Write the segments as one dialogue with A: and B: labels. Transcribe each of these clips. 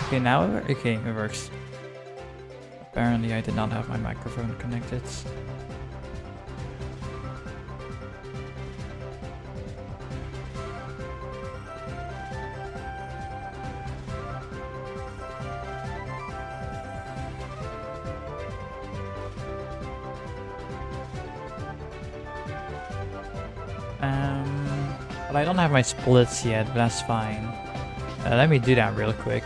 A: Okay, now okay, it works. Apparently I did not have my microphone connected. But I don't have my splits yet, but that's fine. Let me do that real quick.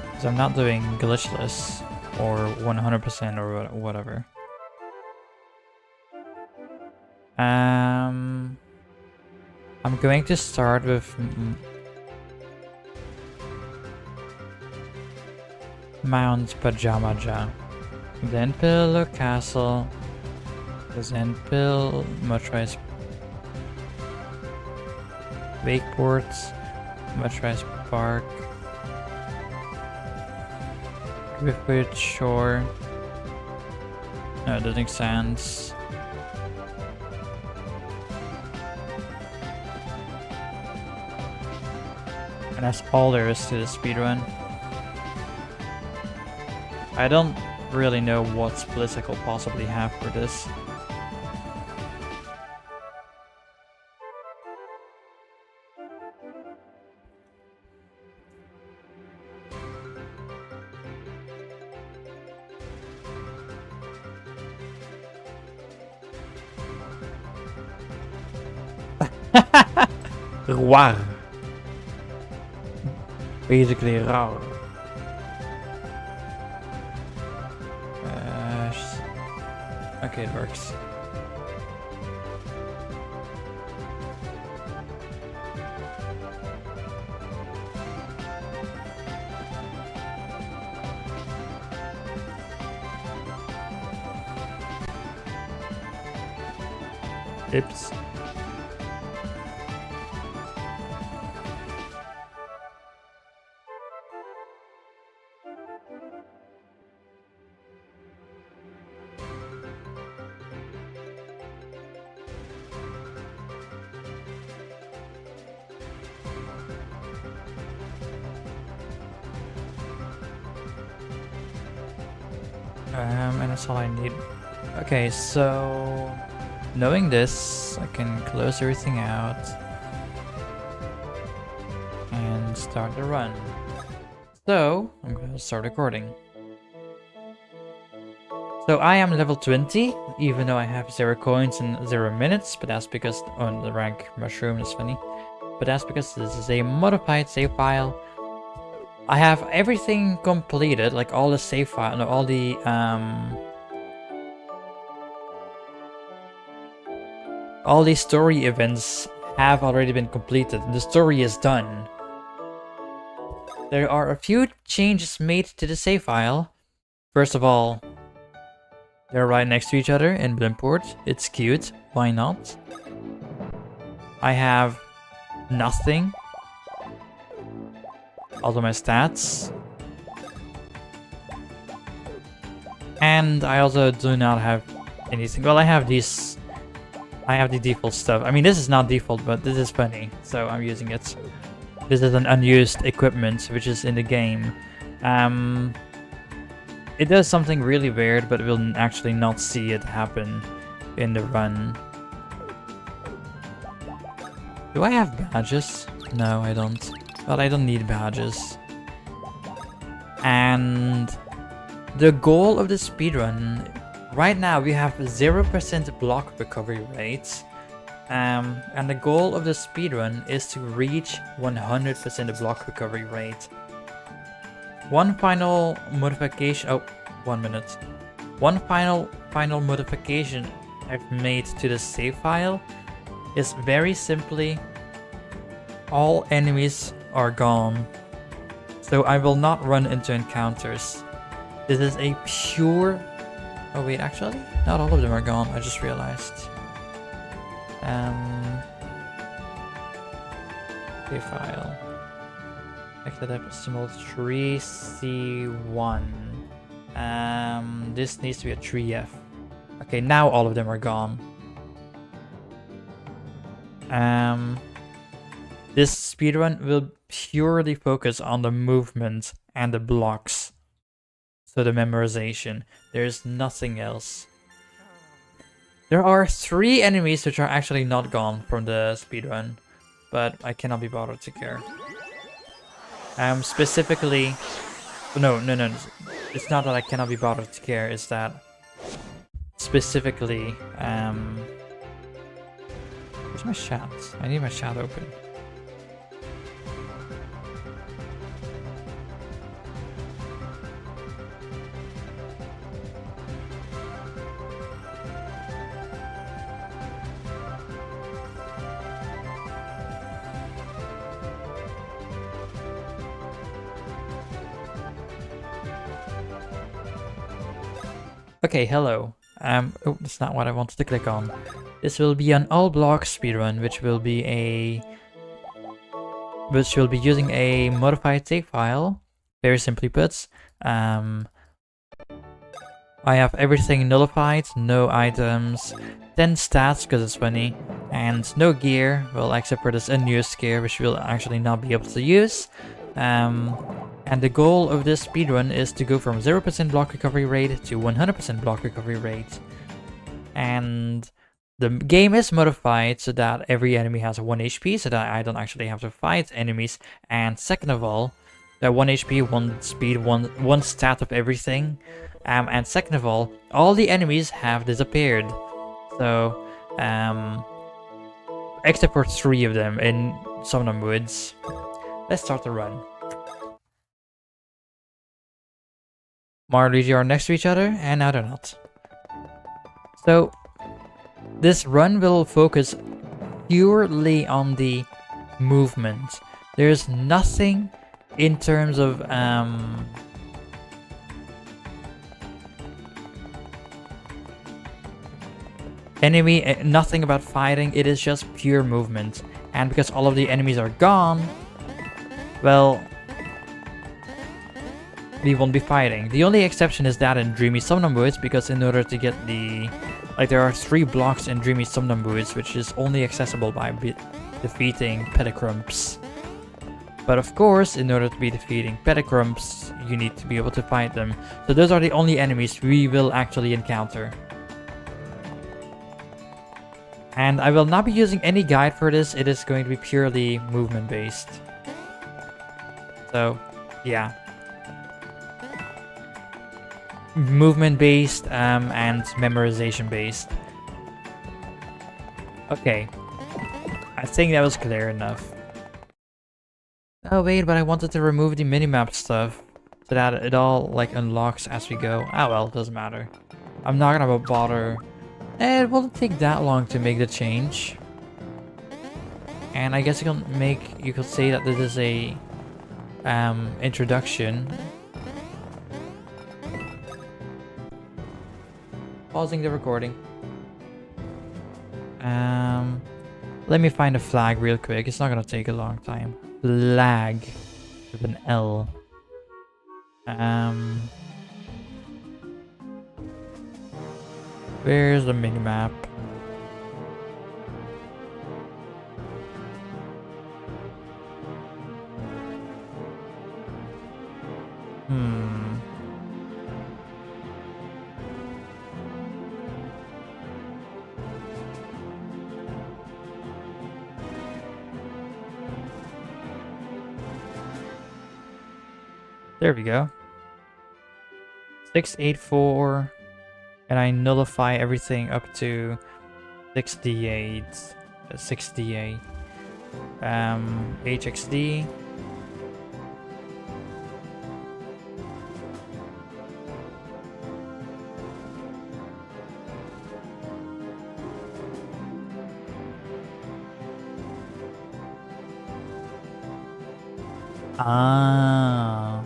A: Because I'm not doing glitchless or 100% or whatever. I'm going to start with Mount Pajamaja, then Pillar Castle, then Pill Motorized Wakeport, Motorized Park, Griffith Shore. No, it doesn't make sense. And that's all there is to the speedrun. I don't really know what splits I could possibly have for this. Roar. Basically raar. Okay, it works. Oops. And that's all I need. Okay, so knowing this, I can close everything out and start the run. So I'm going to start recording. So I am level 20, even though I have 0 coins and 0 minutes, but that's because on the rank mushroom is funny. But that's because this is a modified save file. I have everything completed, like all the save file, no, all the story events have already been completed. The story is done. There are a few changes made to the save file. First of all, they're right next to each other in Blimport. It's cute. Why not? I have nothing. Also my stats. And I also do not have anything. Well, I have these. I have the default stuff. I mean, this is not default, but this is funny, so I'm using it. This is an unused equipment, which is in the game. It does something really weird, but we'll actually not see it happen in the run. Do I have badges? No, I don't. Well, I don't need badges. And the goal of the speedrun, right now we have 0% block recovery rate. And the goal of the speedrun is to reach 100% block recovery rate. One final modification, oh, 1 minute. One final modification I've made to the save file is very simply all enemies are gone. So I will not run into encounters. This is a pure... Oh wait, actually, not all of them are gone, I just realized. Okay, file. Hexadecimal 3C1. This needs to be a 3F. Okay, now all of them are gone. This speedrun will purely focus on the movement and the blocks. So the memorization. There's nothing else. There are 3 enemies which are actually not gone from the speedrun, but I cannot be bothered to care. Specifically... No. It's not that I cannot be bothered to care, it's that... Specifically, where's my chat? I need my chat open. Okay, hello. Oh, that's not what I wanted to click on. This will be an all block speedrun, which will be using a modified save file. Very simply put, I have everything nullified, no items, 10 stats because it's funny, and no gear, well, except for this unused gear, which we'll actually not be able to use. And the goal of this speedrun is to go from 0% block recovery rate to 100% block recovery rate. And the game is modified so that every enemy has 1 HP, so that I don't actually have to fight enemies. And second of all, that 1 HP, 1 speed, 1 stat of everything. And second of all the enemies have disappeared. So, except for 3 of them in some of the woods. Let's start the run. Mario and Luigi are next to each other, and now they're not. So, this run will focus purely on the movement. There's nothing in terms of nothing about fighting. It is just pure movement. And because all of the enemies are gone, well, we won't be fighting. The only exception is that in Dreamy Somnambulist, because in order to get the... Like, there are 3 blocks in Dreamy Somnambulist, which is only accessible by defeating Petacrumps. But of course, in order to be defeating Petacrumps, you need to be able to fight them. So those are the only enemies we will actually encounter. And I will not be using any guide for this, it is going to be purely movement based. So, yeah. Movement based and memorization based. Okay. I think that was clear enough. Oh wait, but I wanted to remove the minimap stuff so that it all like unlocks as we go. Ah well, doesn't matter. I'm not gonna bother. It won't take that long to make the change. And I guess you could say that this is a introduction. Pausing the recording. Let me find a flag real quick. It's not gonna take a long time. Flag with an L. Where's the minimap? There we go. 684, and I nullify everything up to 68, 68. HXD. Ah.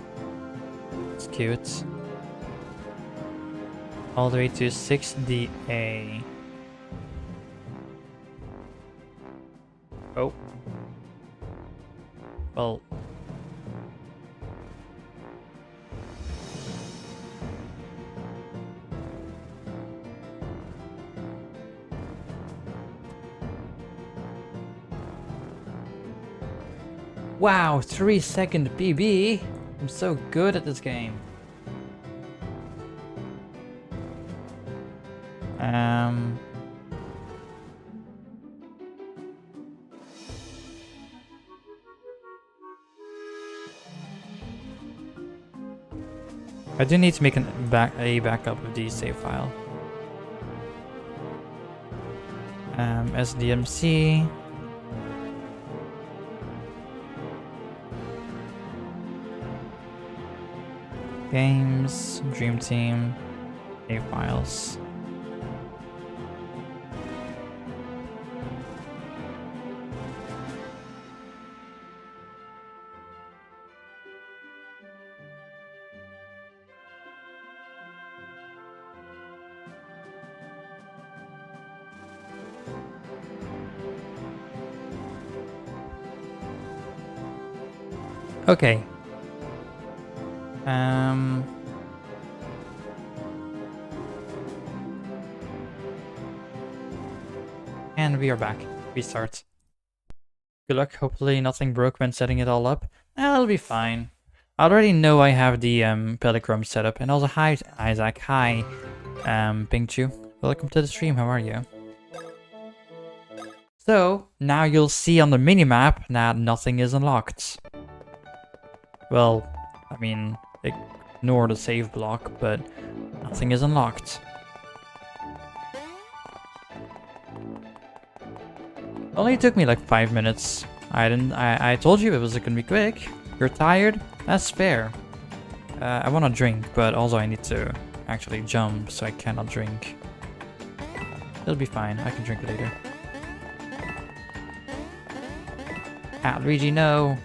A: Cute. All the way to 6DA. Oh. Well. Wow, 3-second PB. I'm so good at this game. I do need to make a backup of the save file. SDMC. Games, Dream Team, save files. Okay. And we are back. Restart. Good luck. Hopefully nothing broke when setting it all up. It'll be fine. I already know I have the Pelichrome set up. And also, hi Isaac. Hi, Pingchu. Welcome to the stream. How are you? So now you'll see on the minimap that nothing is unlocked. Well, I mean, ignore the save block, but nothing is unlocked. Only took me like 5 minutes. I told you it was gonna be quick. You're tired? That's fair. I wanna drink, but also I need to actually jump, so I cannot drink. It'll be fine. I can drink later. Luigi, no.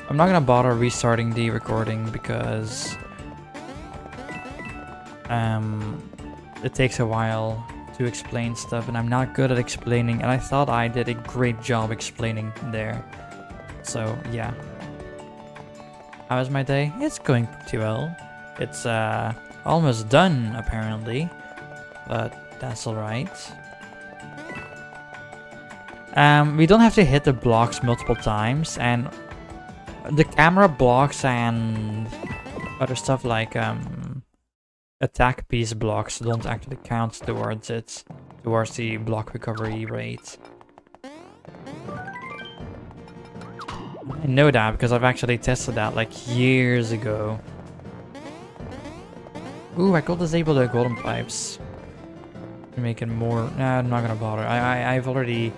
A: I'm not gonna bother restarting the recording because it takes a while to explain stuff, and I'm not good at explaining, and I thought I did a great job explaining there. So yeah. How is my day? It's going pretty well. It's almost done apparently, but that's alright. We don't have to hit the blocks multiple times, and the camera blocks and other stuff like attack piece blocks don't actually count towards it, towards the block recovery rate. I know that because I've actually tested that like years ago. Ooh, I could disable the golden pipes to make it more. Nah, I'm not gonna bother. I've already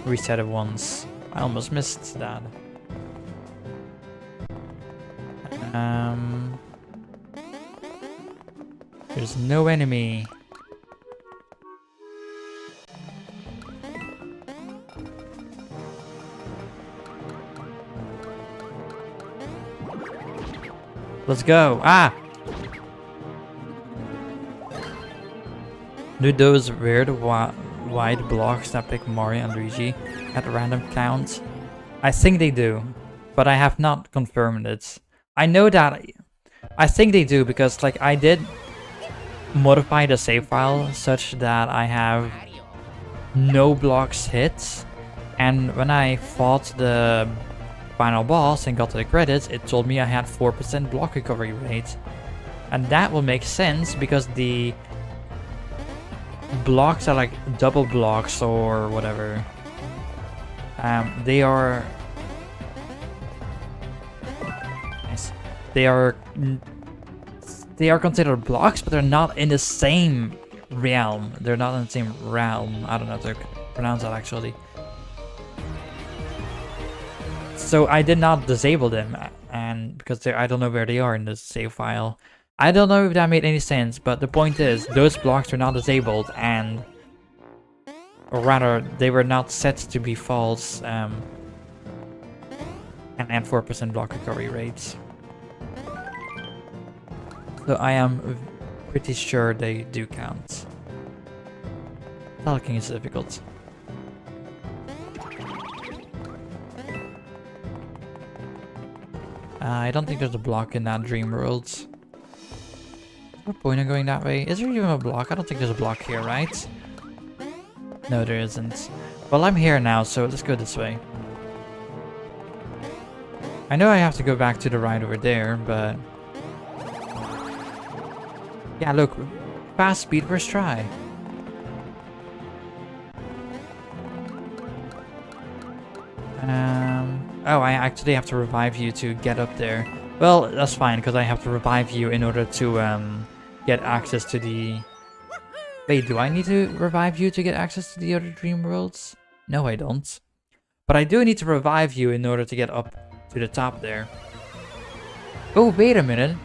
A: reset it once. I almost missed that. There's no enemy. Let's go. Ah! Do those weird wide blocks that pick Mario and Luigi at random count? I think they do, but I have not confirmed it. I know that I think they do because like I did modify the save file such that I have no blocks hit, and when I fought the final boss and got to the credits, it told me I had 4% block recovery rate, and that will make sense because the blocks are like double blocks or whatever. They are considered blocks, but they're not in the same realm. They're not in the same realm. I don't know if they pronounce that actually. So I did not disable them, and because I don't know where they are in the save file. I don't know if that made any sense, but the point is, those blocks were not disabled, or rather, they were not set to be false, and 4% block recovery rates. So I am pretty sure they do count. Talking is difficult. I don't think there's a block in that dream world. Is there a point in going that way? Is there even a block? I don't think there's a block here, right? No, there isn't. Well, I'm here now, so let's go this way. I know I have to go back to the right over there, but... yeah, look. Fast speed first try. Oh, I actually have to revive you to get up there. Well, that's fine, because I have to revive you in order to get access to the... Wait, do I need to revive you to get access to the other dream worlds? No, I don't. But I do need to revive you in order to get up to the top there. Oh, wait a minute.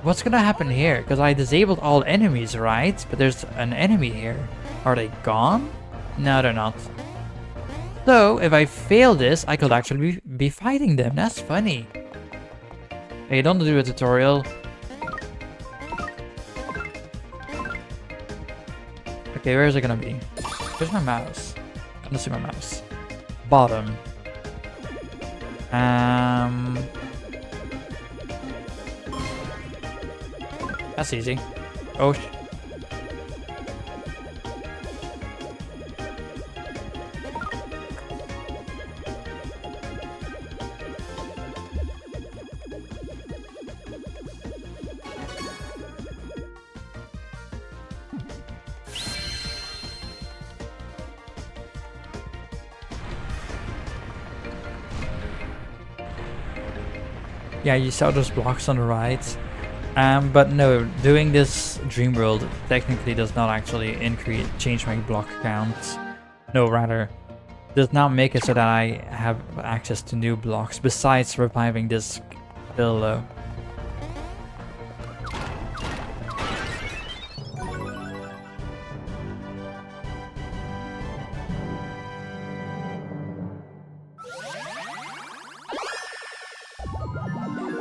A: What's gonna happen here? Because I disabled all enemies, right? But there's an enemy here. Are they gone? No, they're not. So, if I fail this, I could actually be fighting them. That's funny. Hey, don't do a tutorial. Okay, where is it gonna be? Where's my mouse? Let's see my mouse. Bottom. That's easy. Oh, yeah, you saw those blocks on the right. But no, doing this dream world technically does not actually change my block count. No, rather, does not make it so that I have access to new blocks besides reviving this pillow.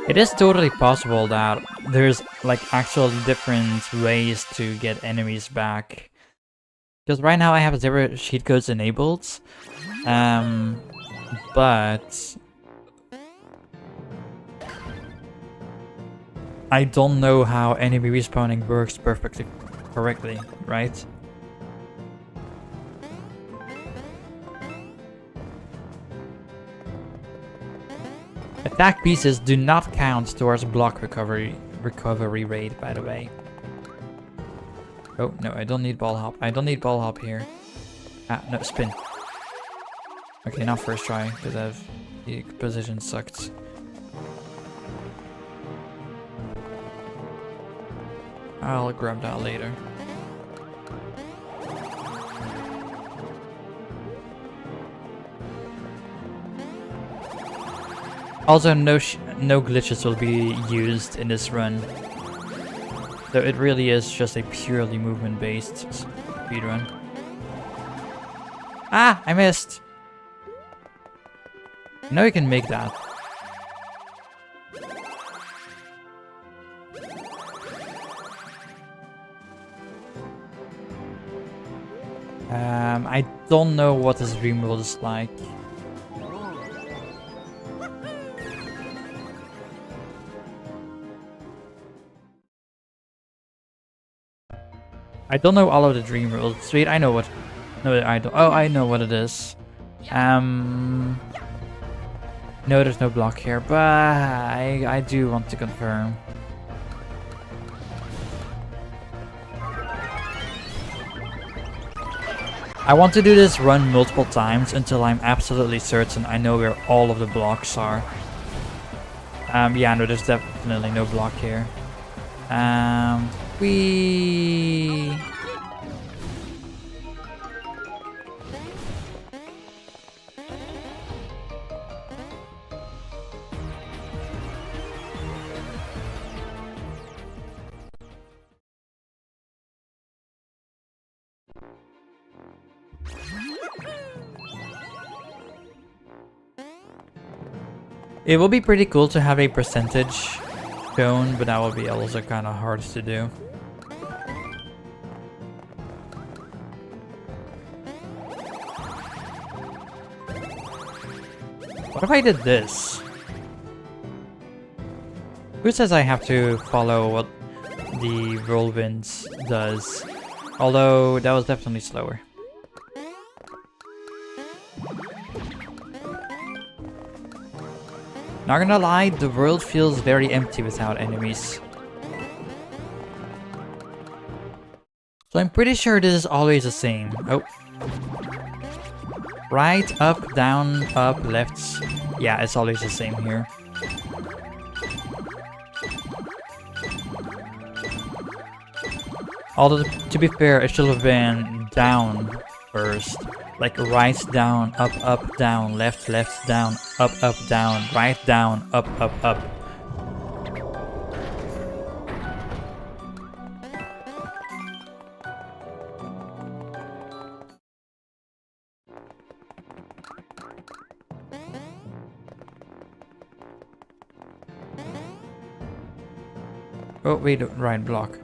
A: It is totally possible that there's like actual different ways to get enemies back. Because right now I have 0 cheat codes enabled. But I don't know how enemy respawning works perfectly correctly, right? Attack pieces do not count towards block recovery rate, by the way. Oh, no, I don't need ball hop. I don't need ball hop here. Ah, no, spin. Okay, not first try, because the position sucked. I'll grab that later. Also, no glitches will be used in this run. So it really is just a purely movement-based speedrun. Ah! I missed! Now you can make that. I don't know what this dream world is like. I don't know all of the dream worlds. Wait, I know what. No, I don't. Oh, I know what it is. No, there's no block here, but I do want to confirm. I want to do this run multiple times until I'm absolutely certain I know where all of the blocks are. Yeah, no, there's definitely no block here. It will be pretty cool to have a percentage shown, but that will be also kind of hard to do. What if I did this? Who says I have to follow what the whirlwind does? Although that was definitely slower. Not gonna lie, the world feels very empty without enemies. So I'm pretty sure this is always the same. Oh. Right, up, down, up, left. Yeah, it's always the same here. Although, to be fair, it should have been down first. Like right, down, up, down, left, down, up, down, right, down, up, up. Oh, wait, right block.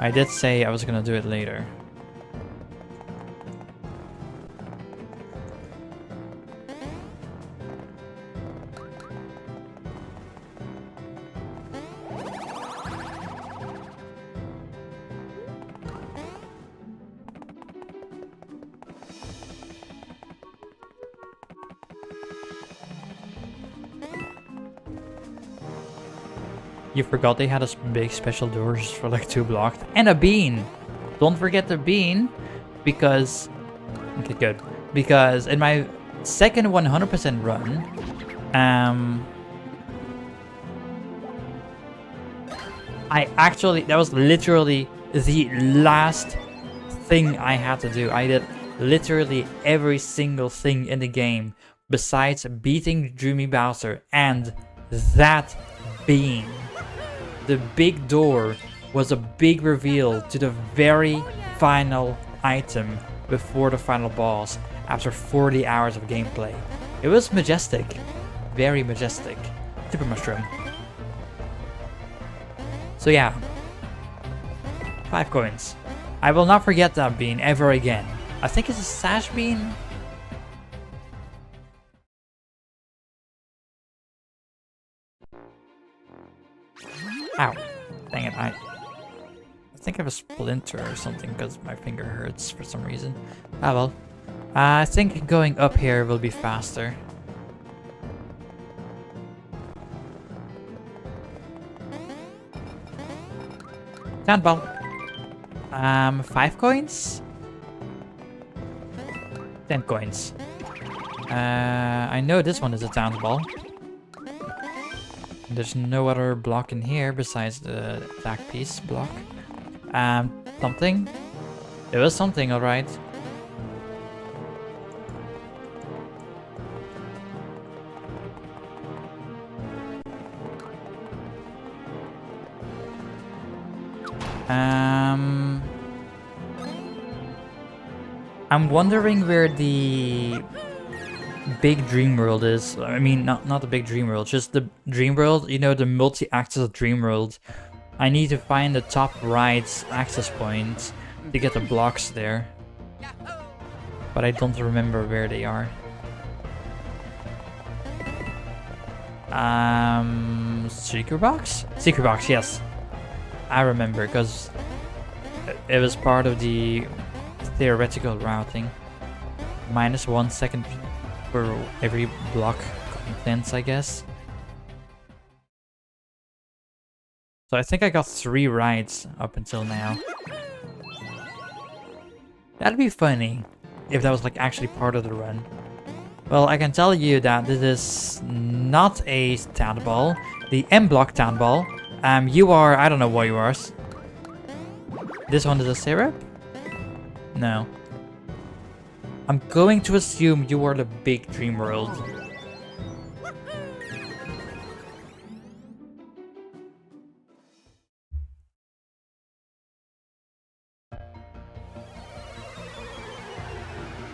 A: I did say I was gonna do it later. You forgot they had a big special doors for like 2 blocks. And a bean! Don't forget the bean, because... Okay, good. Because in my second 100% run, I actually... That was literally the last thing I had to do. I did literally every single thing in the game besides beating Dreamy Bowser and that bean. The big door was a big reveal to the very final item before the final boss after 40 hours of gameplay. It was majestic. Very majestic. Super Mushroom. So yeah. 5 coins. I will not forget that bean ever again. I think it's a sash bean. Ow. Dang it, I think I have a splinter or something because my finger hurts for some reason. Ah well. I think going up here will be faster. Sandball. 5 coins? 10 coins. I know this one is a town ball. There's no other block in here besides the attack piece block. Something? It was something, alright. I'm wondering where the big dream world is. I mean, not the big dream world, just the dream world, you know, the multi-axis dream world. I need to find the top right access point to get the blocks there, but I don't remember where they are. Secret box? Secret box, yes. I remember, because it was part of the theoretical routing. -1 second for every block contents, I guess. So I think I got 3 rides up until now. That'd be funny if that was like actually part of the run. Well, I can tell you that this is not a town ball. The M block town ball. You are, I don't know what you are. This one is a syrup? No. I'm going to assume you are the big dream world.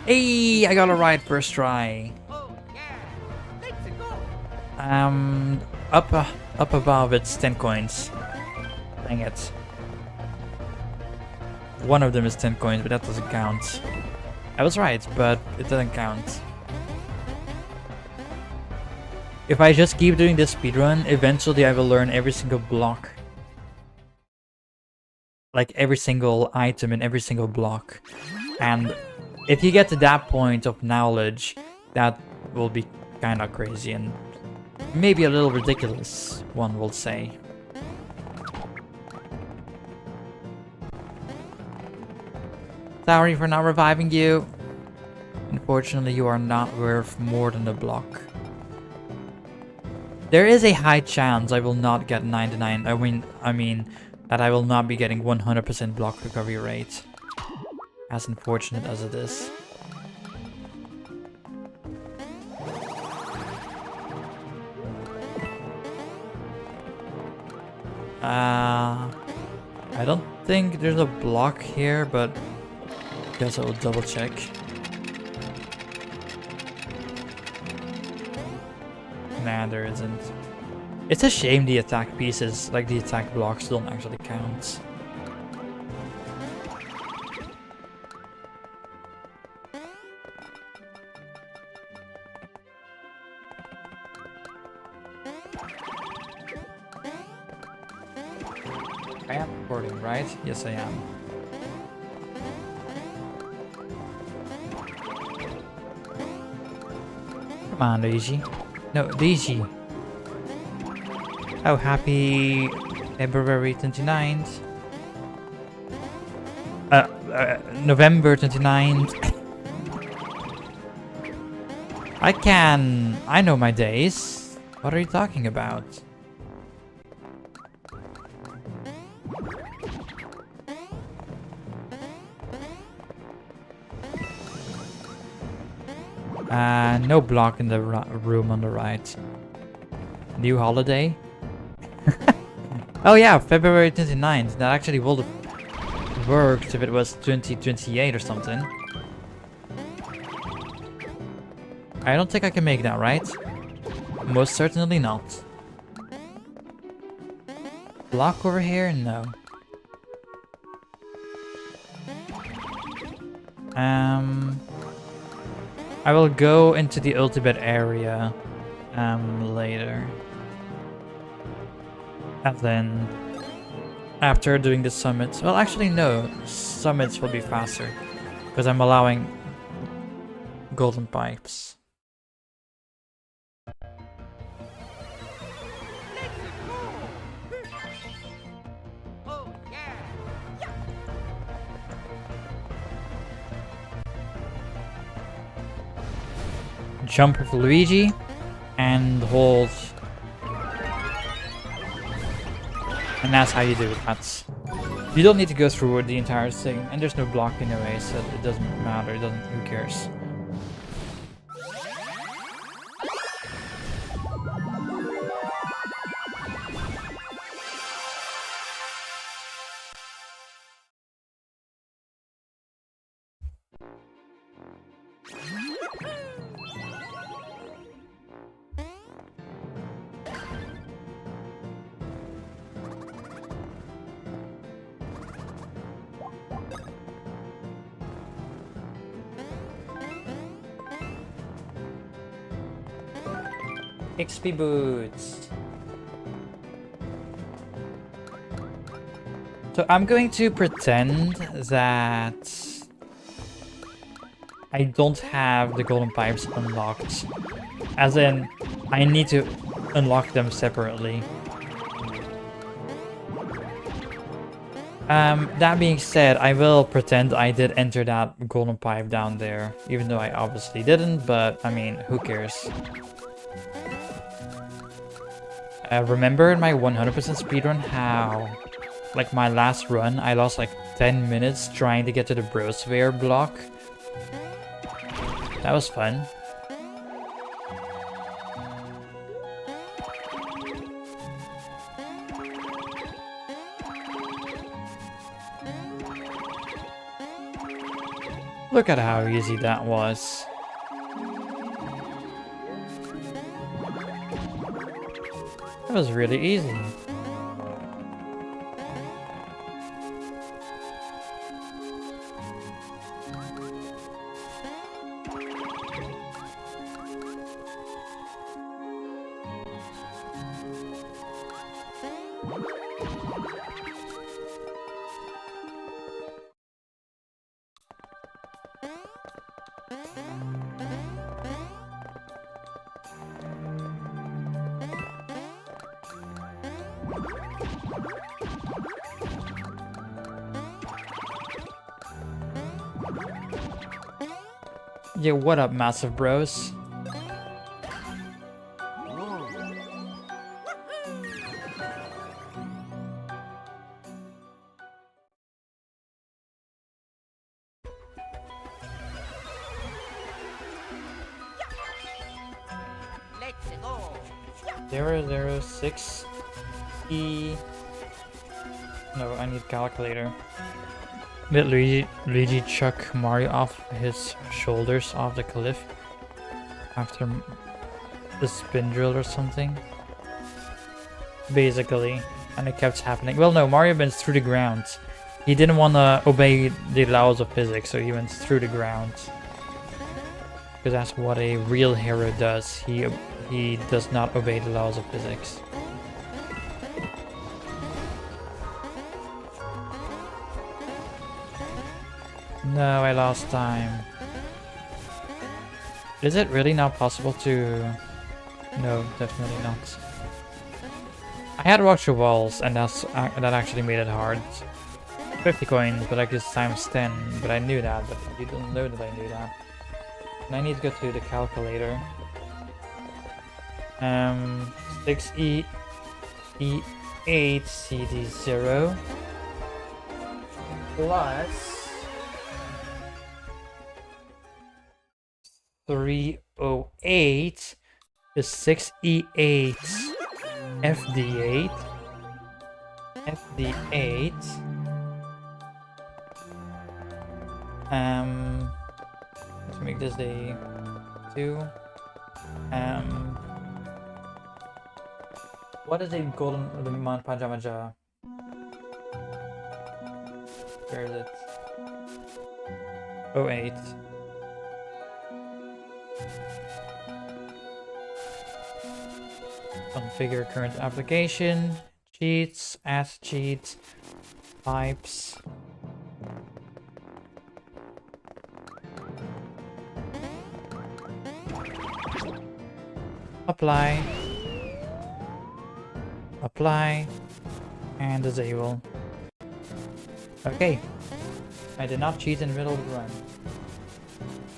A: Hey, I got a ride first try. Up above it's 10 coins. Dang it. One of them is 10 coins, but that doesn't count. I was right, but it doesn't count. If I just keep doing this speedrun, eventually I will learn every single block like every single item in every single block. And if you get to that point of knowledge, that will be kind of crazy and maybe a little ridiculous, one will say. Sorry for not reviving you. Unfortunately, you are not worth more than a block. There is a high chance I will not get 99. I mean that I will not be getting 100% block recovery rate. As unfortunate as it is. I don't think there's a block here, but I guess I will double check. Nah, there isn't. It's a shame the attack pieces, like the attack blocks, don't actually count. I am recording, right? Yes, I am. Come on, Luigi. No, Luigi. Oh, happy February 29th. November 29th. I know my days. What are you talking about? No block in the room on the right. New holiday? Oh yeah, February 29th. That actually would have worked if it was 2028 or something. I don't think I can make that, right? Most certainly not. Block over here? No. I will go into the ultimate area later. And then after doing the summits, well actually no, summits will be faster because I'm allowing golden pipes. Jump with Luigi and hold, and that's how you do it. You don't need to go through the entire thing, and there's no block anyway, so it doesn't matter. Who cares? XP boots. So I'm going to pretend that I don't have the golden pipes unlocked. As in, I need to unlock them separately. That being said, I will pretend I did enter that golden pipe down there, even though I obviously didn't, but I mean, who cares? Remember in my 100% speedrun how, like my last run, I lost like 10 minutes trying to get to the Brosphere block? That was fun. Look at how easy that was. That was really easy. Yeah, what up, massive bros?
B: Let's go.
A: 006 E. No, I need calculator. Did Luigi chuck Mario off his shoulders off the cliff after the spin drill or something? Basically, and it kept happening. Well, no, Mario went through the ground. He didn't want to obey the laws of physics, so he went through the ground. Because that's what a real hero does. He does not obey the laws of physics. No, I lost time. Is it really not possible to... No, definitely not. I had rock through walls, and that actually made it hard. 50 coins, but like this times 10. But I knew that, but you don't know that I knew that. And I need to go to the calculator. 6E E8 CD0 plus 308 is 6E8 FD8 let's make this a 2. What is a golden Lemon Pajamaja? Where is it? 08. Configure current application, cheats, add cheats, pipes. Apply. Apply. And disable. Okay. I did not cheat in the middle of the run.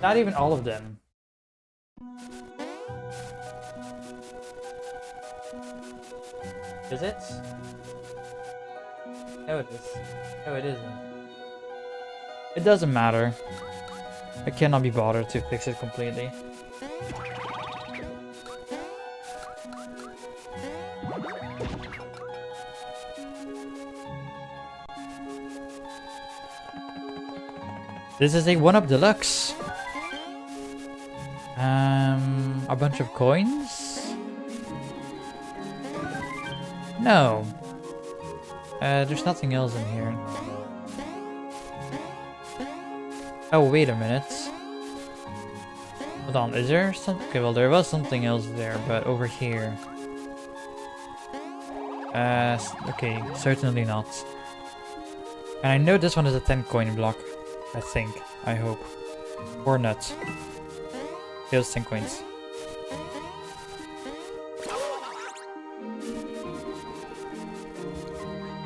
A: Not even all of them. Is it? No, it is. No, it isn't. It doesn't matter. I cannot be bothered to fix it completely. This is a 1-up deluxe. A bunch of coins? No. There's nothing else in here. Oh, wait a minute. Hold on, is there something? Okay, well, there was something else there, but over here. Okay, certainly not. And I know this one is a 10 coin block. I think. I hope. Or not. It was 10 coins.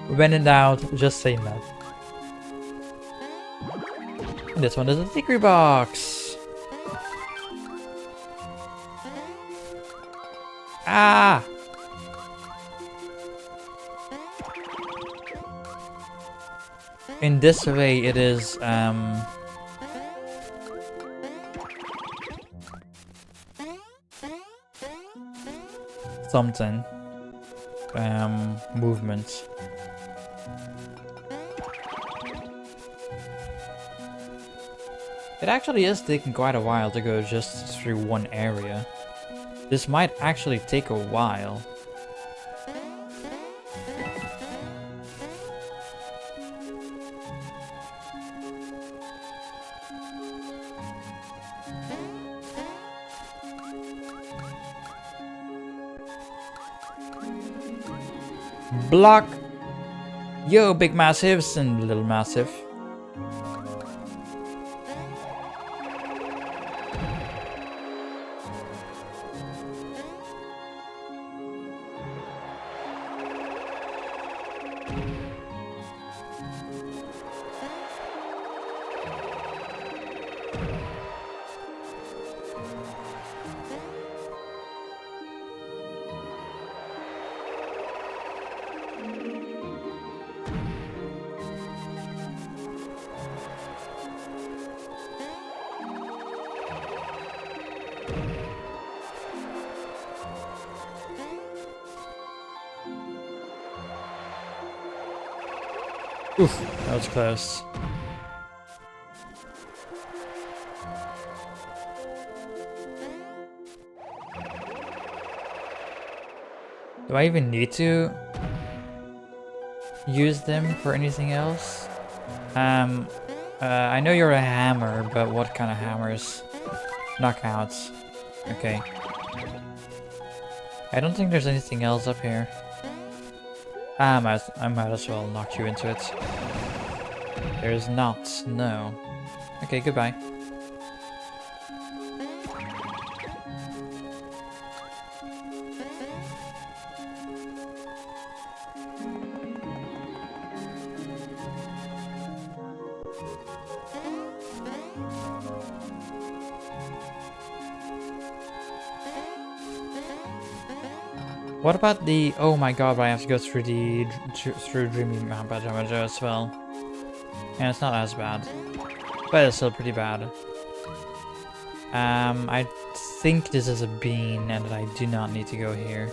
A: When in doubt, just say no. And this one is a secret box. Ah! In this way, it is something movement. It actually is taking quite a while to go just through one area. This might actually take a while. Block! Yo, big massives and little massive. Oof, that was close. Do I even need to use them for anything else? I know you're a hammer, but what kind of hammers? Knockouts. Okay. I don't think there's anything else up here. I might as well knock you into it. There's not, no. Okay, goodbye. What about the... Oh my god, but I have to go through the... through Dreamy Map as well. And it's not as bad. But it's still pretty bad. I think this is a bean and I do not need to go here.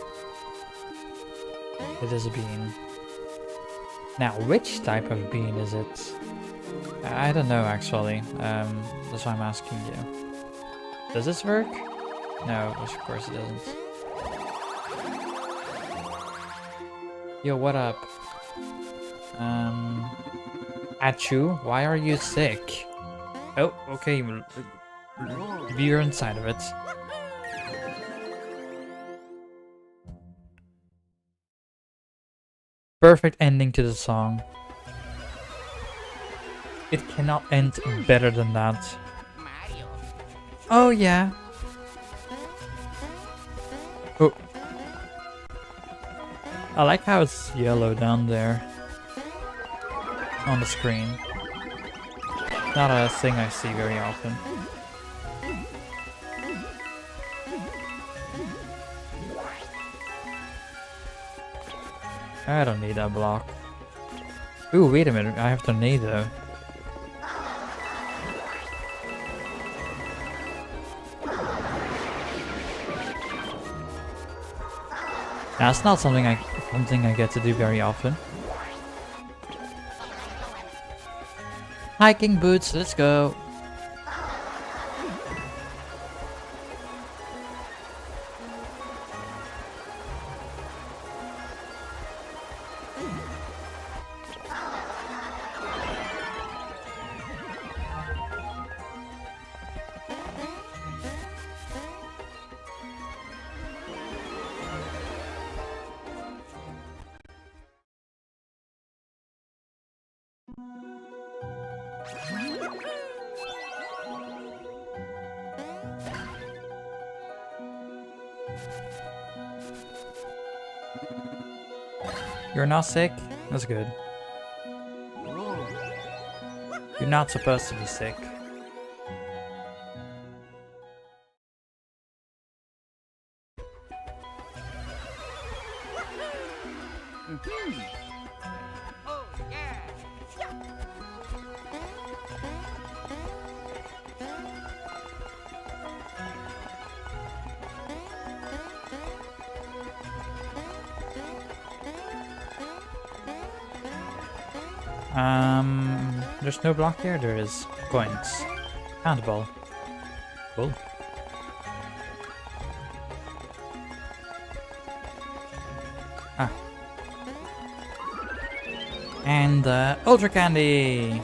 A: It is a bean. Now, which type of bean is it? I don't know actually. That's why I'm asking you. Does this work? No, of course it doesn't. Yo, what up? Achu, why are you sick? Oh, okay. You're inside of it. Perfect ending to the song. It cannot end better than that. Oh, yeah. Oh. I like how it's yellow down there on the screen. Not a thing I see very often. I don't need that block. Ooh, wait a minute, I have tornado. That's not something I get to do very often. Hiking boots, let's go. You're not sick? That's good. You're not supposed to be sick. There's no block here? There is. Coins. Handball. Cool. Ah. And Ultra Candy!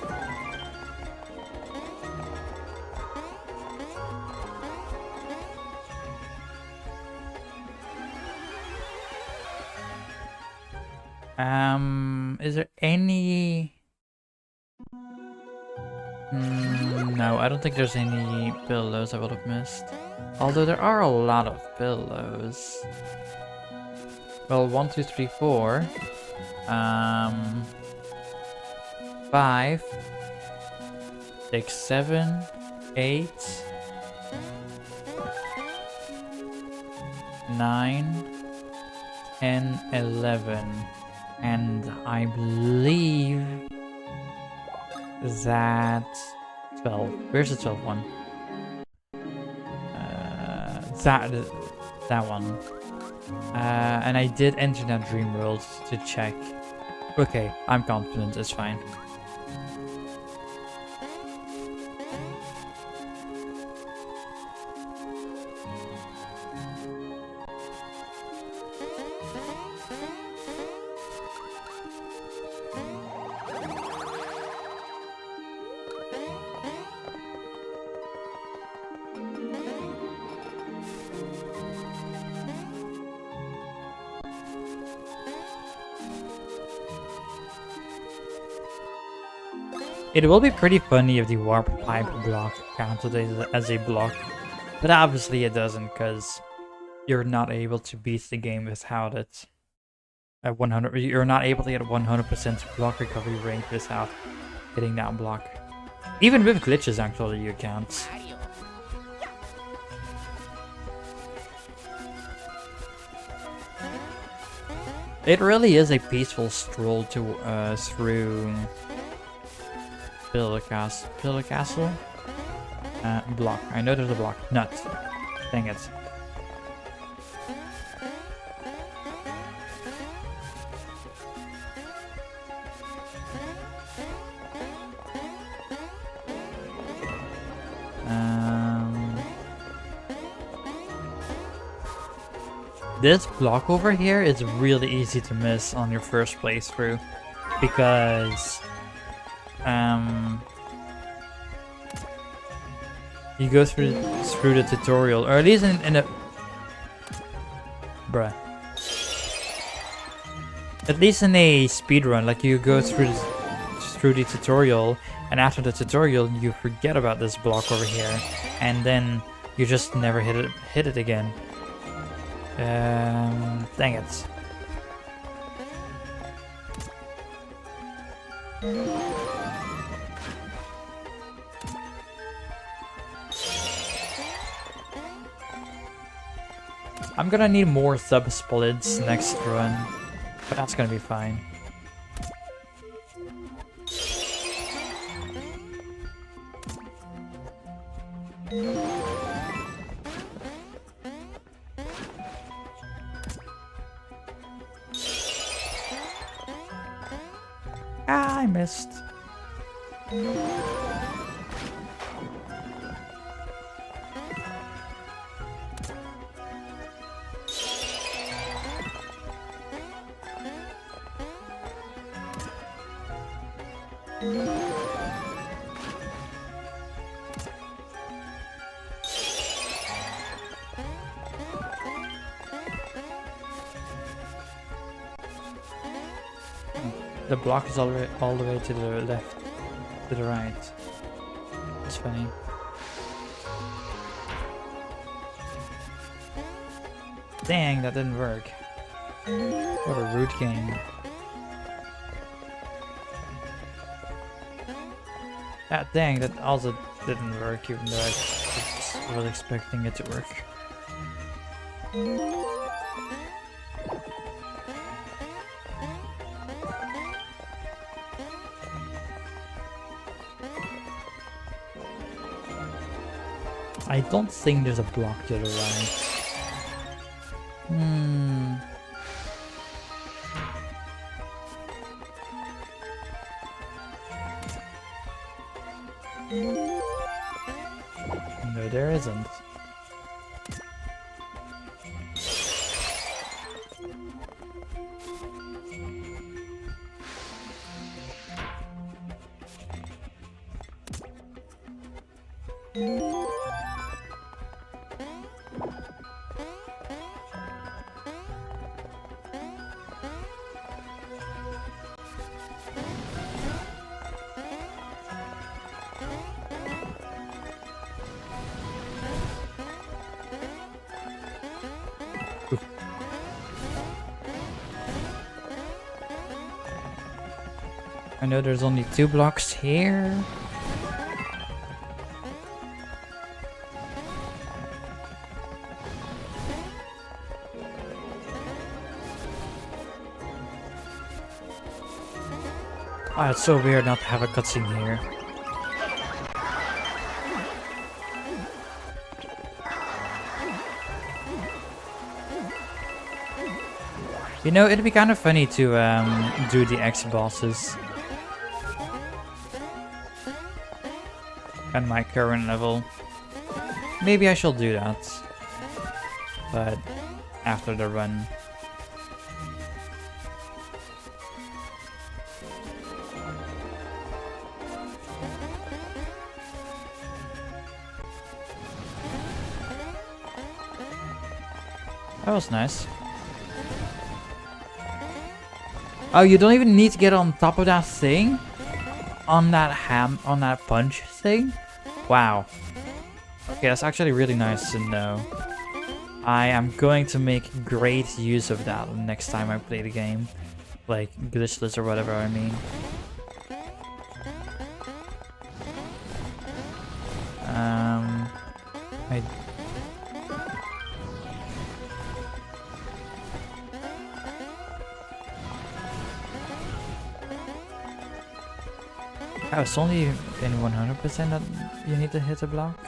A: Is there any... No, I don't think there's any pillows I would have missed. Although there are a lot of pillows. Well, 1, 2, 3, 4. 5. 6, 7. 8. 9. 10, 11. And I believe that 12. Where's the 12th one? That one. And I did enter that dream world to check. Okay, I'm confident, it's fine. It will be pretty funny if the warp pipe block counted as a block, but obviously it doesn't because you're not able to beat the game without it. At 100, you're not able to get 100% block recovery rate without hitting that block. Even with glitches, actually, you can't. It really is a peaceful stroll to through Pillar Castle. Block. I know there's a block. Nuts. Dang it. This block over here is really easy to miss on your first playthrough because you go through the tutorial, or at least in a at least in a speedrun, like you go through the tutorial, and after the tutorial you forget about this block over here, and then you just never hit it again. Dang it. I'm gonna need more sub-splits next run, but that's gonna be fine. Ah, I missed. The block is all the way to the left, to the right. It's funny. Dang, that didn't work. What a rude game. Ah, dang, that also didn't work, even though I was expecting it to work. I don't think there's a block to the right. No, there isn't. I know there's only 2 blocks here. Oh, it's so weird not to have a cutscene here. You know, it'd be kind of funny to do the X bosses at my current level. Maybe I shall do that, but after the run. That was nice. Oh, you don't even need to get on top of that thing? On that punch thing? Wow. Okay, that's actually really nice to know. I am going to make great use of that next time I play the game. Like, glitchless or whatever I mean. Oh, it's only in 100% that you need to hit a block?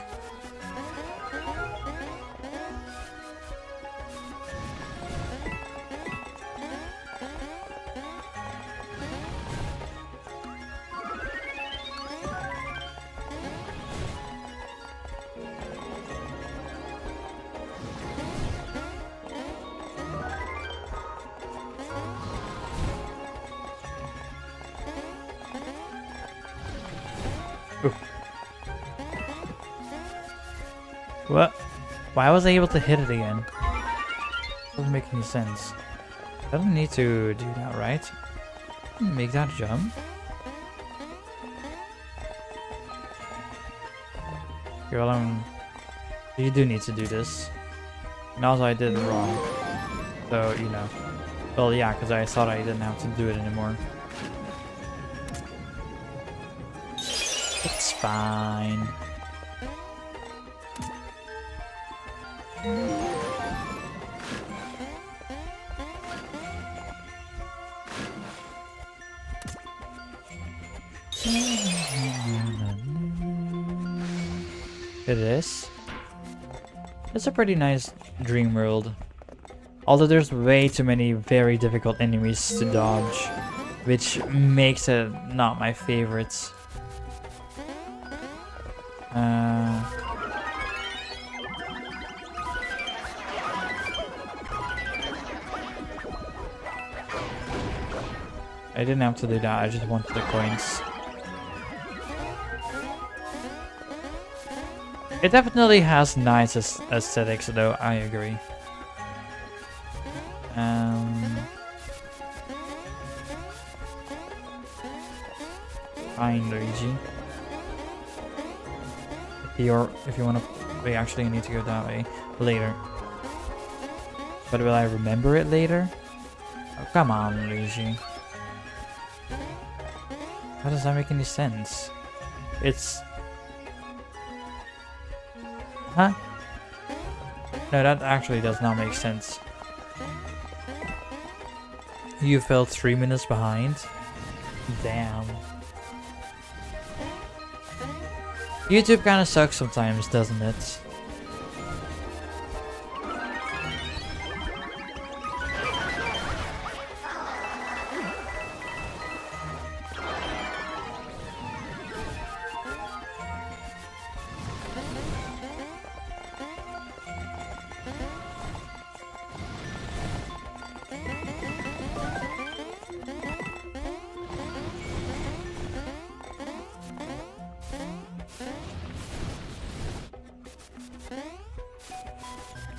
A: What? Why was I able to hit it again? Doesn't make any sense. I don't need to do that, right? Make that jump. Okay, well, you do need to do this. And also I did it wrong. So, you know. Well, yeah, because I thought I didn't have to do it anymore. It's fine. It is. It's a pretty nice dream world. Although there's way too many very difficult enemies to dodge, which makes it not my favorites. I didn't have to do that, I just wanted the coins. It definitely has nice aesthetics though, I agree. Fine, Luigi. If you wanna wait, actually you need to go that way later. But will I remember it later? Oh, come on, Luigi. How does that make any sense? It's... Huh? No, that actually does not make sense. You fell 3 minutes behind? Damn. YouTube kinda sucks sometimes, doesn't it?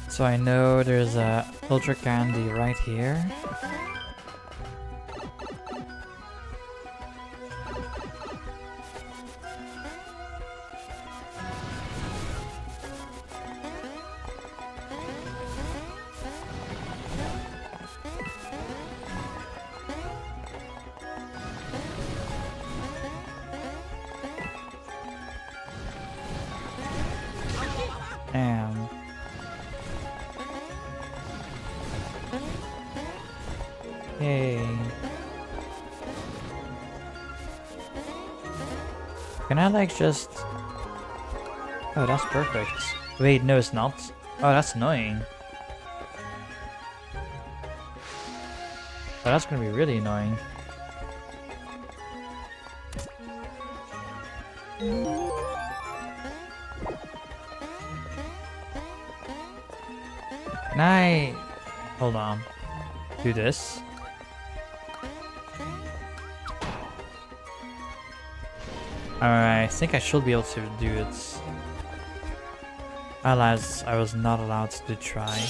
A: So I know there's a ultra candy right here. Damn. Hey. Can I like just... Oh, that's perfect. Wait, no it's not. Oh, that's annoying. But that's gonna be really annoying. Can I... Hold on. Do this. Alright, I think I should be able to do it. Alas, I was not allowed to try.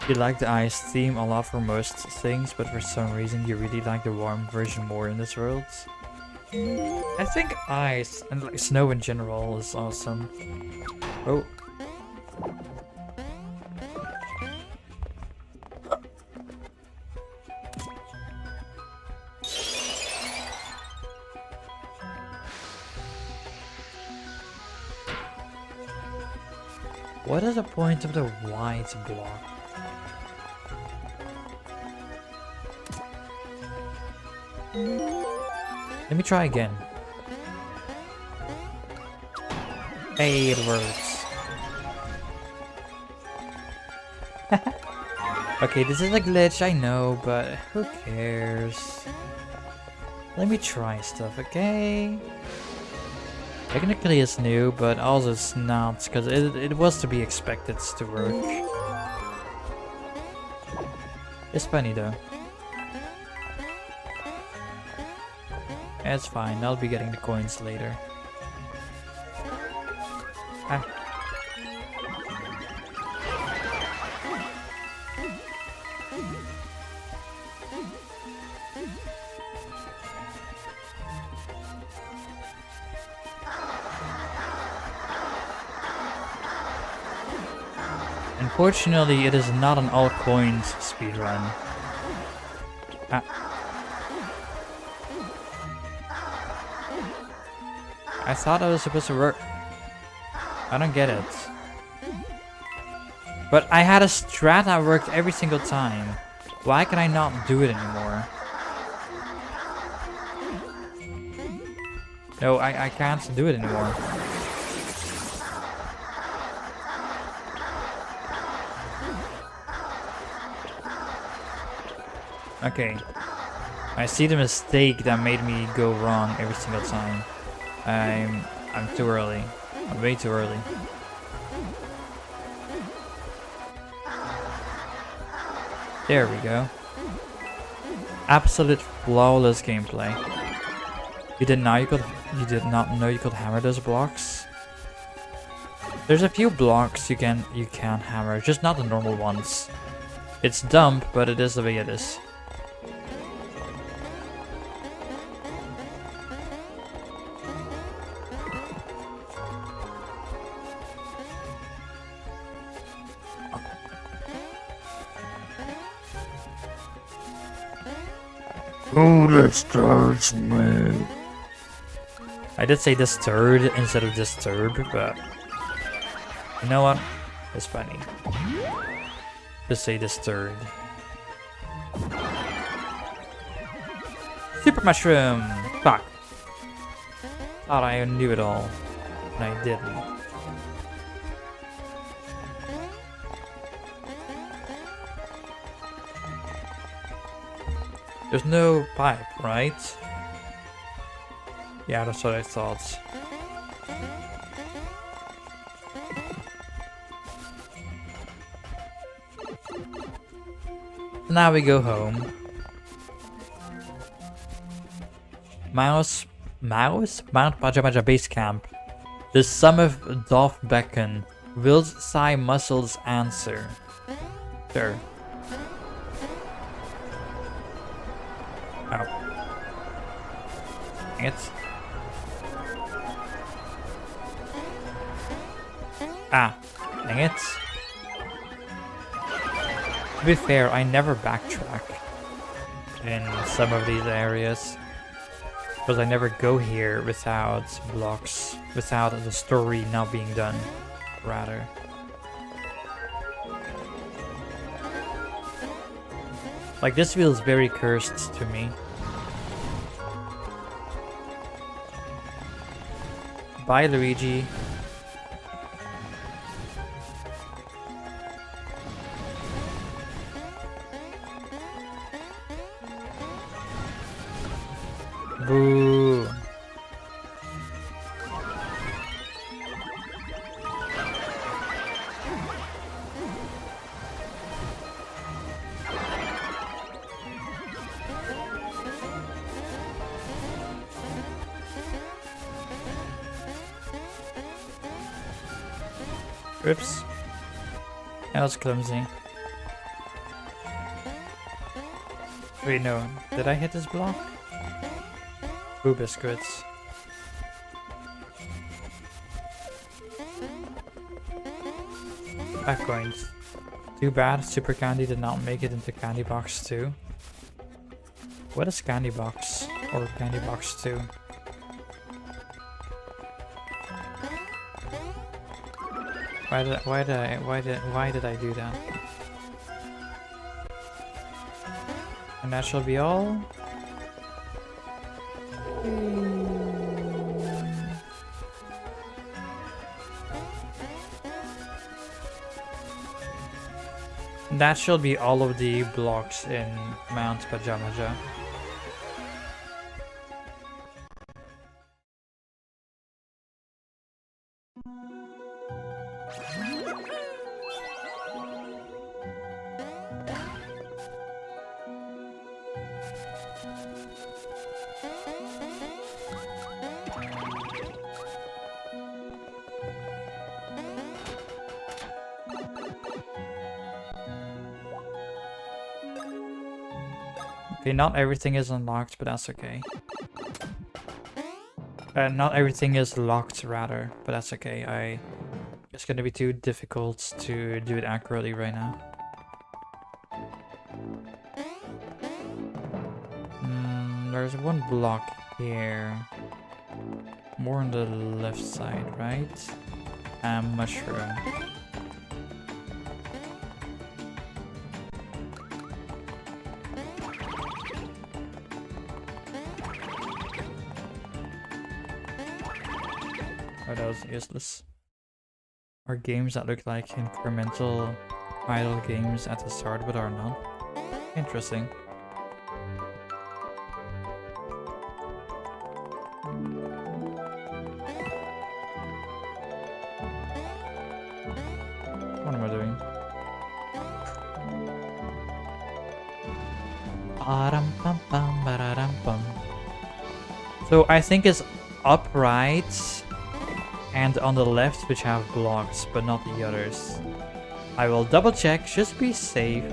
A: You like the ice theme a lot for most things, but for some reason you really like the warm version more in this world. I think ice and like snow in general is awesome. Oh. What is the point of the white block? Let me try again. Hey, it works. Okay, this is a glitch, I know, but who cares? Let me try stuff, okay? Technically it's new, but also it's not, because it was to be expected to work. It's funny though. It's fine, I'll be getting the coins later. Ah. Unfortunately, it is not an all coins speedrun. Ah. I thought I was supposed to work. I don't get it. But I had a strat that worked every single time. Why can I not do it anymore? No, I can't do it anymore. Okay. I see the mistake that made me go wrong every single time. I'm too early. I'm way too early. There we go. Absolute flawless gameplay. You did not know you could hammer those blocks? There's a few blocks you can hammer, just not the normal ones. It's dumb, but it is the way it is.
B: Oh, that starts me.
A: I did say disturb instead of disturb, but you know what? It's funny. Just say disturb. Super mushroom! Fuck. Thought I knew it all, and I didn't. There's no pipe, right? Yeah, that's what I thought. Now we go home. Mount Paja Base Camp. The sum of Doth Beckon. Will's Sigh Muscles answer. Sure. Oh. Dang it. Ah. Dang it. To be fair, I never backtrack in some of these areas. Because I never go here without blocks. Without the story not being done. Rather. Like, this feels very cursed to me. Bye, Luigi. Oops. That was clumsy. Wait, no. Did I hit this block? Boo biscuits. Back coins. Too bad Super Candy did not make it into Candy Box 2. What is Candy Box? Or Candy Box 2? Why did I do that? And that shall be all. That shall be all of the blocks in Mount Pajamaja. Okay, not everything is unlocked, but that's okay. Not everything is locked, rather, but that's okay. It's gonna be too difficult to do it accurately right now. There's one block here. More on the left side, right? Mushroom. Oh, that was useless. Are games that look like incremental idle games at the start but are not? Interesting. What am I doing? So I think it's upright and on the left which have blocks, but not the others. I will double check, just be safe.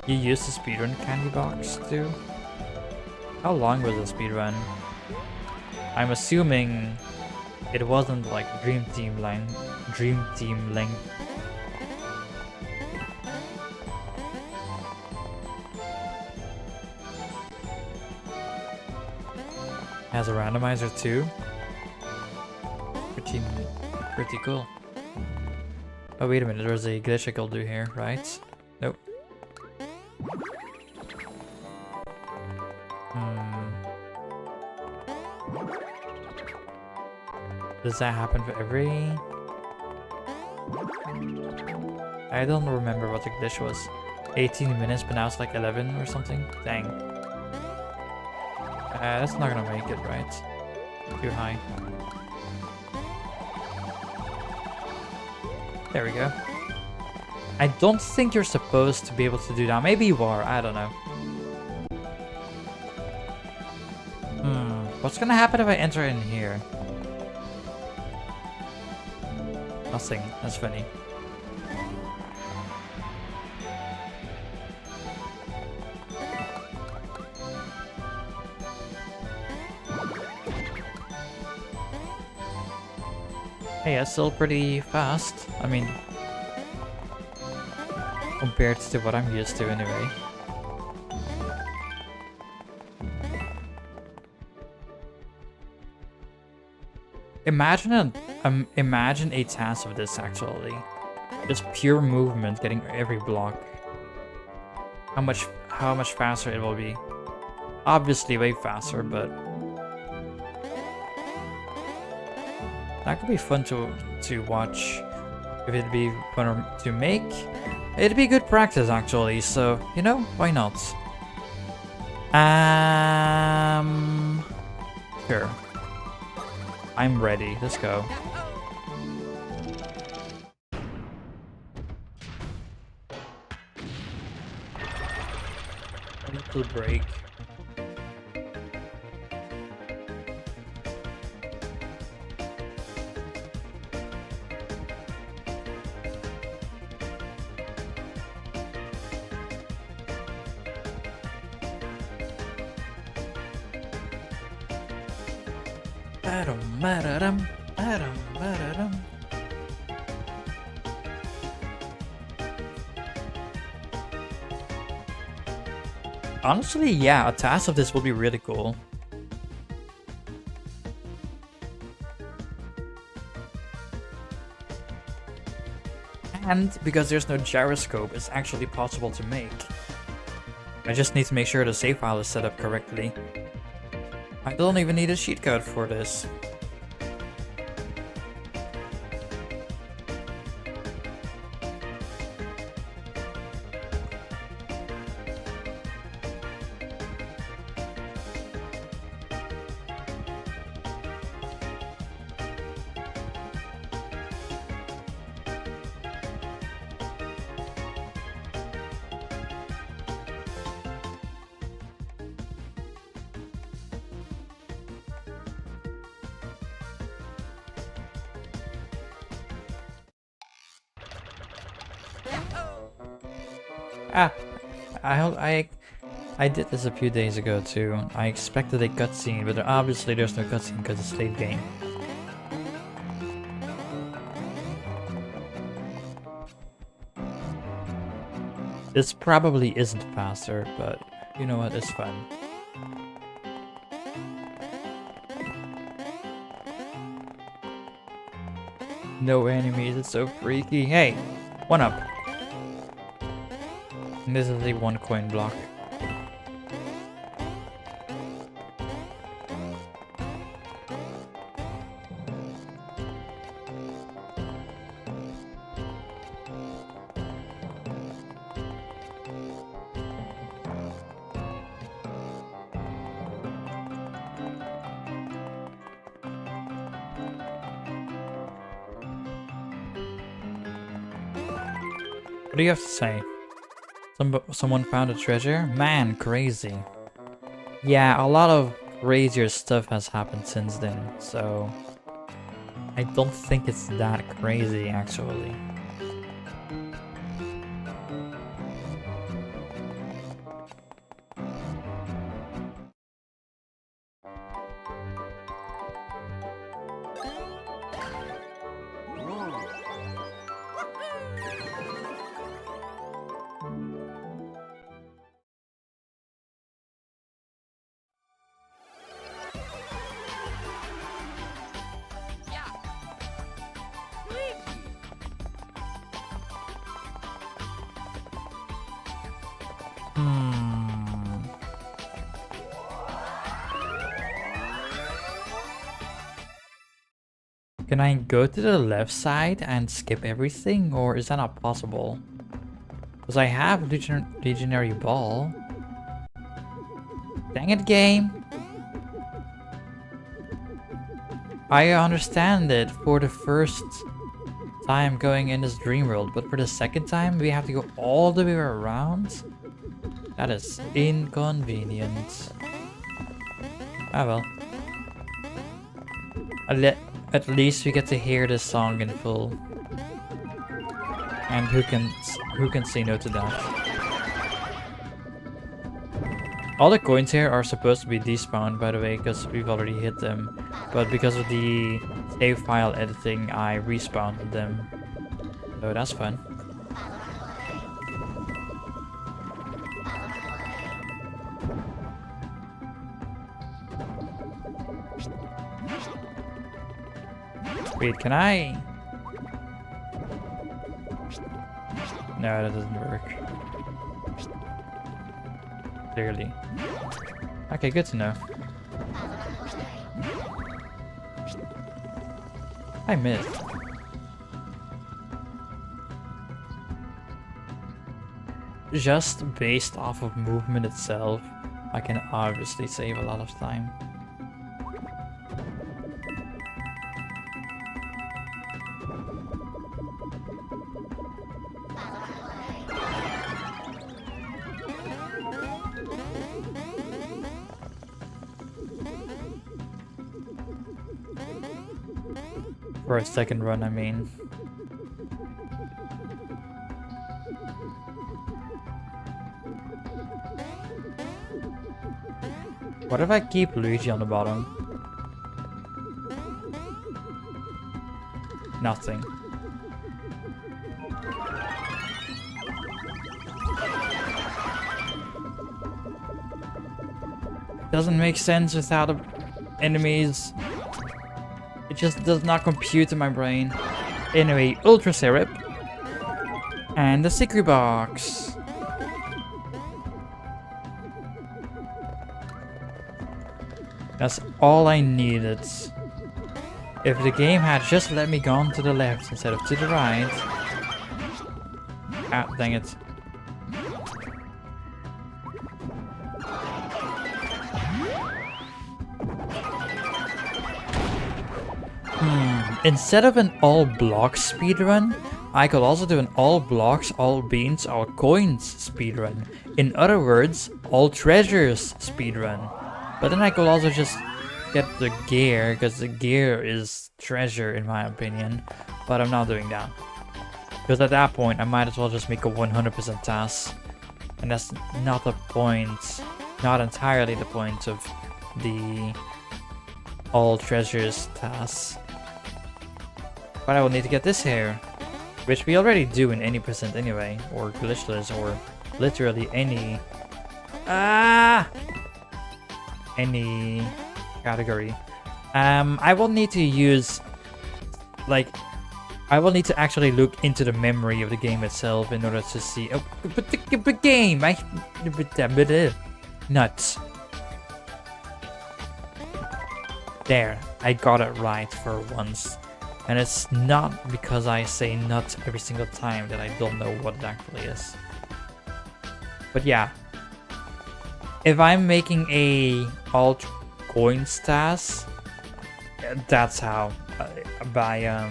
A: You used the speedrun candy box too? How long was the speedrun? I'm assuming it wasn't like Dream Team length. Has a randomizer too. Pretty cool. Oh wait a minute, there's a glitch I could do here, right? Nope. Does that happen for every... I don't remember what the glitch was. 18 minutes, but now it's like 11 or something? Dang. That's not gonna make it, right? Too high. There we go. I don't think you're supposed to be able to do that. Maybe you are, I don't know. What's gonna happen if I enter in here? Nothing. That's funny. Hey, that's still pretty fast. I mean, compared to what I'm used to anyway. Imagine a task of this actually. Just pure movement, getting every block. How much faster it will be. Obviously way faster, but that could be fun to watch. If it'd be fun to make, it'd be good practice actually. So you know, why not? Sure. I'm ready. Let's go. Little break. Honestly, yeah, a task of this will be really cool. And because there's no gyroscope, it's actually possible to make. I just need to make sure the save file is set up correctly. I don't even need a cheat code for this. Ah, I did this a few days ago too. I expected a cutscene, but obviously there's no cutscene because it's late game. This probably isn't faster, but you know what, it's fun. No enemies, it's so freaky. Hey, one up. And this is a 1 coin block. What do you have to say? Someone found a treasure? Man, crazy. Yeah, a lot of crazier stuff has happened since then, so I don't think it's that crazy actually. Can I go to the left side and skip everything, or is that not possible? Because I have Legionary Ball. Dang it, game! I understand it for the first time going in this dream world, but for the second time we have to go all the way around? That is inconvenient. Ah well. At least we get to hear this song in full. And who can say no to that? All the coins here are supposed to be despawned, by the way, because we've already hit them. But because of the save file editing, I respawned them. So that's fun. Wait, can I? No, that doesn't work. Clearly. Okay, good to know. I missed. Just based off of movement itself, I can obviously save a lot of time. For a second run, I mean. What if I keep Luigi on the bottom? nothing. Doesn't make sense without enemies. It just does not compute in my brain. Anyway, Ultra Syrup. And the secret box. That's all I needed. If the game had just let me go to the left instead of to the right. Ah, dang it. Instead of an all blocks speedrun, I could also do an all blocks, all beans, all coins speedrun. In other words, all treasures speedrun. But then I could also just get the gear, because the gear is treasure in my opinion. But I'm not doing that. Because at that point, I might as well just make a 100% task. And that's not the point, not entirely the point of the all treasures task. But I will need to get this here, which we already do in any percent anyway, or glitchless, or literally any category. I will need to use, like, I will need to actually look into the memory of the game itself in order to see. Oh, but the game, nuts. There, I got it right for once. And it's not because I say nuts every single time that I don't know what it actually is. But yeah. If I'm making a all coins task, that's how. By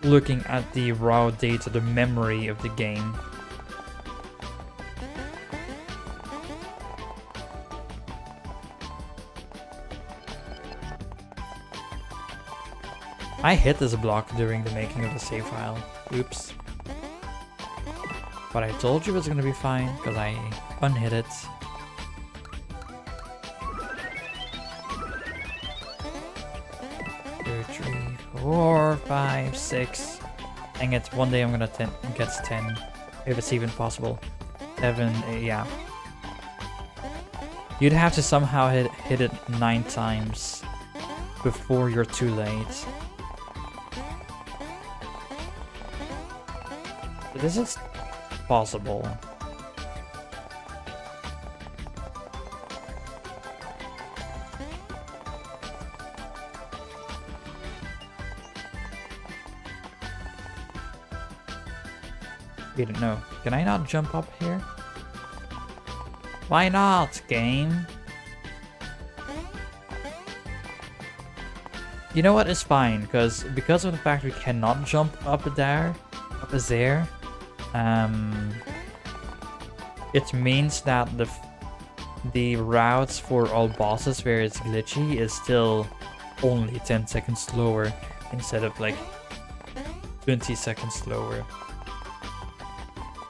A: looking at the raw data, the memory of the game. I hit this block during the making of the save file. Oops. But I told you it was gonna be fine, because I unhit it. Two, 3, 4, 5, 6. Dang it, one day I'm gonna get 10. If it's even possible. 7, 8, yeah. You'd have to somehow hit it 9 times before you're too late. This is possible. We don't know. Can I not jump up here? Why not, game? You know what? It's fine, because of the fact we cannot jump up there, it means that the routes for all bosses where it's glitchy is still only 10 seconds slower instead of like 20 seconds slower,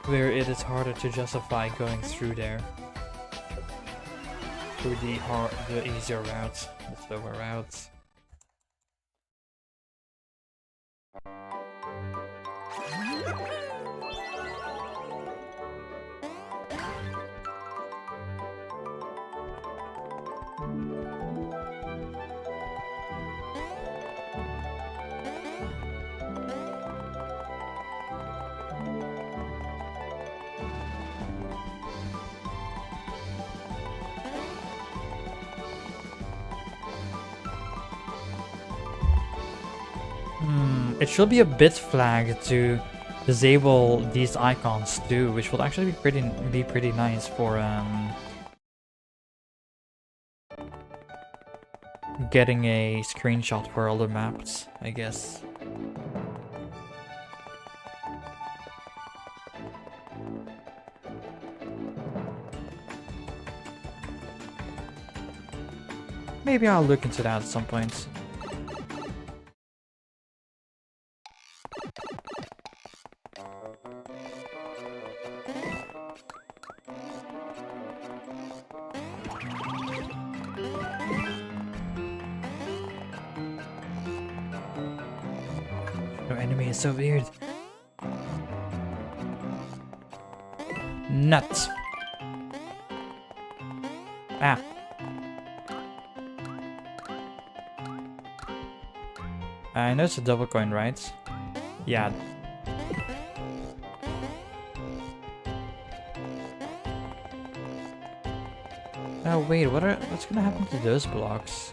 A: where it is harder to justify going through there, through the easier routes, the slower routes. It should be a bit flag to disable these icons too, which will actually be pretty nice for getting a screenshot for all the maps, I guess. Maybe I'll look into that at some point. enemy is so weird. Nuts. Ah. I know it's a double coin, right? Yeah. Oh wait, what's gonna happen to those blocks?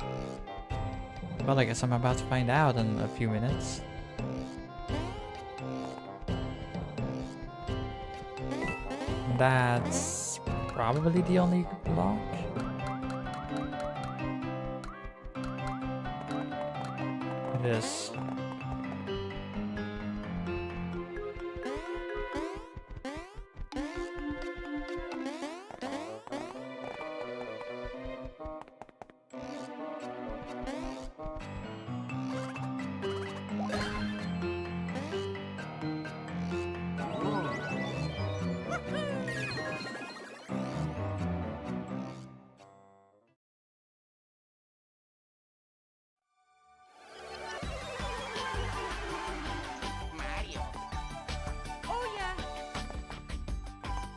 A: Well, I guess I'm about to find out in a few minutes. That's probably the only block. It is.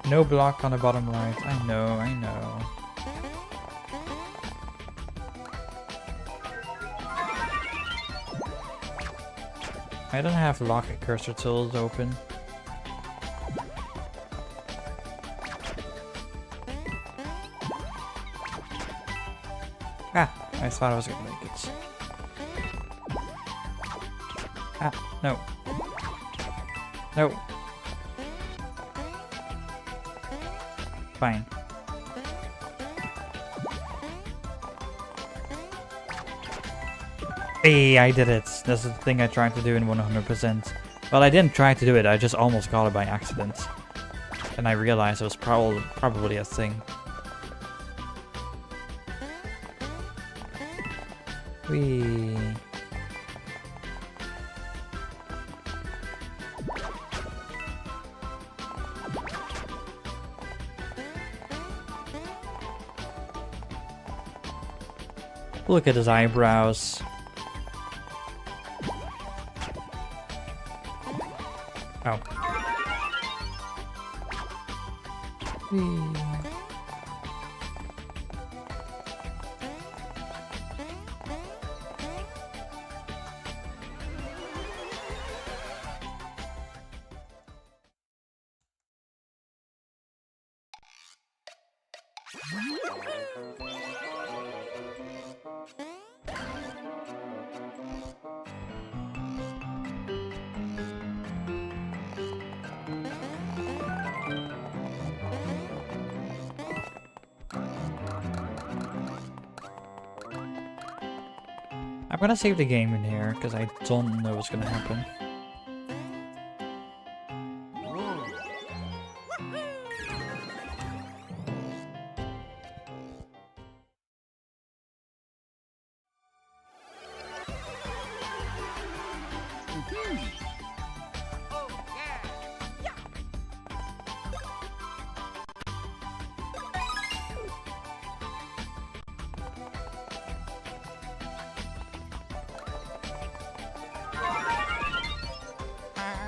A: No block on the bottom right. I know, I know. I don't have lock and cursor tools open. Ah, I thought I was gonna make it. Ah, no. No. Fine. Hey, I did it. That's the thing I tried to do in 100%. Well, I didn't try to do it, I just almost got it by accident. And I realized it was probably a thing. Whee. Look at his eyebrows. Oh. Whee. I'm gonna save the game in here because I don't know what's gonna happen.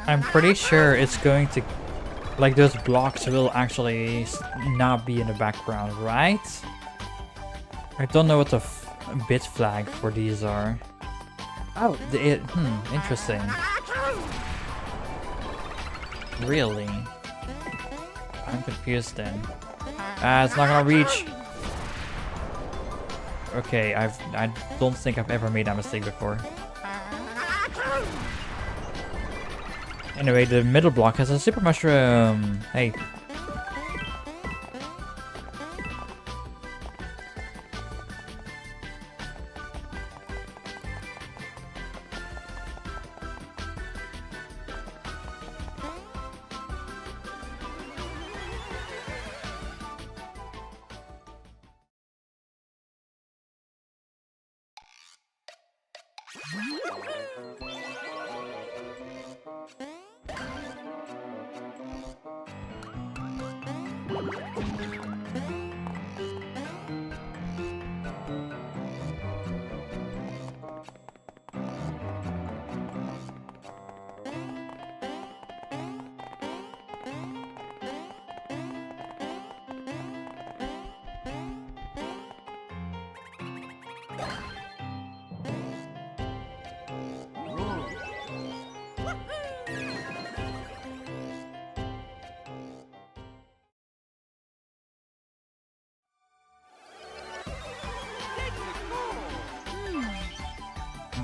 A: I'm pretty sure it's going to, like, those blocks will actually not be in the background, right? I don't know what the bit flag for these are. Oh, interesting. Really? I'm confused then. It's not gonna reach. Okay, I don't think I've ever made that mistake before. Anyway, the middle block has a super mushroom. Hey.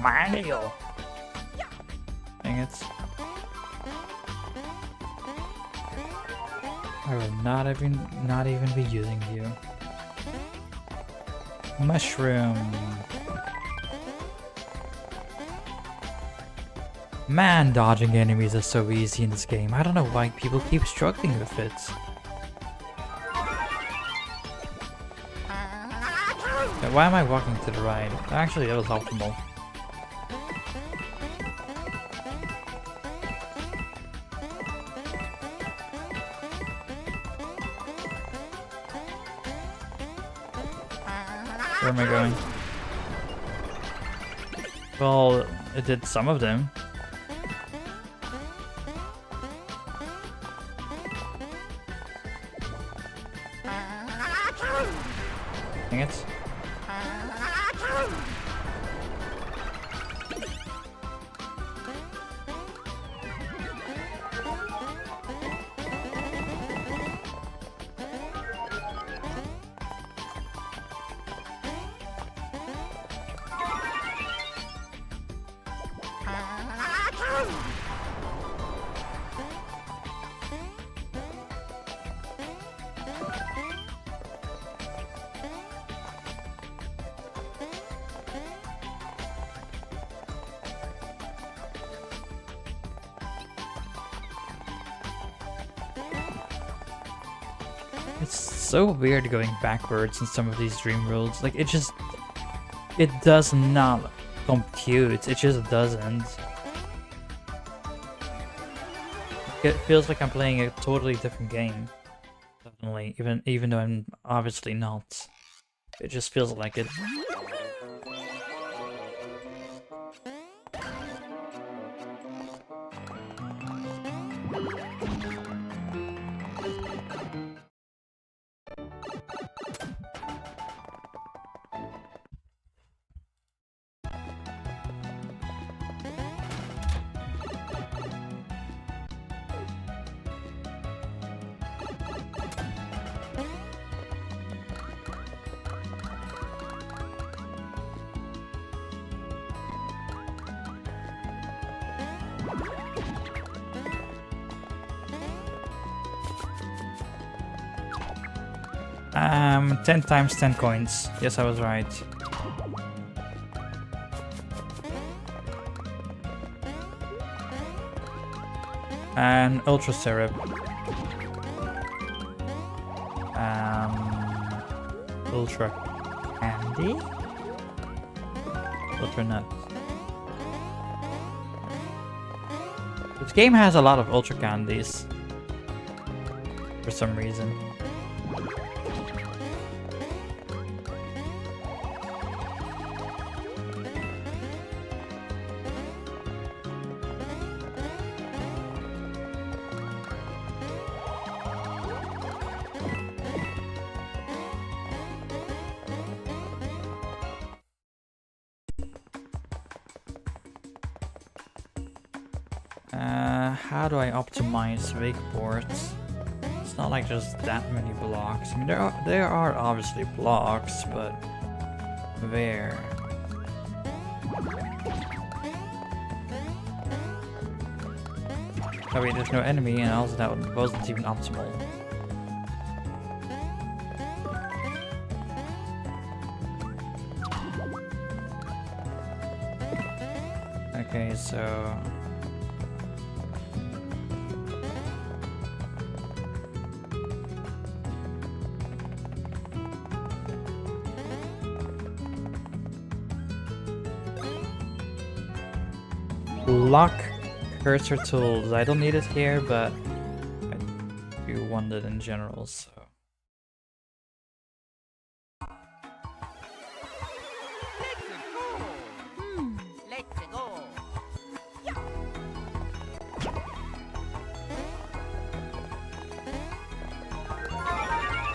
A: Mario! Dang it. I will not even be using you. Mushroom. Man, dodging enemies is so easy in this game. I don't know why people keep struggling with it. Why am I walking to the right? Actually, that was optimal. Where am I going? Well, it did some of them. Dang it. It's so weird going backwards in some of these dream worlds. Like, it does not compute. It just doesn't. It feels like I'm playing a totally different game. Definitely, even though I'm obviously not. It just feels like it. Um, 10 times 10 coins. Yes, I was right. And ultra syrup. Ultra candy? Ultra nut. This game has a lot of ultra candies. For some reason. How do I optimize wakeboards? It's not like there's that many blocks. I mean, there are obviously blocks, but where? Oh wait, there's no enemy, and also that wasn't even optimal. Okay, so lock cursor tools. I don't need it here, but I do want it in general, so.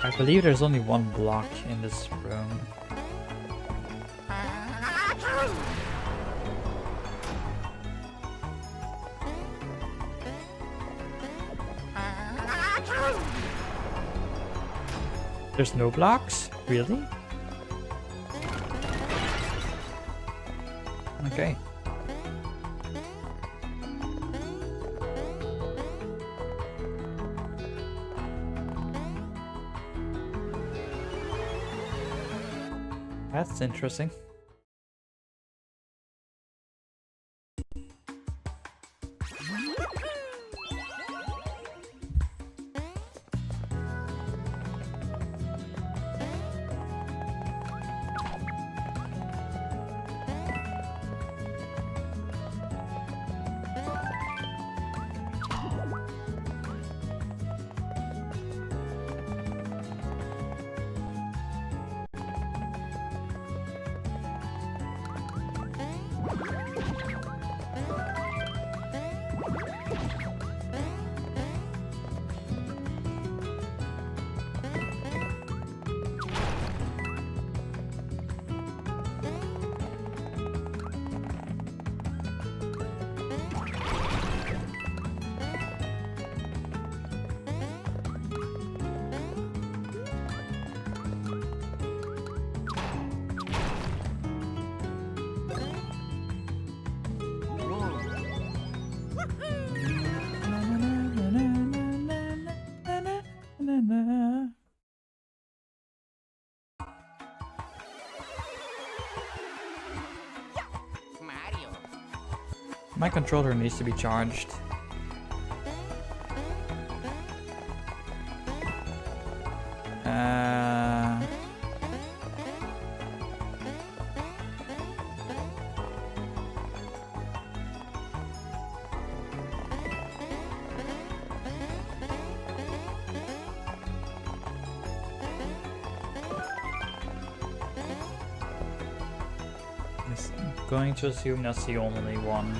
A: I believe there's only one block in this room. There's no blocks? Really? Okay. That's interesting. My controller needs to be charged. I'm going to assume that's the only one.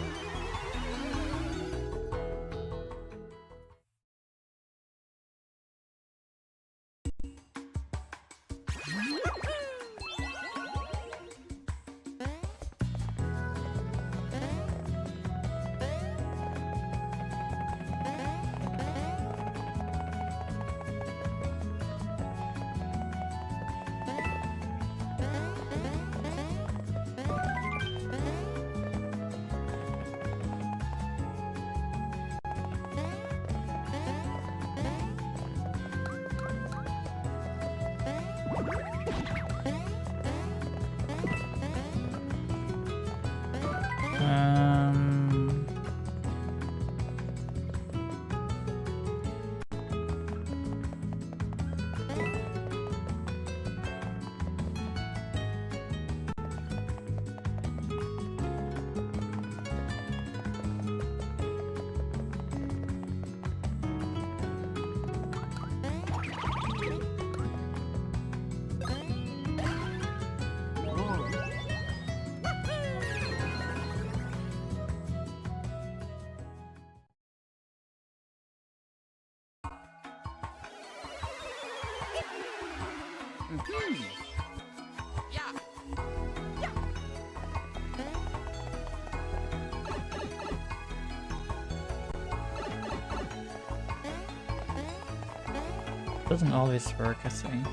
A: Doesn't always work, I think.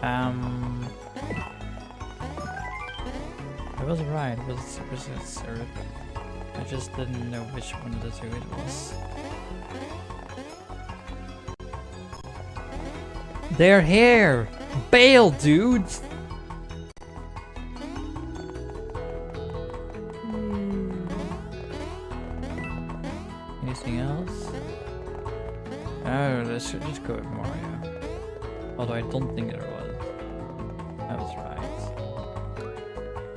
A: I was right, it was super syrup. I just didn't know which one of the two it was. They're here! Bail, dudes! Anything else? Oh, let's just go with Mario. Although I don't think there was. I was right.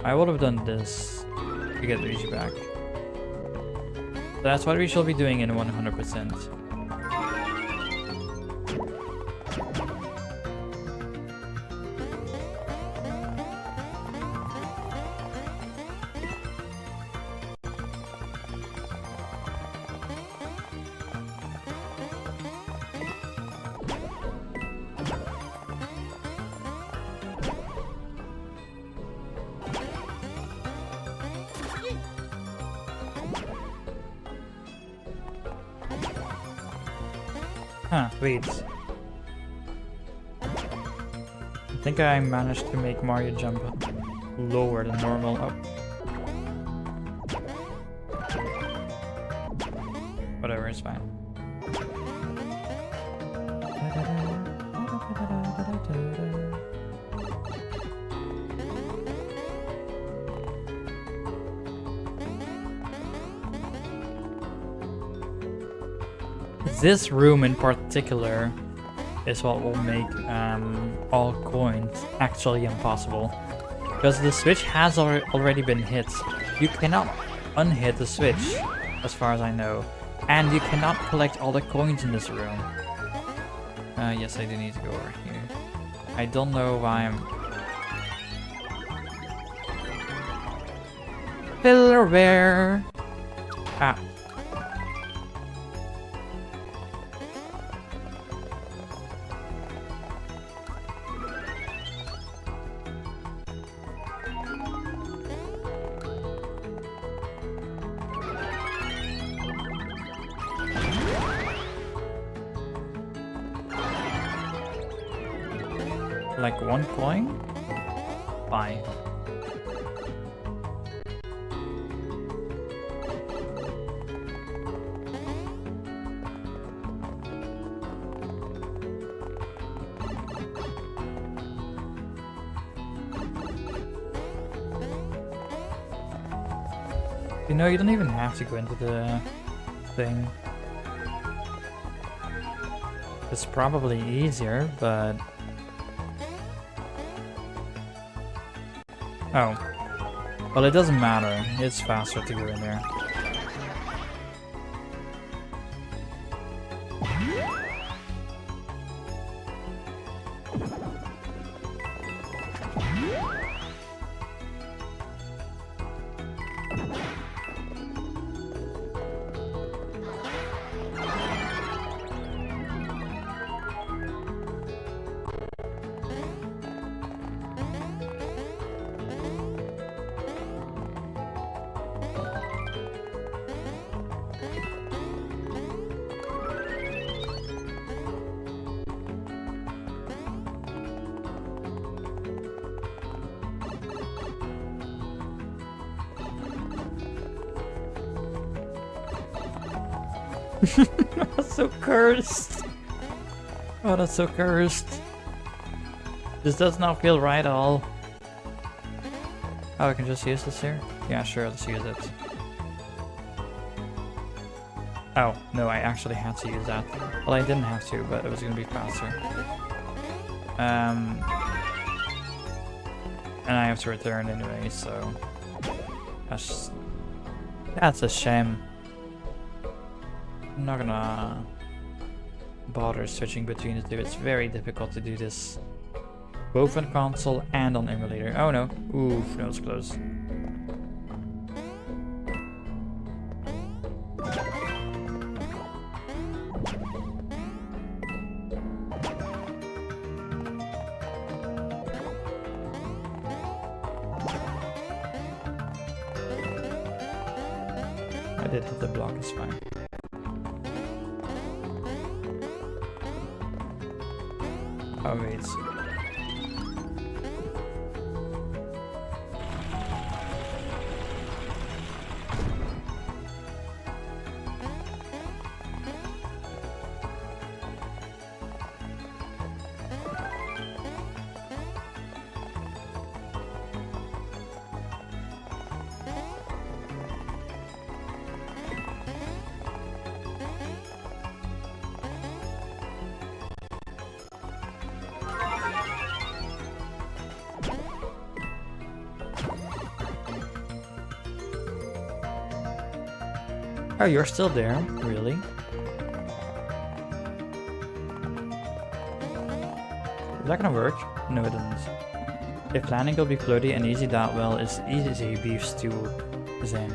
A: I would have done this to get Luigi back. So that's what we shall be doing in 100%. Huh, wait. I think I managed to make Mario jump lower than normal. Oh. Whatever, it's fine. This room in particular is what will make all coins actually impossible. Because the switch has already been hit. You cannot unhit the switch, as far as I know. And you cannot collect all the coins in this room. Yes, I do need to go over here. I don't know why I'm... Pillar bear! Ah. Like 1 coin? 5. You know, you don't even have to go into the thing. It's probably easier, but... Oh. Well, it doesn't matter. It's faster to go in there. That's so cursed. Oh, that's so cursed. This does not feel right at all. Oh, I can just use this here? Yeah, sure, let's use it. Oh, no, I actually had to use that. Well, I didn't have to, but it was gonna be faster. And I have to return anyway, so... That's a shame. I'm not gonna bother switching between the two. It's very difficult to do this both on console and on emulator. Oh no. Oof, that was close. I did hit the block, it's fine. Oh wait. Oh, you're still there? Really? Is that gonna work? No, it doesn't. If planning will be floaty and easy, that well is easy beef stew zen.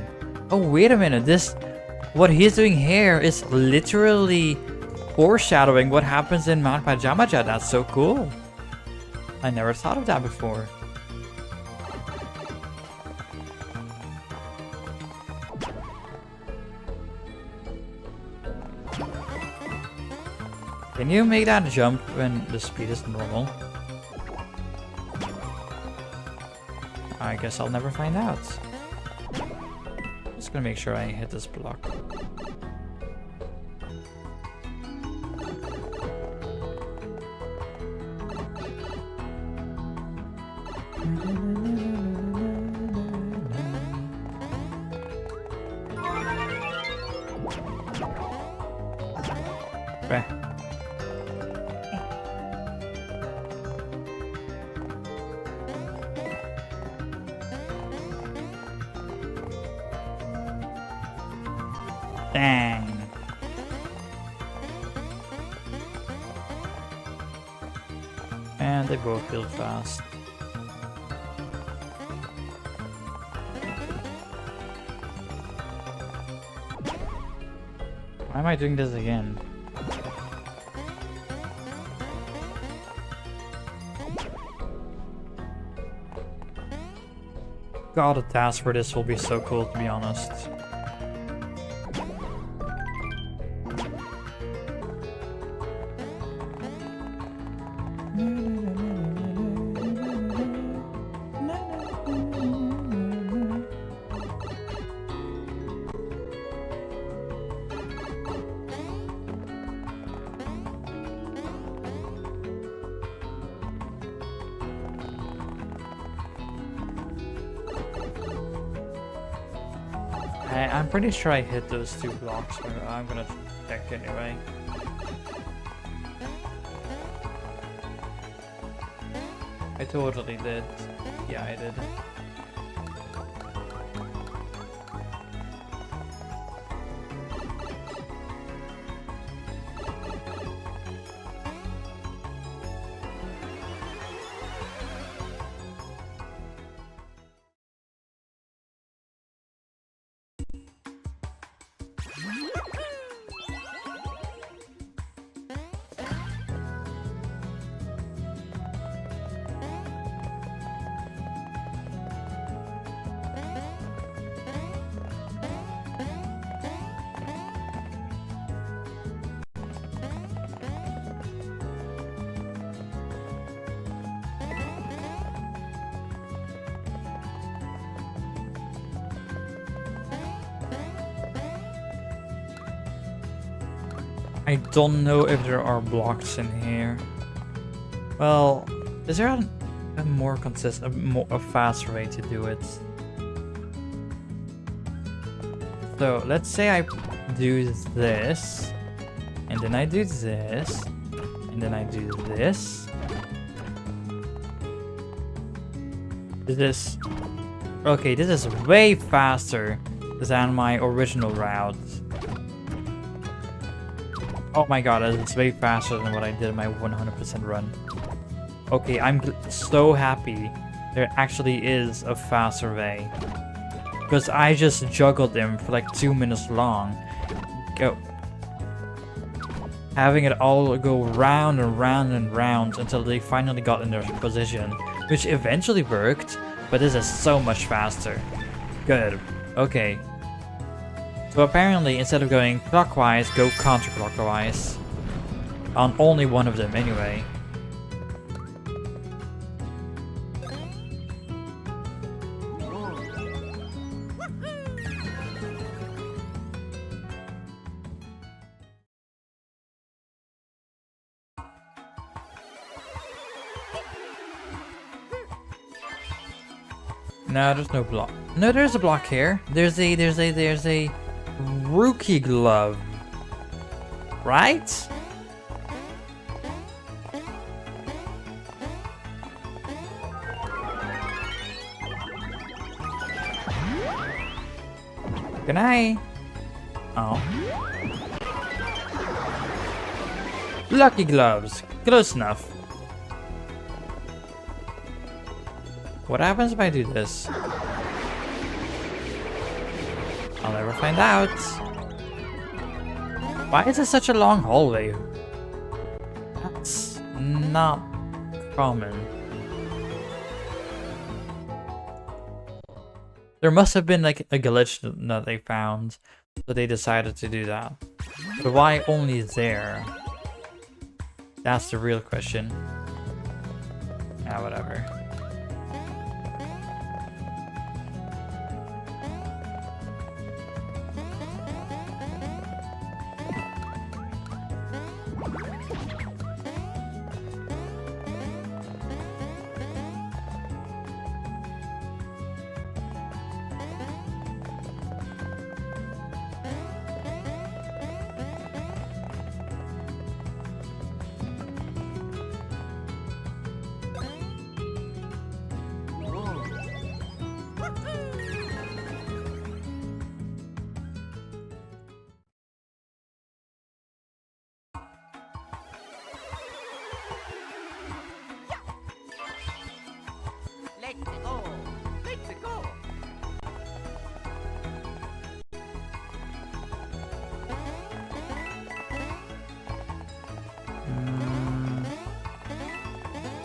A: Oh, wait a minute. What he's doing here is literally foreshadowing what happens in Mount Pajamaja. That's so cool. I never thought of that before. Can you make that jump when the speed is normal? I guess I'll never find out. Just gonna make sure I hit this block. Okay. Dang. And they both build fast. Why am I doing this again? God, the task for this will be so cool, to be honest. I'm pretty sure I hit those two blocks, but I'm gonna check anyway. I totally did. Yeah, I did. I don't know if there are blocks in here. Well, is there a more consistent, a faster way to do it? So let's say I do this, and then I do this, and then I do this. This, okay, this is way faster than my original route. Oh my god, it's way faster than what I did in my 100% run. Okay, I'm so happy there actually is a faster way. Because I just juggled them for like 2 minutes long. Having it all go round and round and round until they finally got in their position. Which eventually worked, but this is so much faster. Good. Okay. So apparently, instead of going clockwise, go counterclockwise. On only one of them, anyway. No, there's no block. No, there's a block here. There's a rookie glove, right? Can I? Oh. Lucky gloves. Close enough. What happens if I do this? I'll never find out. Why is it such a long hallway? That's not common. There must have been like a glitch that they found, so they decided to do that. But why only there? That's the real question. Ah, whatever.
C: Let's go! Let's go!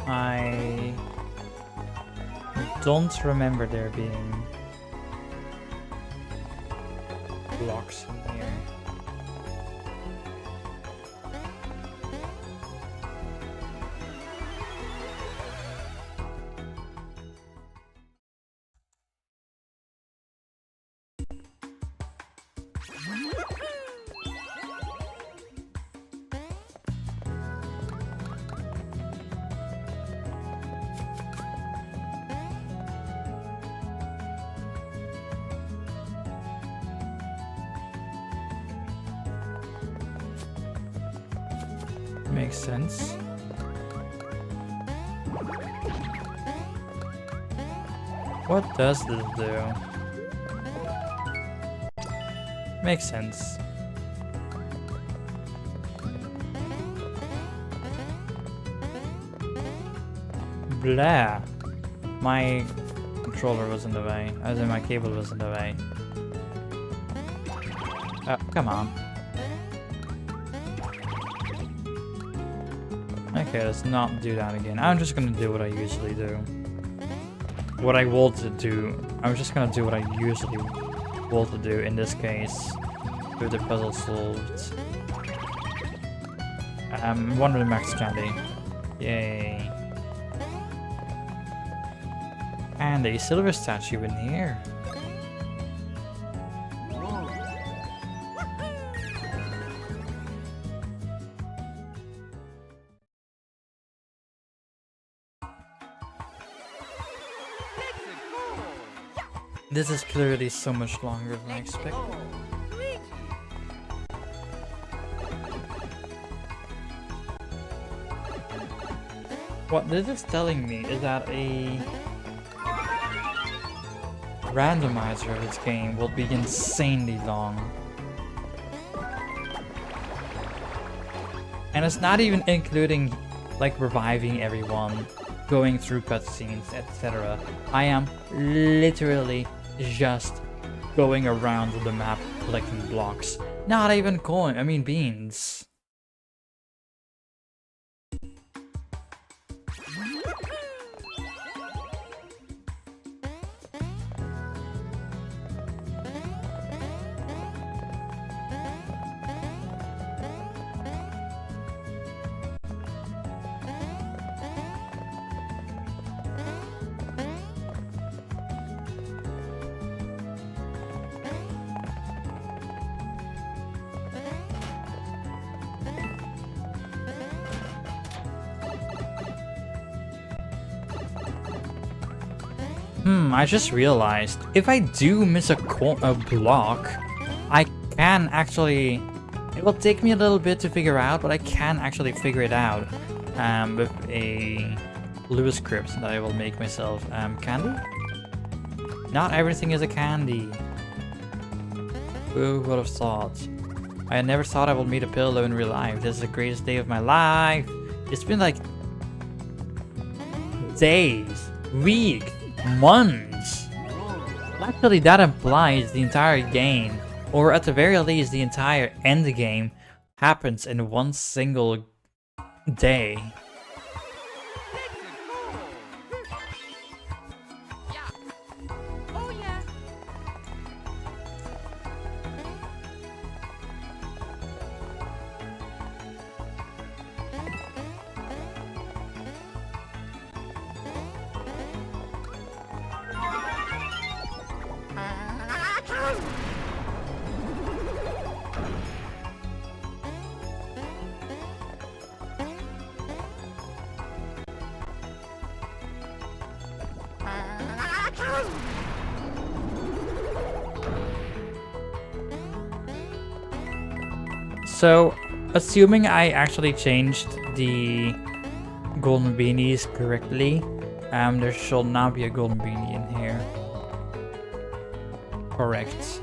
A: I don't remember there being blocks in here. Makes sense. What does this do? Makes sense. Blah. My controller was in the way. As in my cable was in the way. Oh, come on. Okay, let's not do that again. I'm just gonna do what I usually do. What I want to do. I'm just gonna do what I usually want to do in this case. With the puzzle solved. One of the max candy. Yay. And a silver statue in here. This is clearly so much longer than I expected. What this is telling me is that a randomizer of this game will be insanely long. And it's not even including like reviving everyone, going through cutscenes, etc. I am literally just going around the map collecting blocks. Not even coin, I mean beans. I just realized, if I do miss a block, I can actually... It will take me a little bit to figure out, but I can actually figure it out with a Lewis script that I will make myself. Candy? Not everything is a candy. Who would have thought? I had never thought I would meet a pillow in real life. This is the greatest day of my life. It's been like days, weeks, months. Actually, that implies the entire game, or at the very least, the entire end game happens in one single day. So, assuming I actually changed the golden beanies correctly, there should not be a golden beanie in here. Correct.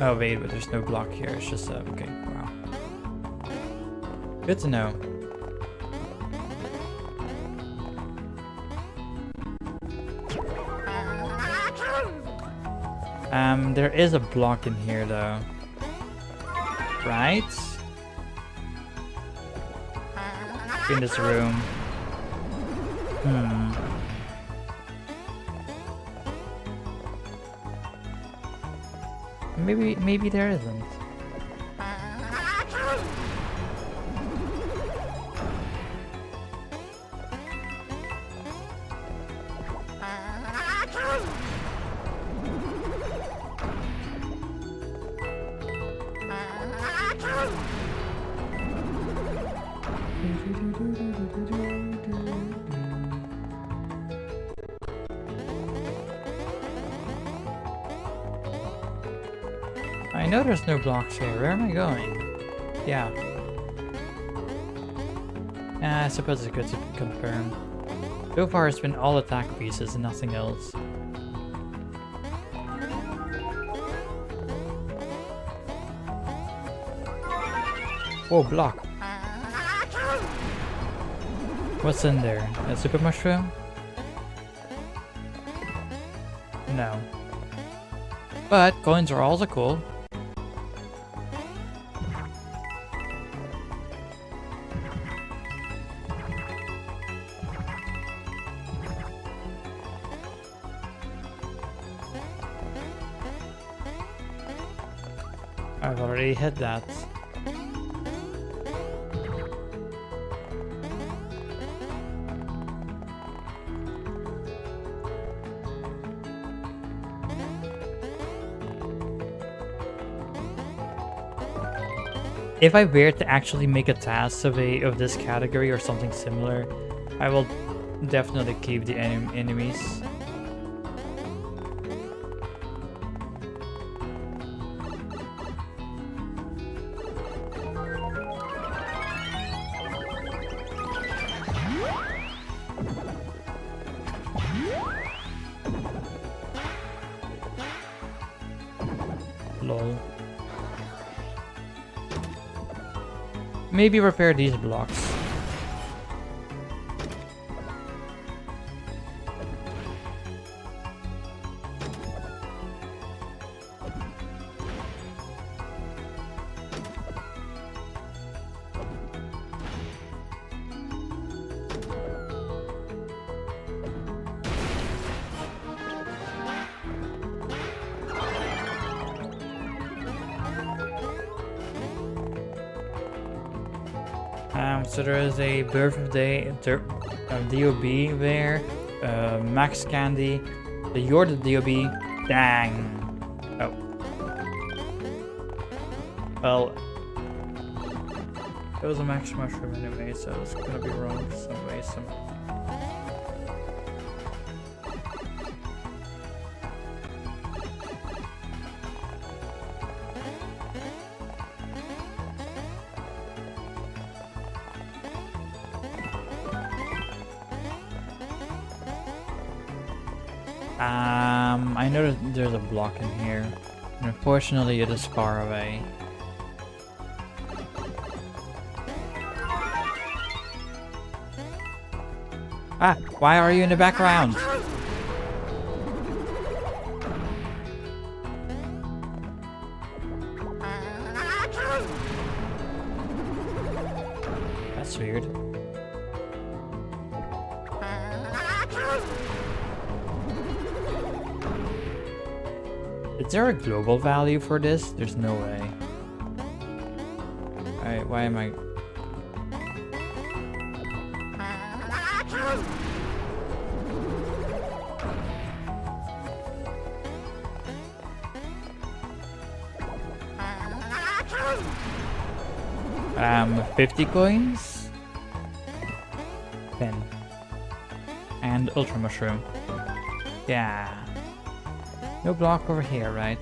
A: Oh wait, but there's no block here. It's just okay. Wow. Good to know. There is a block in here though. Right? In this room. Maybe there isn't. I know there's no blocks here. Where am I going? Yeah. I suppose it's good to confirm. So far it's been all attack pieces and nothing else. Whoa, block. What's in there? A super mushroom? No. But coins are also cool. I've already hit that. If I were to actually make a task of this category or something similar, I will definitely keep the enemies. Lol. Maybe repair these blocks. So there is a birthday DOB there, Max Candy, you're the DOB, dang. Oh. Well, it was a Max Mushroom anyway, so it's gonna be wrong some way, somehow. I know there's a block in here, and unfortunately it is far away. Ah, why are you in the background? That's weird. Is there a global value for this? There's no way. Alright, why am I... Um, 50 coins? 10. And Ultra Mushroom. Yeah. No block over here, right?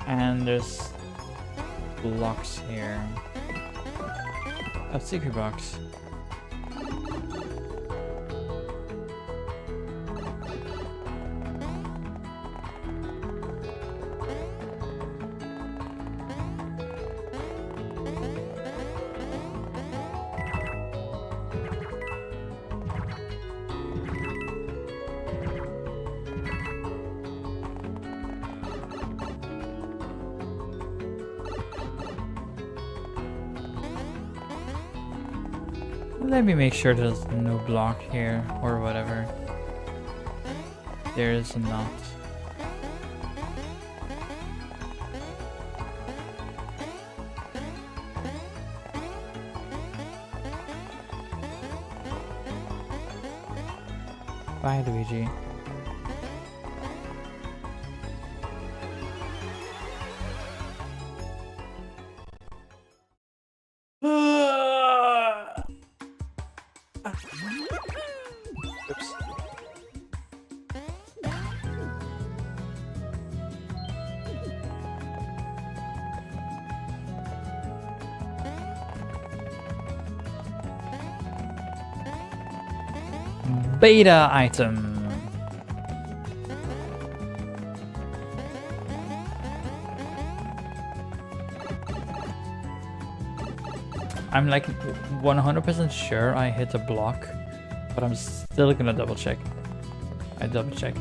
A: And there's blocks here. A secret box. Let me make sure there's no block here or whatever. There is not. Bye, Luigi. Oops. Beta item. I'm like 100% sure I hit a block, but I'm still gonna double check. I double checked.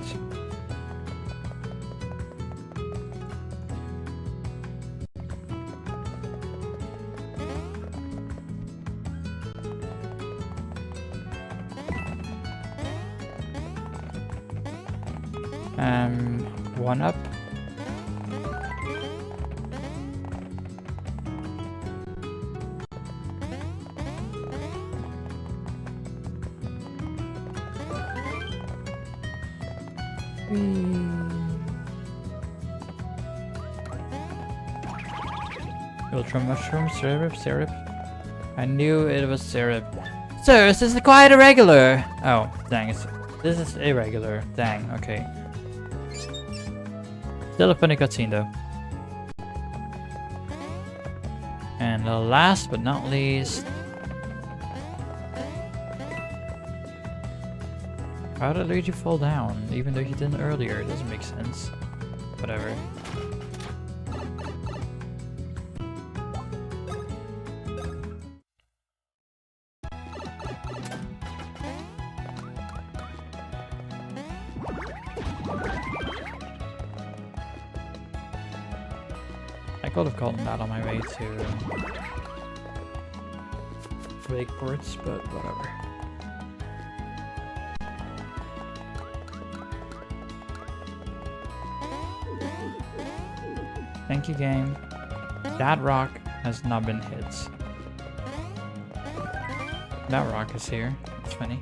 A: One up. Ultra mushroom syrup. I knew it was syrup. Sir, this is quite irregular. Oh, dang, this is irregular. Dang, okay. Still a funny cutscene though. And last but not least, how did Luigi fall down, even though he didn't earlier? It doesn't make sense. Whatever. I could have called him that on my way to Wakeports, but whatever. Thank you, game. That rock has not been hit. That rock is here. It's funny.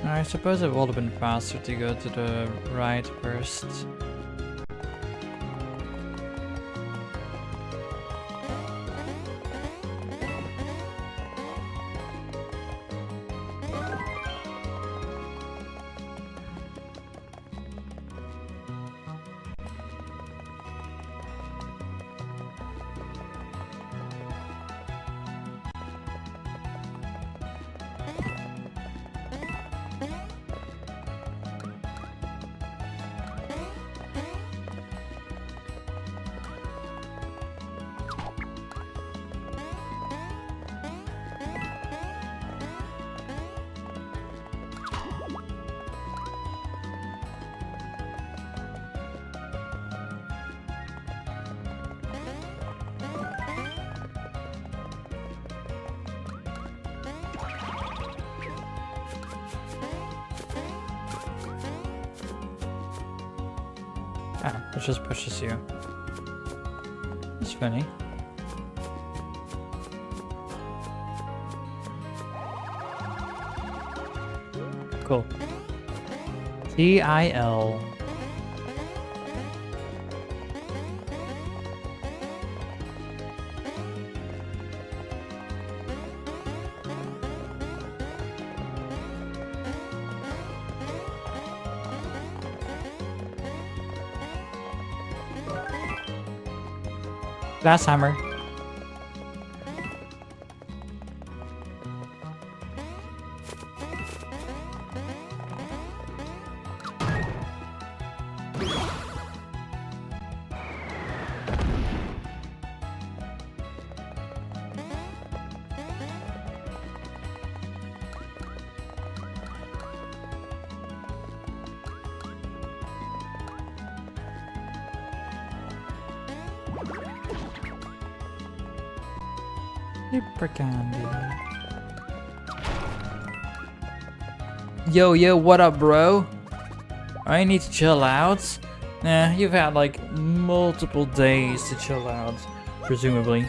A: I suppose it would have been faster to go to the right first. Ah, it just pushes you. It's funny. Cool. TIL. Glass hammer. Super candy. Yo, what up, bro? I need to chill out. Nah, you've had like multiple days to chill out, presumably.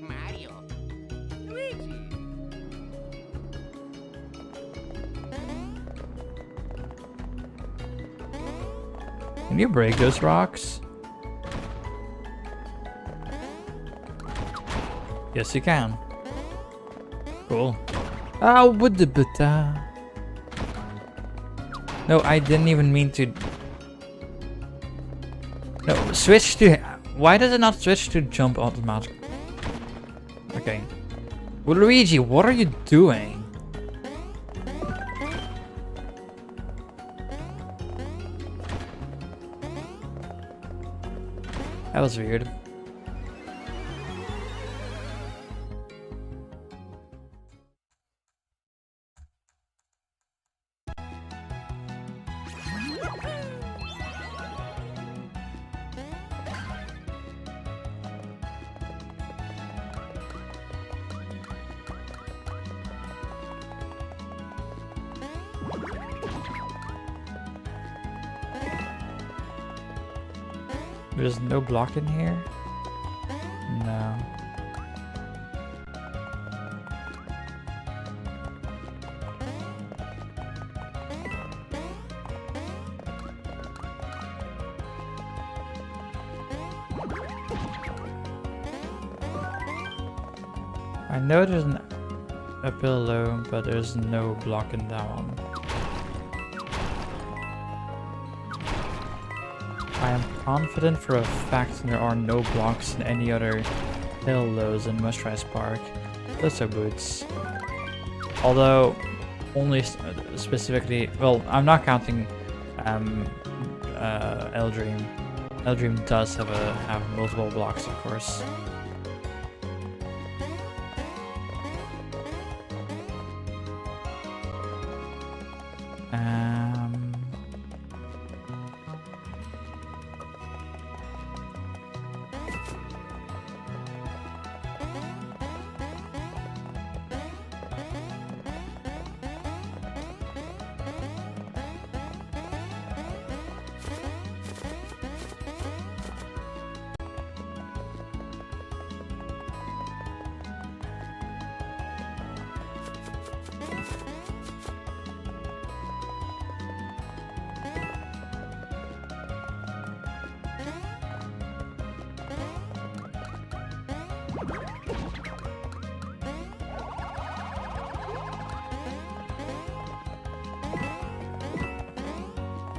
C: Mario. Luigi.
A: Can you break those rocks? Yes, you can. Cool. Ah, would the butter. No, I didn't even mean to. No, switch to. Why does it not switch to jump automatically? Okay. Well, Luigi, what are you doing? That was weird. There's no block in here? No. I know there's a pillow, but there's no block in that one. I am confident for a fact there are no blocks in any other pillows in Mushrise Park. Those are boots. Although, only specifically, well, I'm not counting Eldream. Eldream does have multiple blocks, of course.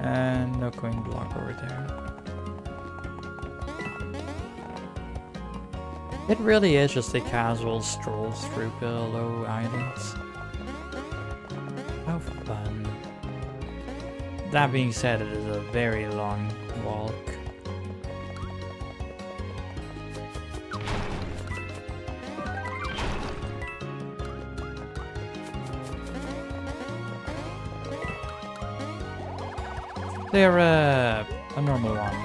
A: And no coin block over there. It really is just a casual stroll through Pillow Islands. How fun. That being said, it is a very long walk. They're a normal one.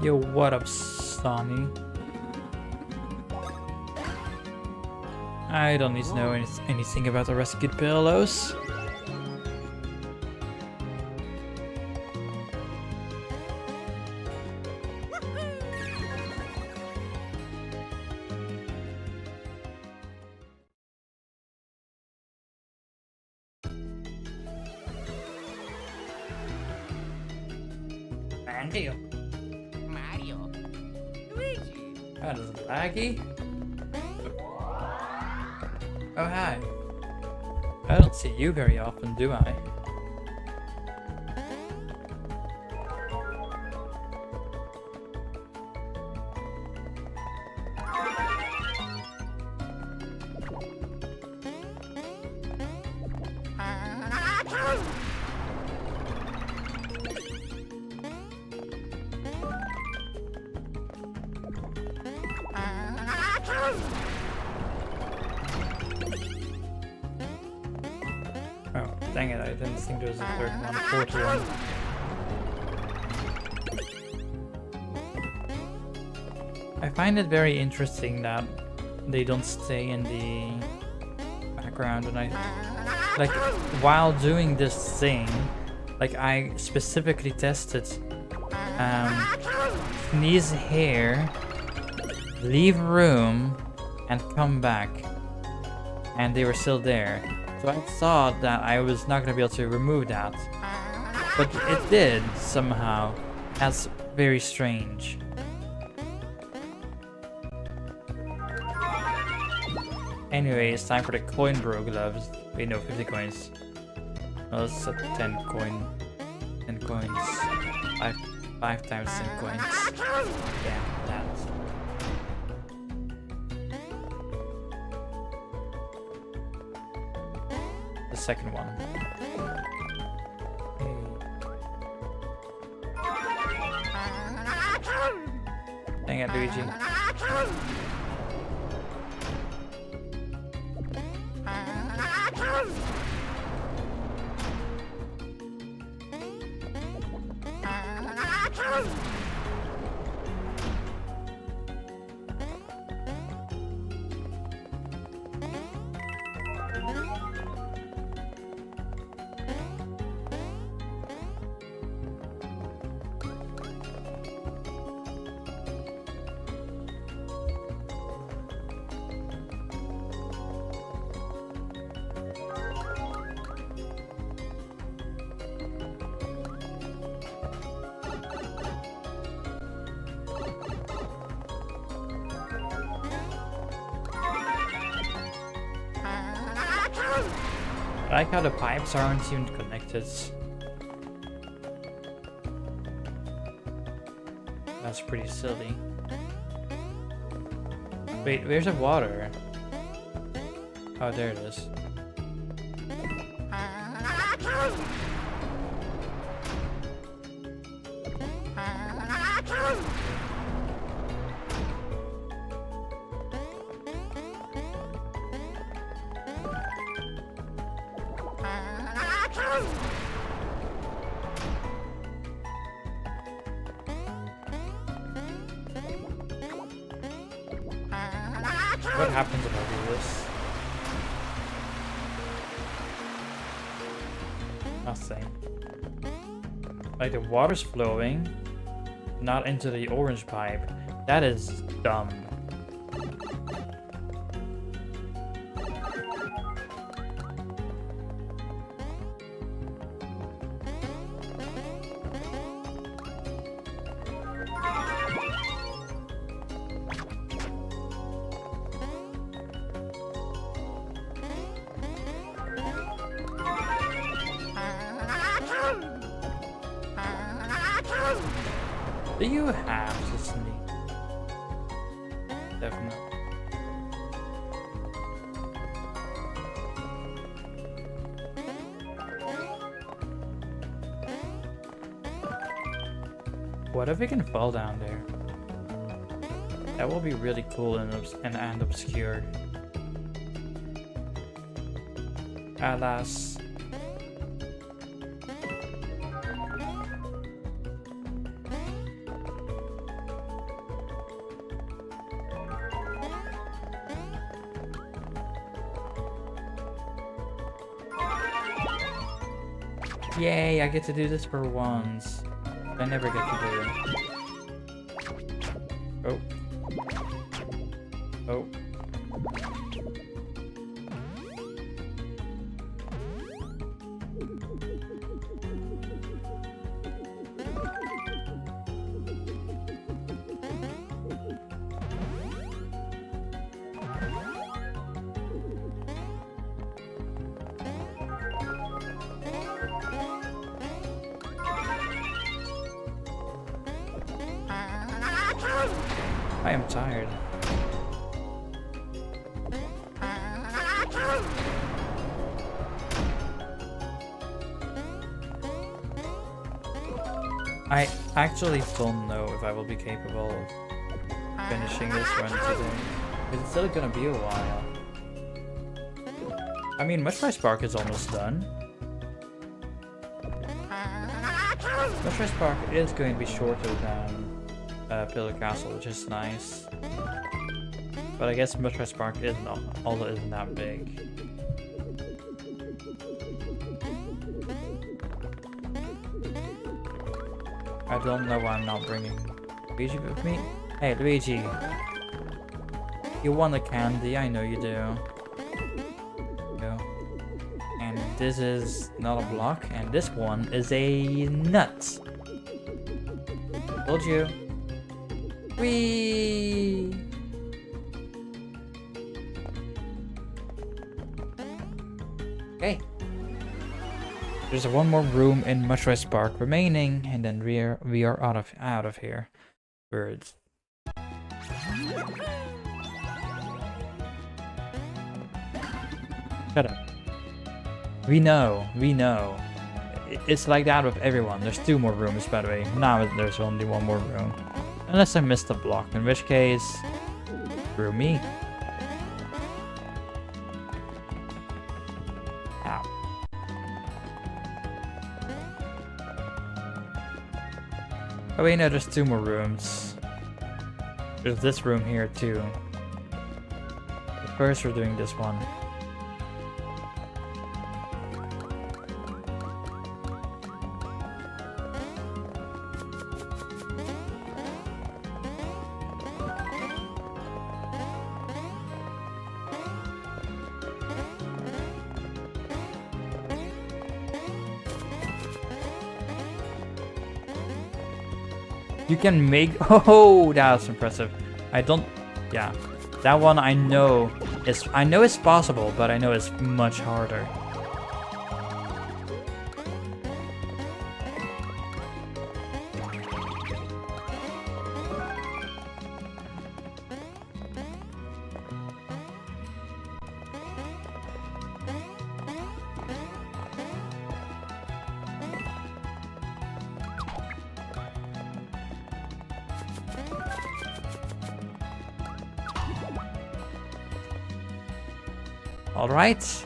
A: Yo, what up, Sonny? I don't need to know anything about the rescued pillows. Mario.
C: Mario. Luigi.
A: That is laggy. Oh, hi. I don't see you very often, do I? Oh, dang it, I didn't think there was a third one, a fourth one. I find it very interesting that they don't stay in the background, and like, while doing this thing, like, I specifically tested sneeze here, leave room, and come back, and they were still there. So I thought that I was not gonna be able to remove that, but it did somehow. That's very strange. Anyway, it's time for the coin bro gloves. Wait, no, 50 coins. Well, it's a 10 coins. 5 times 10 coins. Yeah, that. The second one. Dang it, Luigi. I like how the pipes aren't even connected. That's pretty silly. Wait, where's the water? Oh, there it is. What happens if I do this? Nothing. Like the water's flowing, not into the orange pipe. That is dumb. Do you have to sneak? Definitely. What if we can fall down there? That will be really cool and obscure. Alas. Yay, I get to do this for once. I never get to do it. Oh. Oh. I am tired. I actually don't know if I will be capable of finishing this run today. Because it's still gonna be a while. I mean, Much My Spark is almost done. Much My Spark is going to be shorter than Pillar Castle, which is nice. But I guess Much My Spark isn't that big. I don't know why I'm not bringing Luigi with me. Hey Luigi, you want a candy? I know you do. Go. And this is not a block, and this one is a nut. Told you. Whee! Okay. There's one more room in Much My Spark remaining, and then we are out of here. Birds. Shut up. We know. It's like that with everyone. There's 2 more rooms, by the way. Now there's only 1 more room. Unless I missed a block, in which case, screw me. Ow. Oh wait, no, there's 2 more rooms. There's this room here too. But first we're doing this one. You can make... Oh, that's impressive. I don't... Yeah. That one I know it's possible, but I know it's much harder. Alright.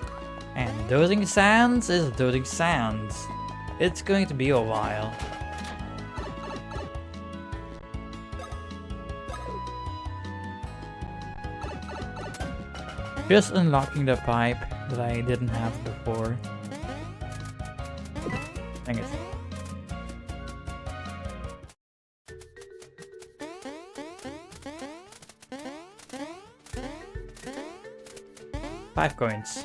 A: And dozing sands is dozing sands. It's going to be a while. Just unlocking the pipe that I didn't have before. Dang it. Five coins.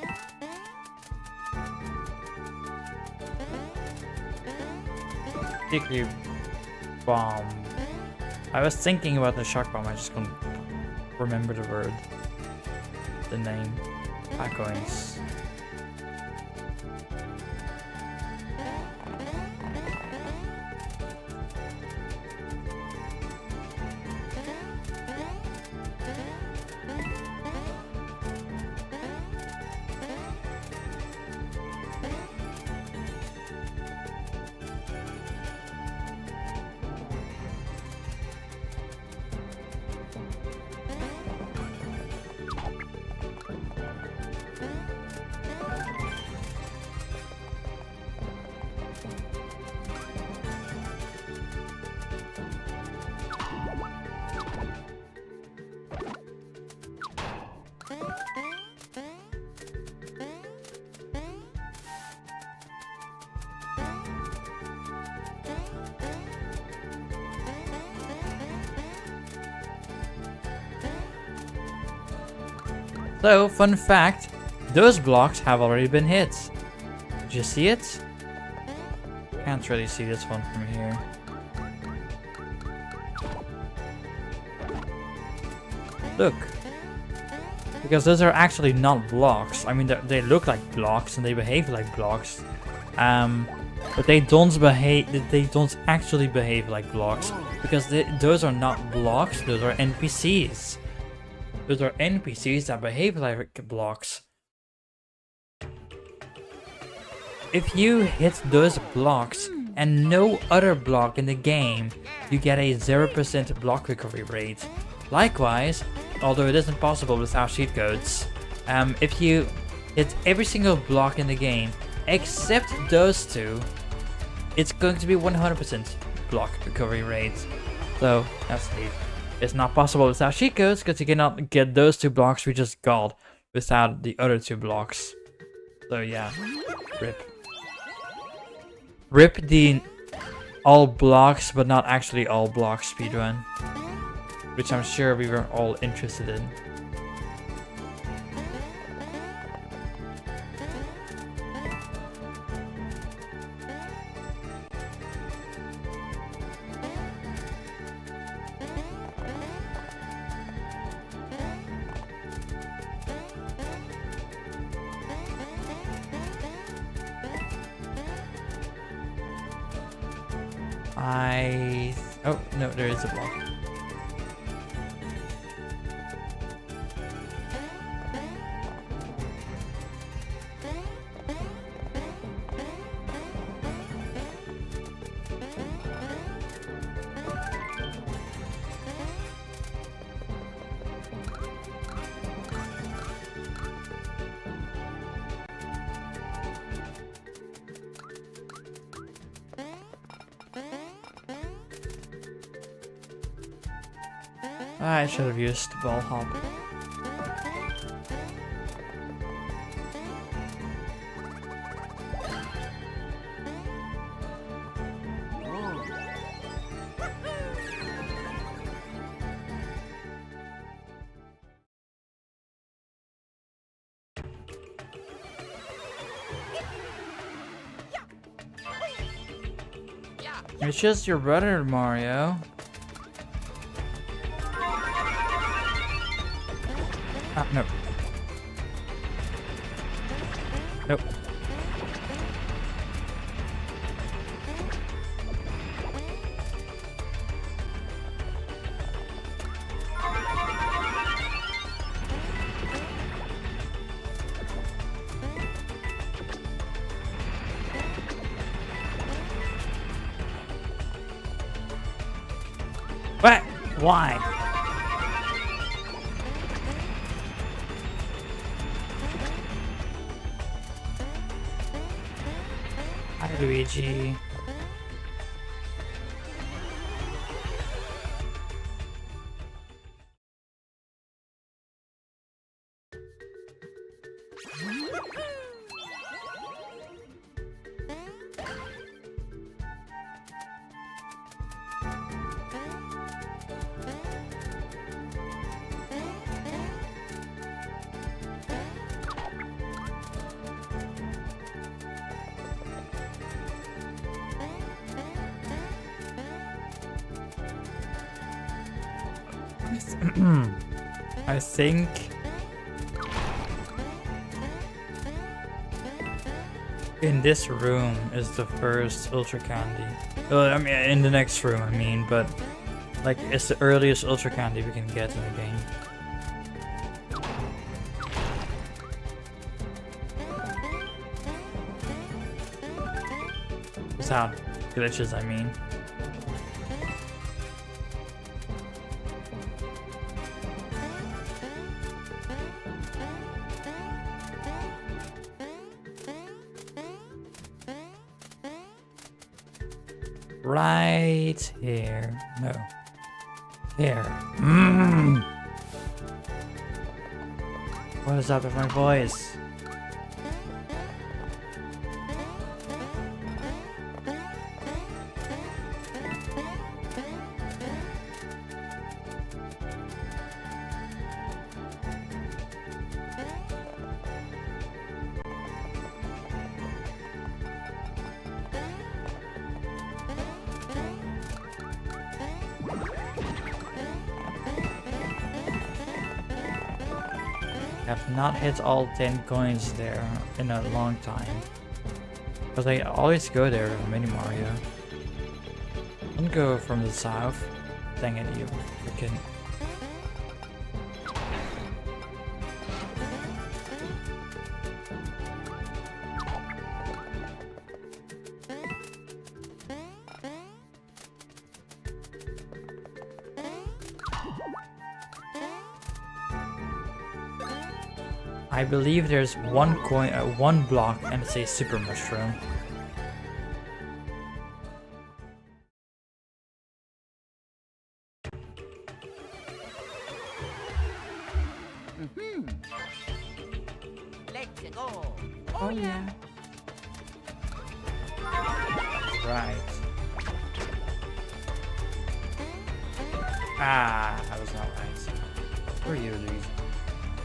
A: Sticky bomb. I was thinking about the shock bomb, I just couldn't remember the word. The name. 5 coins. So, fun fact, those blocks have already been hit. Did you see it? Can't really see this one from here. Look. Because those are actually not blocks. I mean, they look like blocks and they behave like blocks. But they don't behave. They don't actually behave like blocks because those are not blocks. Those are NPCs. Those are NPCs that behave like blocks. If you hit those blocks and no other block in the game, you get a 0% block recovery rate. Likewise, although it isn't possible without cheat codes, if you hit every single block in the game except those two, it's going to be 100% block recovery rate. So that's neat. It's not possible without cheat codes because you cannot get those 2 blocks we just got without the other 2 blocks. So yeah, rip. Rip the all blocks but not actually all blocks speedrun, which I'm sure we were all interested in. Oh, no, there is a block. I should have used ball hop. It's just your brother, Mario. Ah, no. Nope. What? Why? Luigi. I think in this room is the first Ultra Candy. I mean, in the next room, I mean, but like it's the earliest Ultra Candy we can get in the game. Without glitches, I mean. Right here. No. Here. What is up with my voice? Have not hit all 10 coins there in a long time. Because I always go there with Mini Mario. Don't go from the south. Dang it, you freaking. I believe there's one coin, one block, and it's a super mushroom.
C: Let's go.
A: Oh yeah. Right. Ah, that was not right. Who are you, Luigi?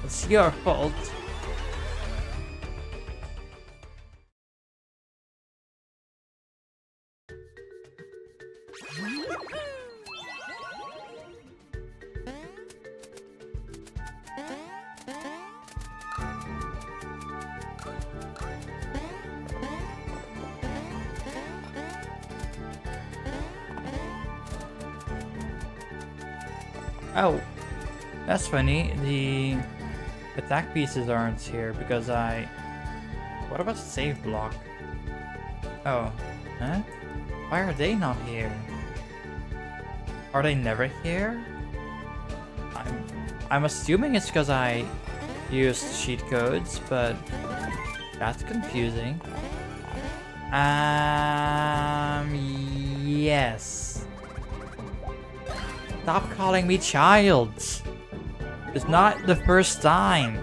A: It's your fault. Oh, that's funny. The attack pieces aren't here because I... What about the save block? Oh, huh? Why are they not here? Are they never here? I'm assuming it's because I used cheat codes, but that's confusing. Yes. Stop calling me child. It's not the first time.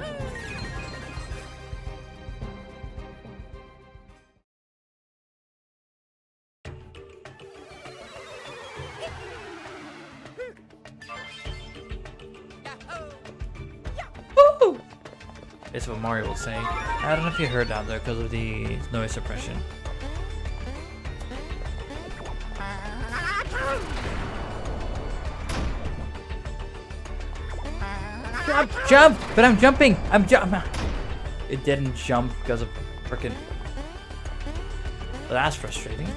A: Woo! It's what Mario will say. I don't know if you heard that though, because of the noise suppression. Jump! But I'm jumping! It didn't jump because of frickin'. Well, that's frustrating.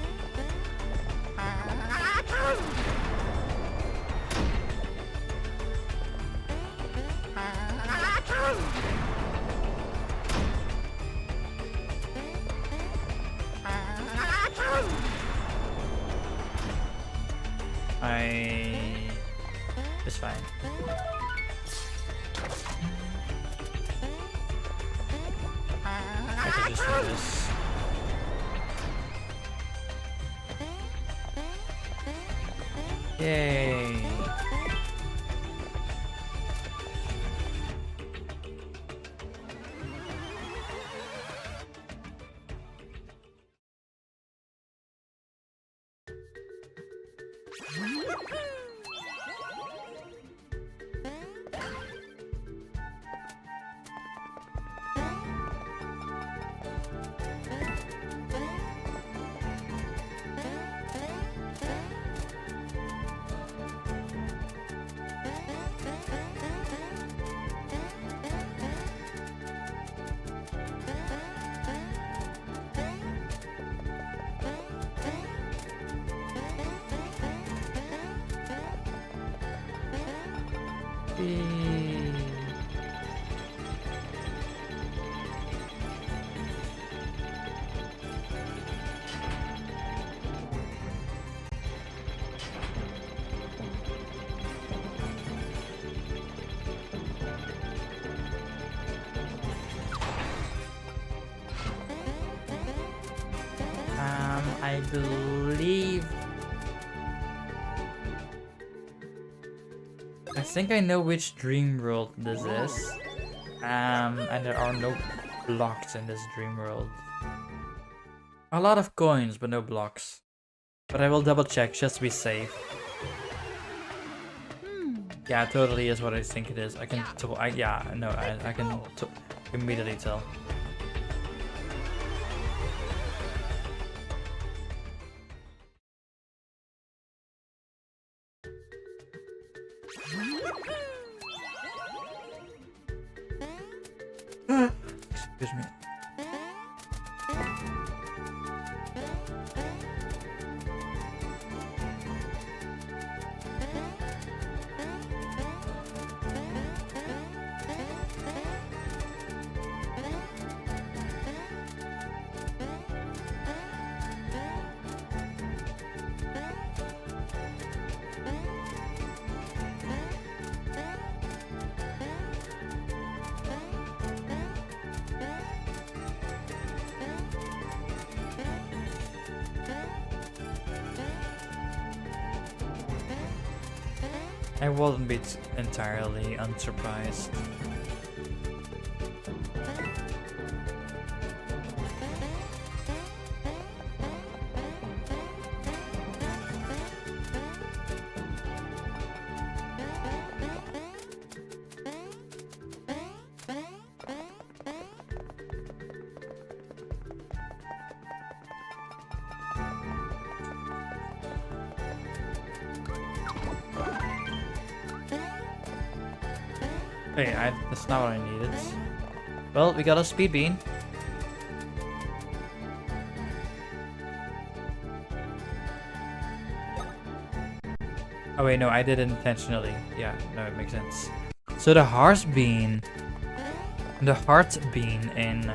A: It's fine. I can just do this. Yay. I believe... I think I know which dream world this is. And there are no blocks in this dream world. A lot of coins, but no blocks. But I will double check just to be safe. Yeah, it totally is what I think it is. I can I can immediately tell. Excuse me. I wouldn't be entirely unsurprised. Hey, that's not what I needed. Well, we got a speed bean. Oh wait, no, I did it intentionally. Yeah, no, it makes sense. So the heart bean in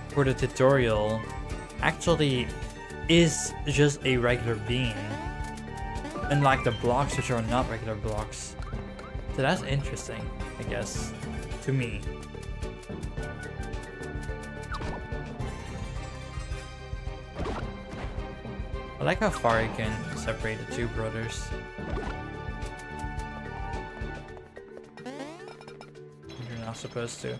A: for the tutorial actually is just a regular bean. Unlike the blocks, which are not regular blocks. So that's interesting, I guess, to me. I like how far you can separate the two brothers. You're not supposed to.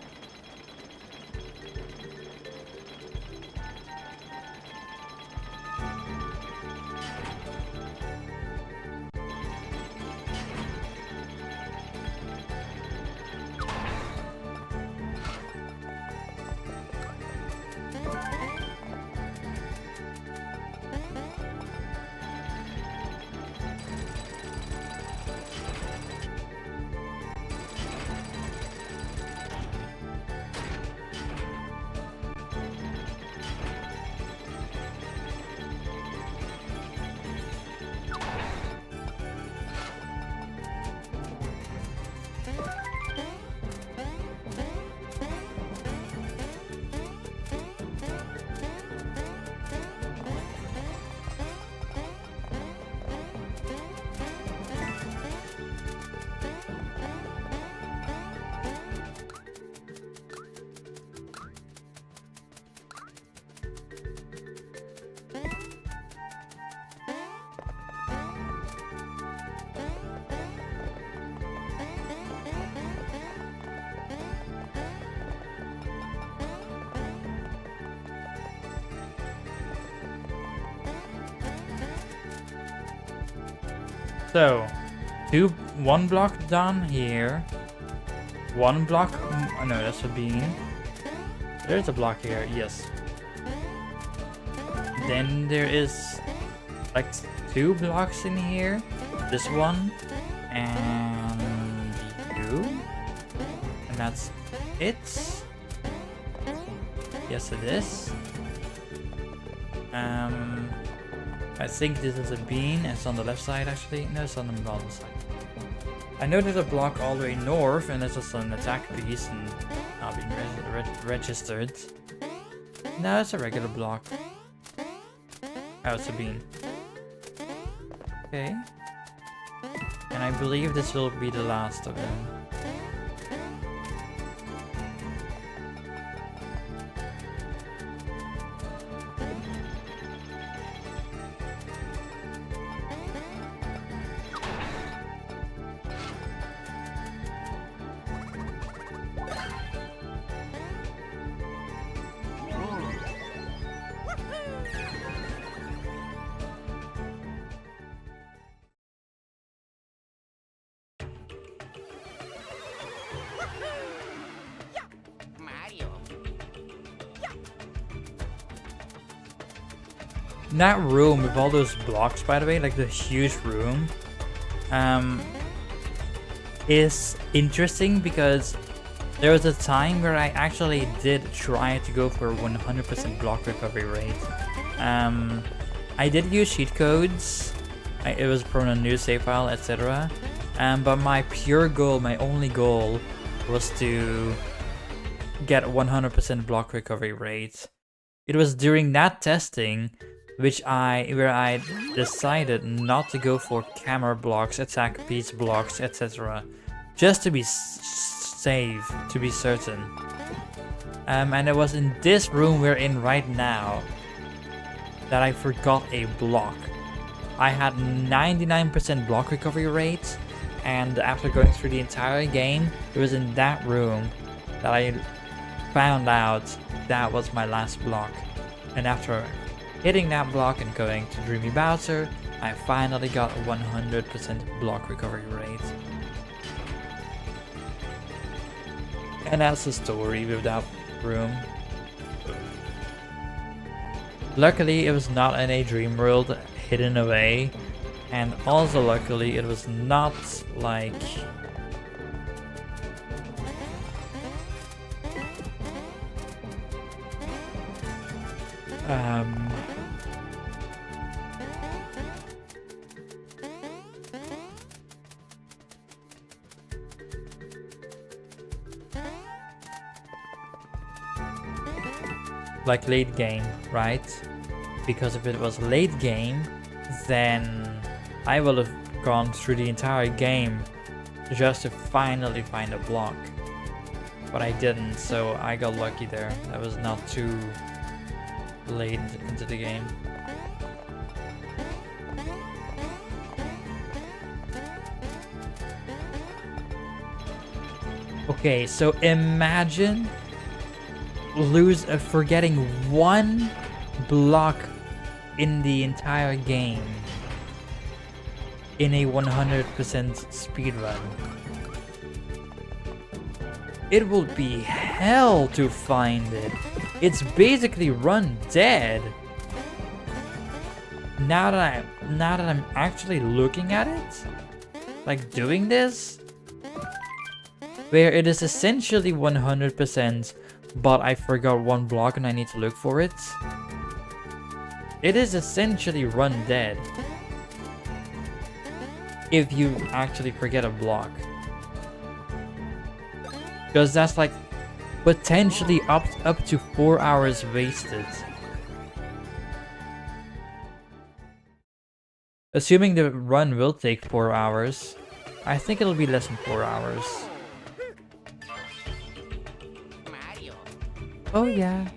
A: So, one block down here. One block. Oh no, that's a bean. There's a block here. Yes. Then there is like 2 blocks in here. This one and you, and that's it. Yes, it is. I think this is a bean. It's on the left side actually. No, it's on the bottom side. I know there's a block all the way north, and there's also an attack piece and not being registered. No, it's a regular block. Oh, it's a bean. Okay. And I believe this will be the last of them.
C: Mario.
A: That room with all those blocks, by the way, like the huge room, is interesting because there was a time where I actually did try to go for 100% block recovery rate. I did use cheat codes. It was from a new save file, etc. But my pure goal, my only goal, was to get 100% block recovery rate. It was during that testing where I decided not to go for camera blocks, attack piece blocks, etc. Just to be safe, to be certain. And it was in this room we're in right now that I forgot a block. I had 99% block recovery rate, and after going through the entire game, it was in that room that I found out that was my last block. And after hitting that block and going to Dreamy Bowser, I finally got 100% block recovery rate. And that's the story with that room. Luckily, it was not in a dream world hidden away, and also luckily it was not like like late game, right? Because if it was late game, then I would have gone through the entire game just to finally find a block. But I didn't, so I got lucky there. That was not too late into the game. Okay, so imagine forgetting one block in the entire game in a 100% speedrun. It will be hell to find it. It's basically run dead. Now that I'm actually looking at it, like doing this, where it is essentially 100%, but I forgot one block and I need to look for it. It is essentially run dead if you actually forget a block. Because that's like potentially up to 4 hours wasted. Assuming the run will take 4 hours, I think it'll be less than 4 hours. Oh yeah.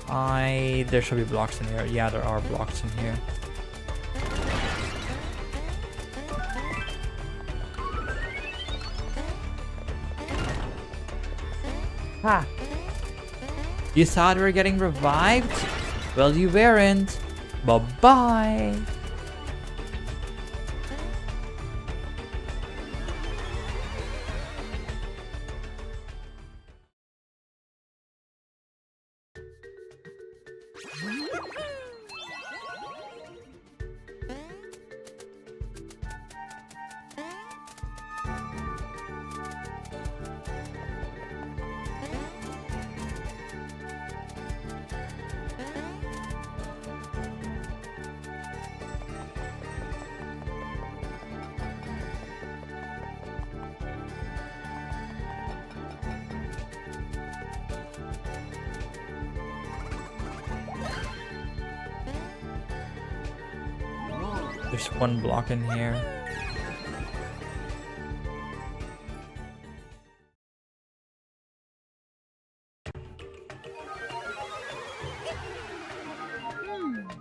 A: There should be blocks in here. Yeah, there are blocks in here. Ha! You thought we were getting revived? Well, you weren't. Bye-bye. There's one block in here.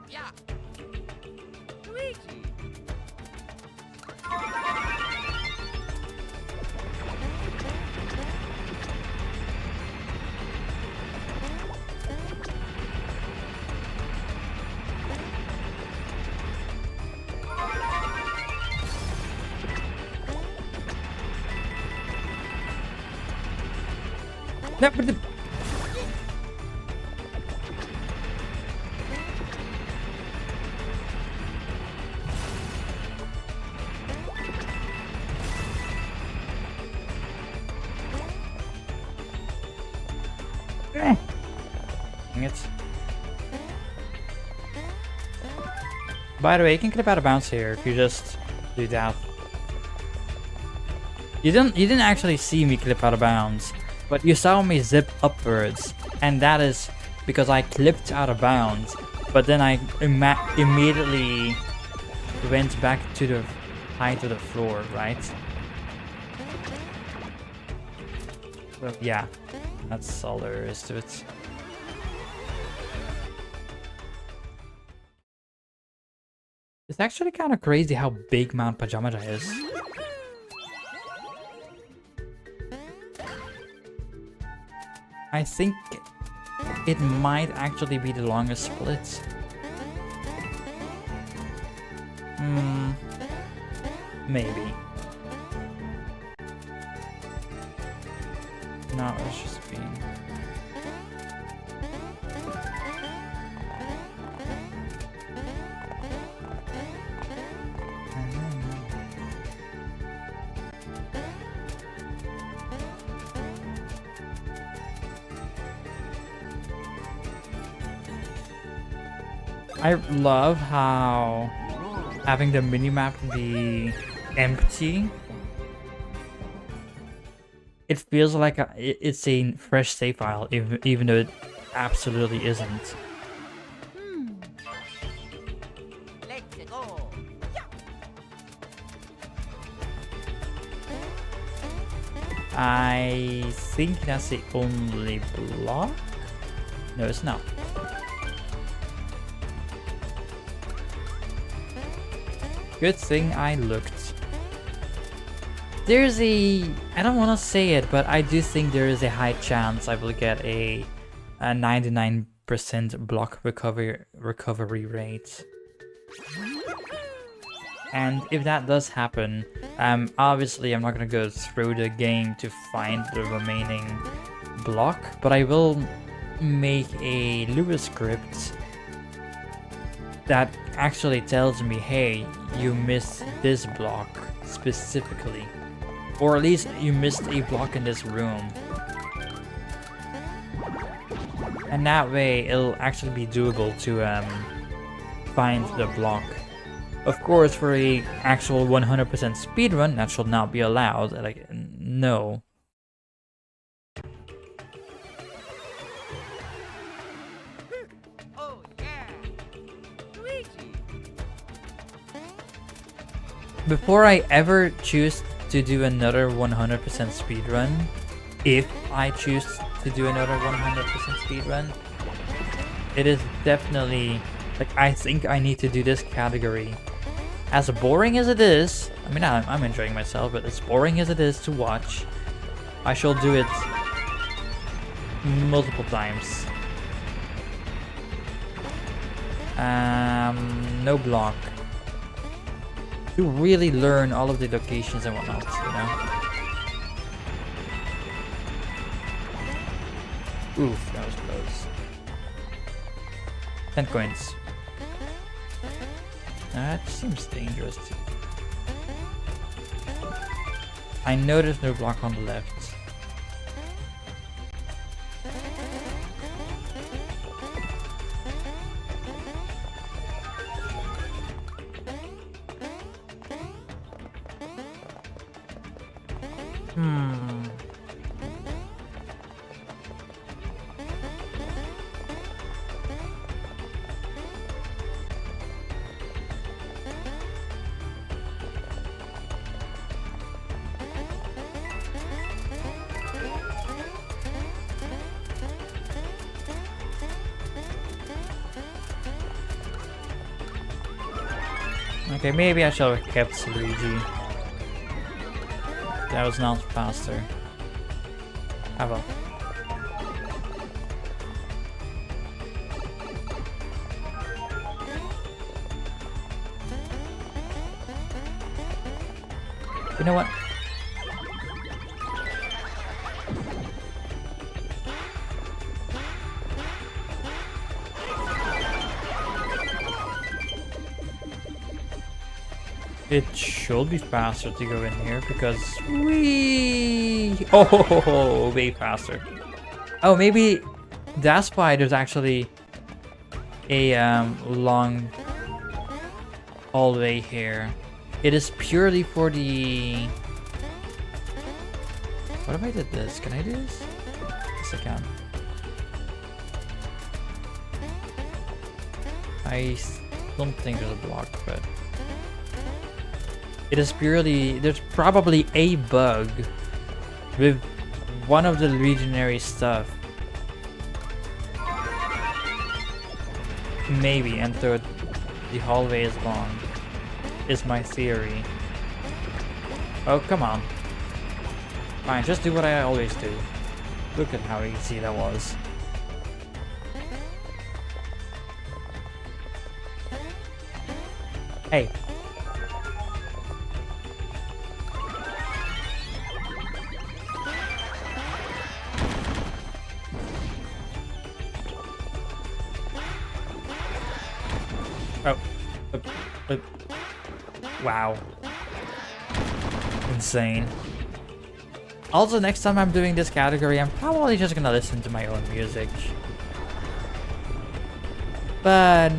C: Yeah. Luigi.
A: No, but the... Dang it. By the way, you can clip out of bounds here if you just do that. You didn't actually see me clip out of bounds, but you saw me zip upwards, and that is because I clipped out of bounds, but then I immediately went back to the height of the floor, right? So, yeah, that's all there is to it. It's actually kind of crazy how big Mount Pajamaja is. I think it might actually be the longest split. Maybe. No, it's just being... I love how having the minimap be empty, it feels like it's a fresh save file, even though it absolutely isn't.
C: Let's go.
A: I think that's the only block? No, it's not. Good thing I looked. There's a... I don't want to say it, but I do think there is a high chance I will get a 99% block recovery rate. And if that does happen, obviously I'm not going to go through the game to find the remaining block, but I will make a Lewis script that actually tells me, hey, you missed this block specifically, or at least you missed a block in this room, and that way it'll actually be doable to find the block. Of course, for a actual 100% speedrun, that should not be allowed. Like, no.
C: Oh yeah. Luigi.
A: Before I ever choose to do another 100% speedrun, if I choose to do another 100% speedrun, it is definitely, like, I think I need to do this category. As boring as it is, I mean, I'm enjoying myself, but as boring as it is to watch, I shall do it multiple times. No block. To really learn all of the locations and whatnot, you know? Oof, that was close. 10 coins. That seems dangerous too. I know there's no block on the left. Okay, maybe I should have kept Luigi. That was not faster. Ah well. You know what? It should be faster to go in here because oh, way faster. Oh, maybe that's why there's actually a long hallway here. It is purely for the. What if I did this? Can I do this? Yes, I can. I don't think there's a block, but. It is purely, there's probably a bug with one of the legionary stuff. Maybe, and third, the hallway is long, is my theory. Oh, come on. Fine, just do what I always do. Look at how easy that was. Hey. Wow. Insane. Also, next time I'm doing this category, I'm probably just gonna listen to my own music. But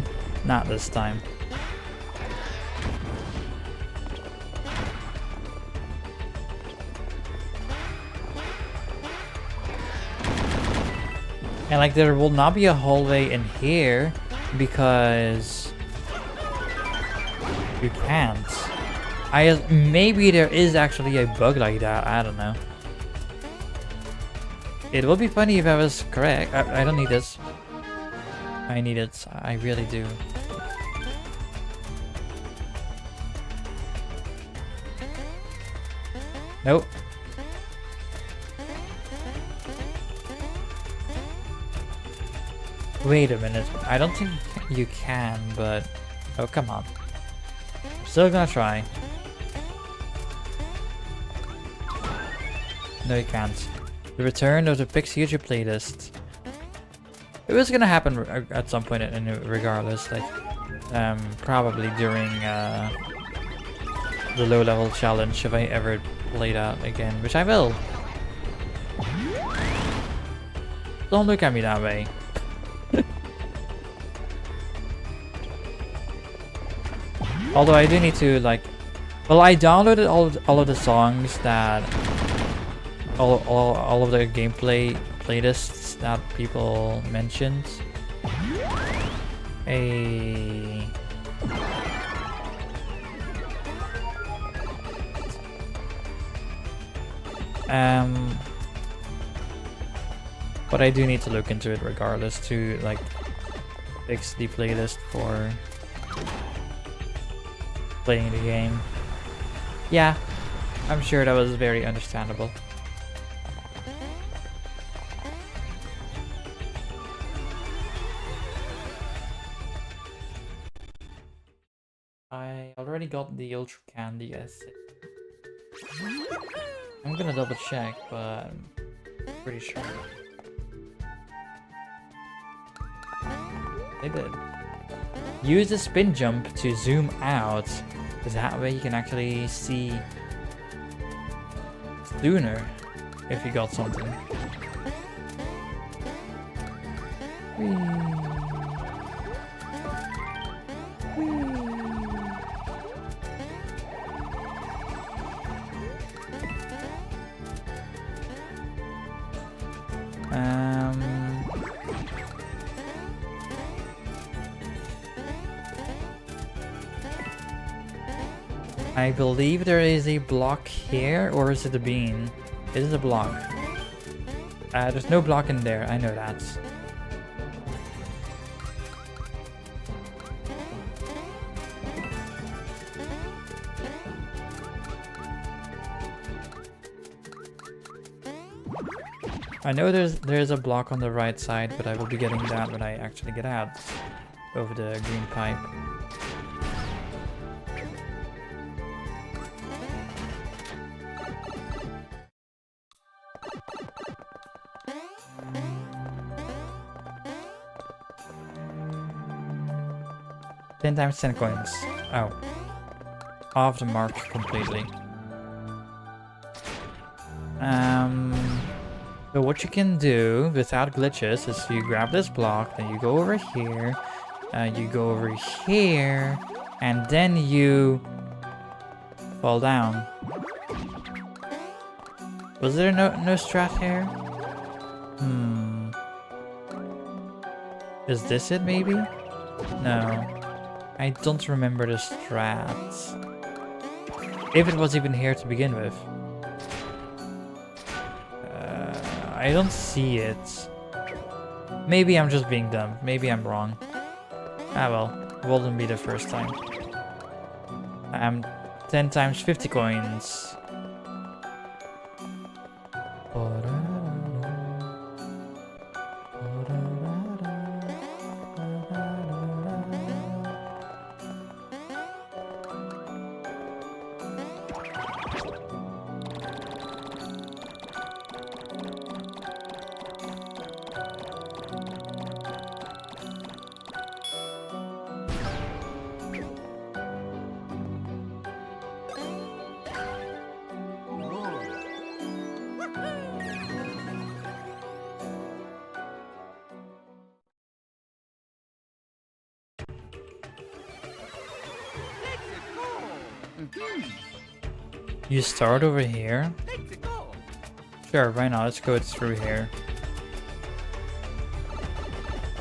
A: not this time. And like there will not be a hallway in here because you can't. Maybe there is actually a bug like that. I don't know. It will be funny if I was correct. I don't need this. I need it. I really do. Nope. Wait a minute. I don't think you can, but... Oh, come on. Still gonna try. No, you can't. The return of the Pix YouTube playlist. It was gonna happen at some point, regardless. Like, probably during the low-level challenge, if I ever play that again, which I will. Don't look at me that way. Although I do need to like, well, I downloaded all of the songs that all of the gameplay playlists that people mentioned. But I do need to look into it regardless to like fix the playlist for playing the game. Yeah, I'm sure that was very understandable. I already got the ultra candy essay. I'm gonna double check, but I'm pretty sure. They did. Use the spin jump to zoom out, because that way you can actually see sooner if you got something. Whee. I believe there is a block here, or is it a bean? It is a block. There's no block in there, I know that. I know there's a block on the right side, but I will be getting that when I actually get out over the green pipe. Ten times 10 coins. Oh. Off the mark completely. So what you can do without glitches is you grab this block, then you go over here, you go over here, and then you fall down. Was there no strat here? Is this it maybe? No. I don't remember the strats. If it was even here to begin with. I don't see it. Maybe I'm just being dumb. Maybe I'm wrong. Ah well, wouldn't be the first time. 10 times 50 coins. You start over here? Sure, why not? Let's go through here.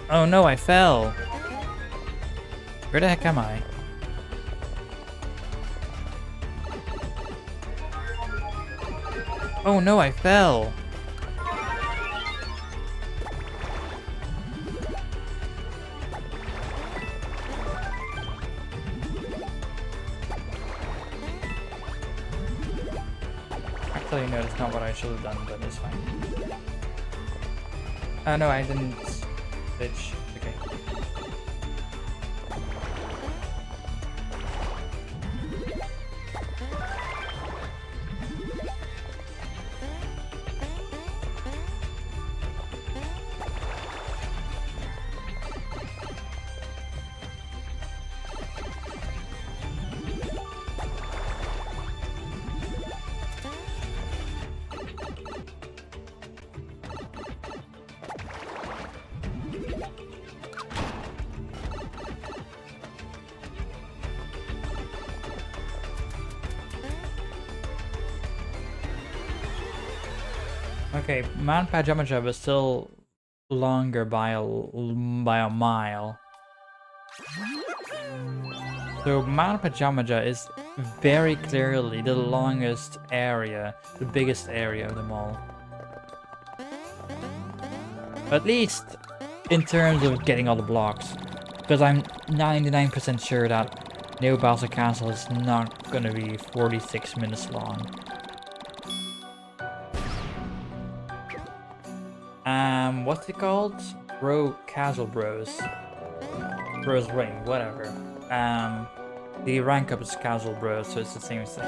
A: Oh no, I fell! Where the heck am I? Oh no, I fell! Actually, no, that's not what I should have done, but it's fine. No, I didn't. Bitch. Okay. Okay, Mount Pajamaja was still longer by a mile. So Mount Pajamaja is very clearly the longest area, the biggest area of them all. At least in terms of getting all the blocks. Because I'm 99% sure that Neo Bowser Castle is not gonna be 46 minutes long. What's it called? Casual Bros. Bros Ring, whatever. The rank up is Casual Bros, so it's the same thing.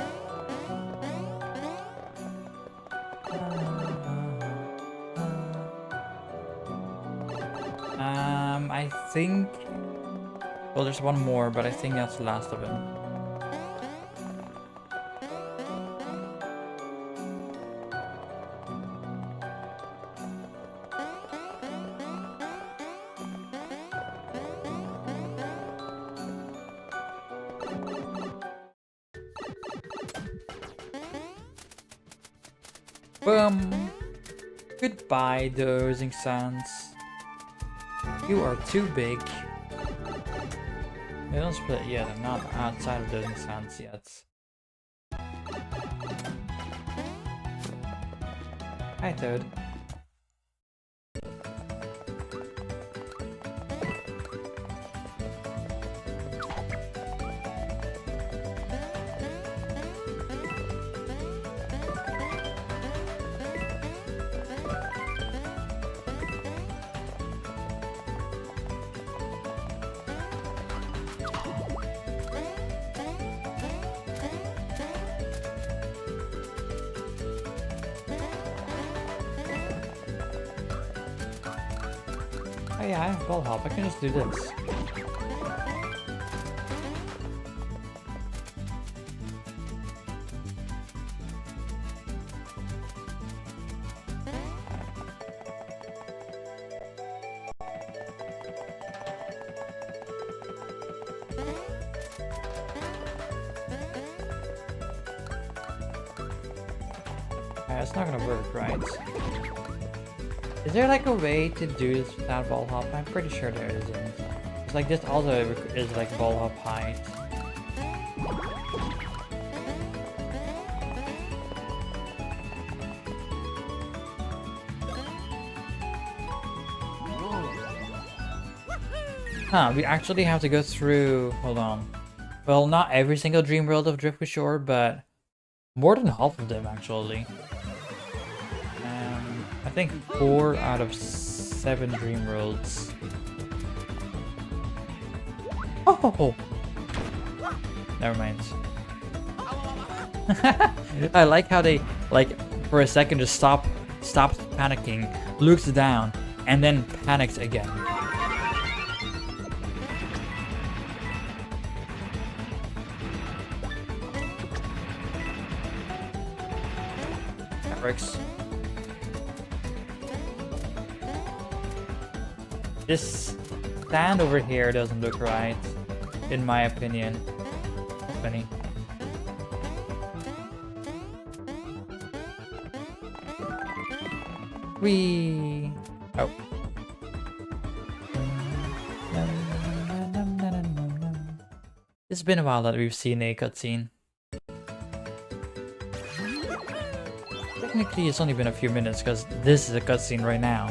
A: I I think... Well, there's one more, but I think that's the last of him. Boom! Goodbye, dozing sands. You are too big. They don't split yet. I'm not outside of dozing sands yet. Hi, Toad. Oh yeah, I have ball hop. I can just do this. Yeah, it's not gonna work, right? Is there like a way to do this without ball hop? I'm pretty sure there isn't. It's like this also is like ball hop height. Huh, we actually have to go through... Hold on. Well, not every single dream world of Drift Shore, but more than half of them actually. I think 4 out of 7 dream worlds. Oh! Never mind. I like how they, like, for a second just stops panicking, looks down, and then panics again. That works. This stand over here doesn't look right, in my opinion. Funny. Whee! Oh. It's been a while that we've seen a cutscene. Technically, it's only been a few minutes because this is a cutscene right now.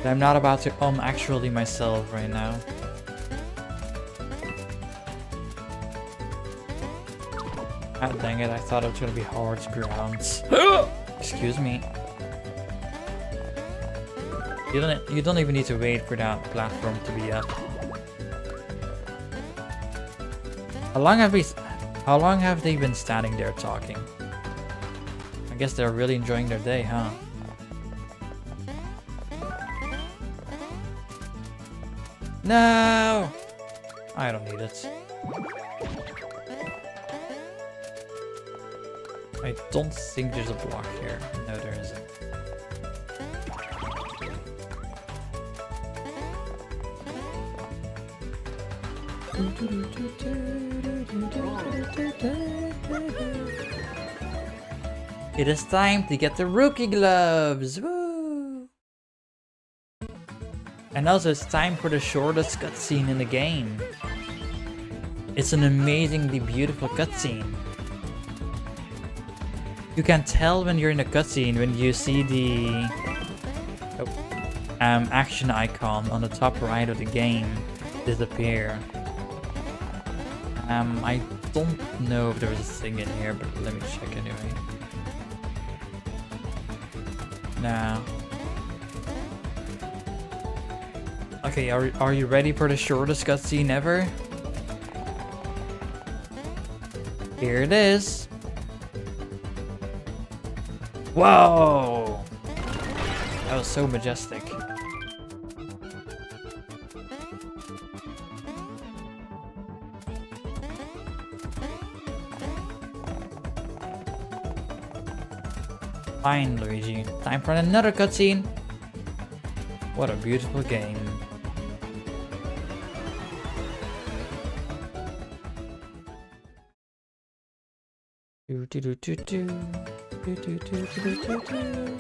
A: I'm not about to actually myself right now. Ah, dang it, I thought it was gonna be hard grounds. Excuse me. You don't even need to wait for that platform to be up. How long have they been standing there talking? I guess they're really enjoying their day, huh? No! I don't need it. I don't think there's a block here. No, there isn't. It is time to get the rookie gloves! Woo! And also it's time for the shortest cutscene in the game. It's an amazingly beautiful cutscene. You can tell when you're in a cutscene when you see the action icon on the top right of the game disappear. I don't know if there was a thing in here, but let me check anyway. Nah. Okay, are you ready for the shortest cutscene ever? Here it is. Whoa! That was so majestic. Fine, Luigi. Time for another cutscene. What a beautiful game. Do do do do do do do do do do do.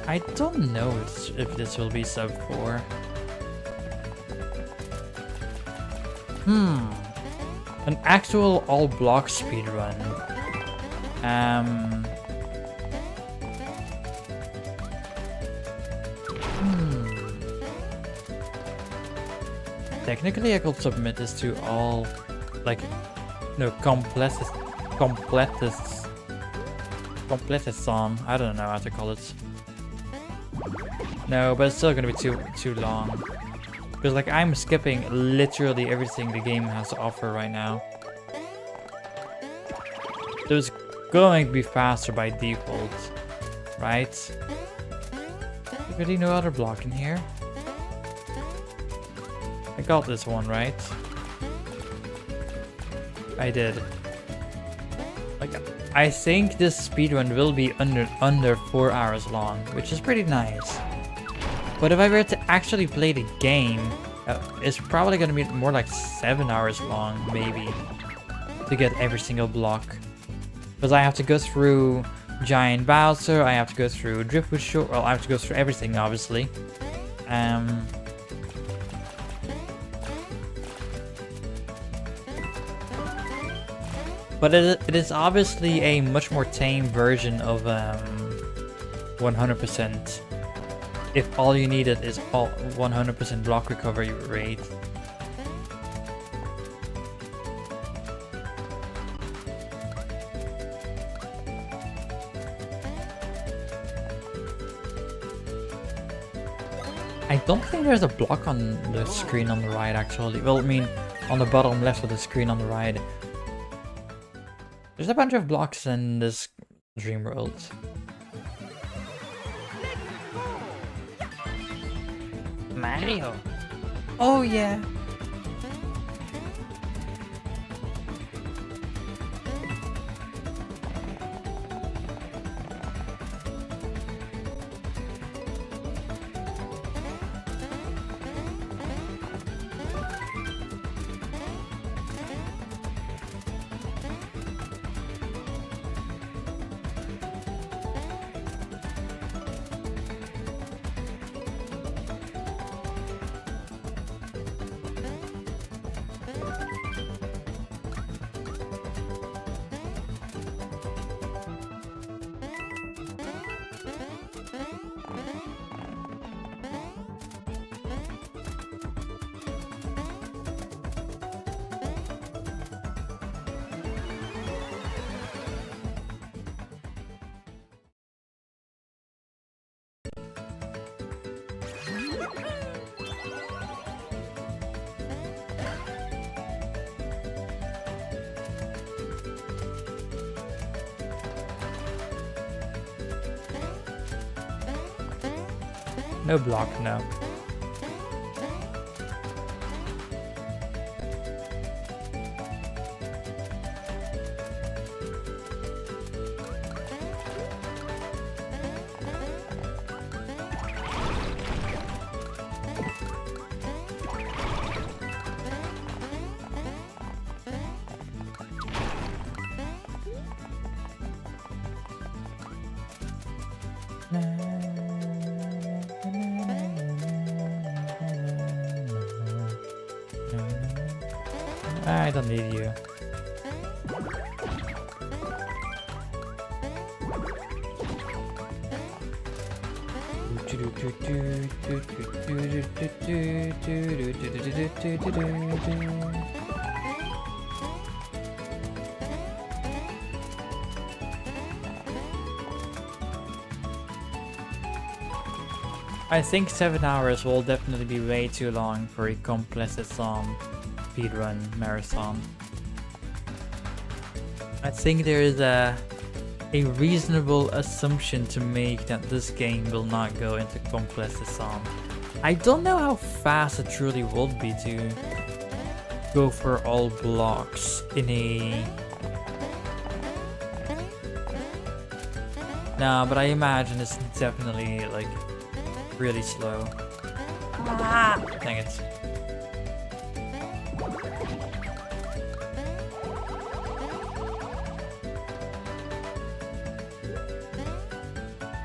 A: I don't know if this will be sub 4. An actual all block speedrun. Technically I could submit this to all, like, no, completist song. I don't know how to call it. No, but it's still gonna be too long. Because, like, I'm skipping literally everything the game has to offer right now. So it's going to be faster by default, right? Really no other block in here? I got this one, right? I did. Like, I think this speedrun will be under 4 hours long, which is pretty nice. But if I were to actually play the game, it's probably going to be more like 7 hours long, maybe, to get every single block. Because I have to go through Giant Bowser, I have to go through Driftwood Shore, well, I have to go through everything, obviously. But it is obviously a much more tame version of 100%. If all you needed is all 100% block recovery rate. I don't think there's a block on the screen on the right, actually. Well, I mean, on the bottom left of the screen on the right. There's a bunch of blocks in this dream world. Mario. Oh yeah. No block, no. I don't need you. I think 7 hours will definitely be way too long for a completed speedrun marathon. I think there is a reasonable assumption to make that this game will not go into Complex Design. I don't know how fast it truly would be to go for all blocks in a... Nah, but I imagine it's definitely like really slow. Ah, dang it.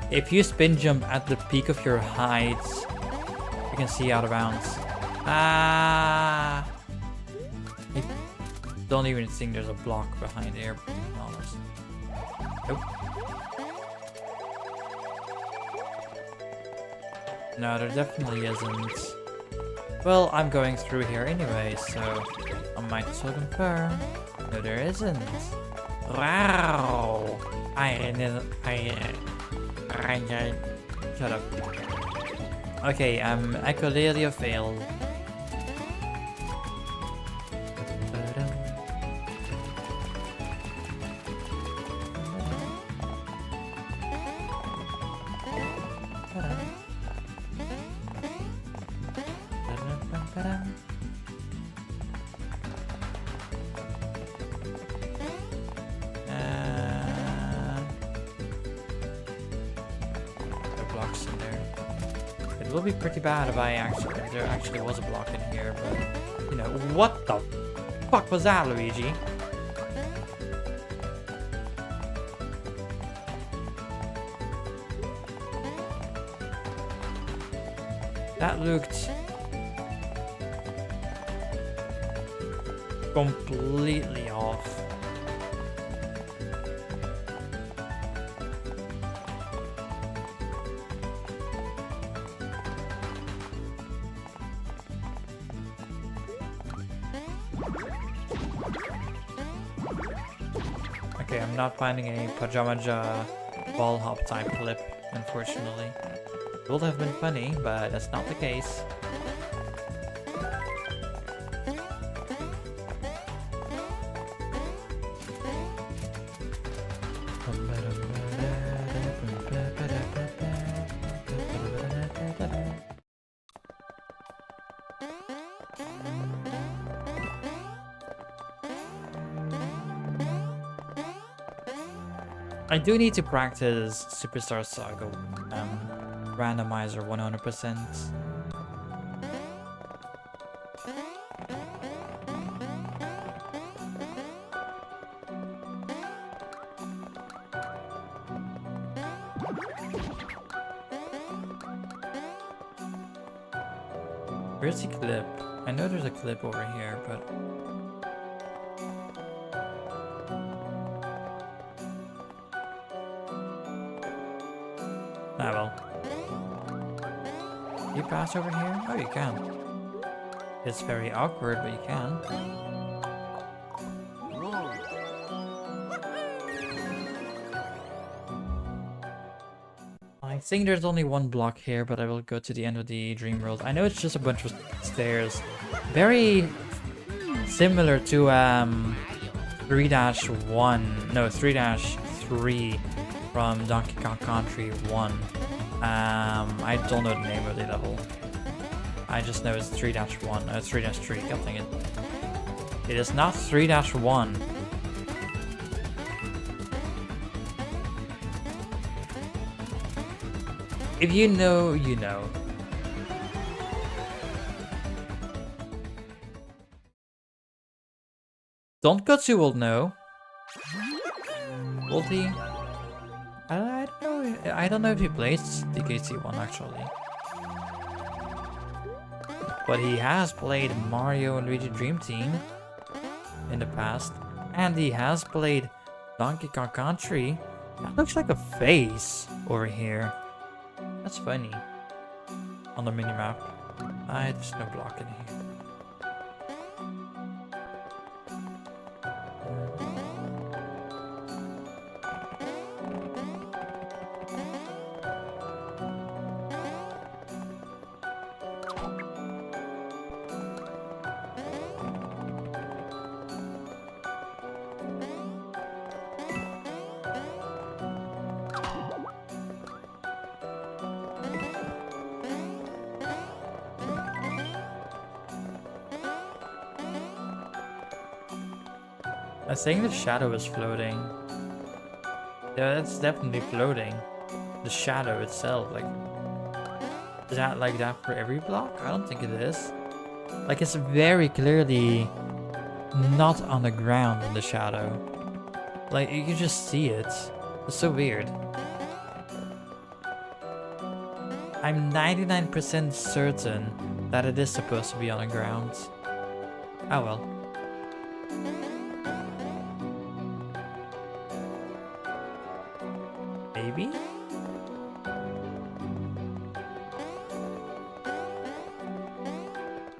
A: If you spin jump at the peak of your height, you can see out of bounds. Ah! I don't even think there's a block behind here, to be honest. Nope. No, there definitely isn't. Well, I'm going through here anyway, so I might as well confirm. No, there isn't. Wow! Shut up. Okay, Echolalia failed. It will be pretty bad if there actually was a block in here, but you know, what the fuck was that, Luigi? That looked completely off. Okay, I'm not finding a Pajamaja ball hop type clip, unfortunately. It would have been funny, but that's not the case. I do need to practice Superstar Saga randomizer 100%. Where's the clip? I know there's a clip over here, but... Ah well. You pass over here? Oh, you can. It's very awkward, but you can. I think there's only one block here, but I will go to the end of the dream world. I know it's just a bunch of stairs. Very similar to 3-1, no, 3-3 from Donkey Kong Country 1. I don't know the name of the level. I just know it's 3-1, 3-3, God dang it. It is not 3-1. If you know, you know. Donkotsu will know. Will he? I don't know. I don't know if he plays DKC1 actually. But he has played Mario and Luigi Dream Team in the past. And he has played Donkey Kong Country. That looks like a face over here. That's funny. On the minimap. There's no block in here. I think the shadow is floating. Yeah, it's definitely floating. The shadow itself, like, is that like that for every block? I don't think it is. Like, it's very clearly not on the ground in the shadow. Like, you can just see it. It's so weird. I'm 99% certain that it is supposed to be on the ground. Oh well. Maybe?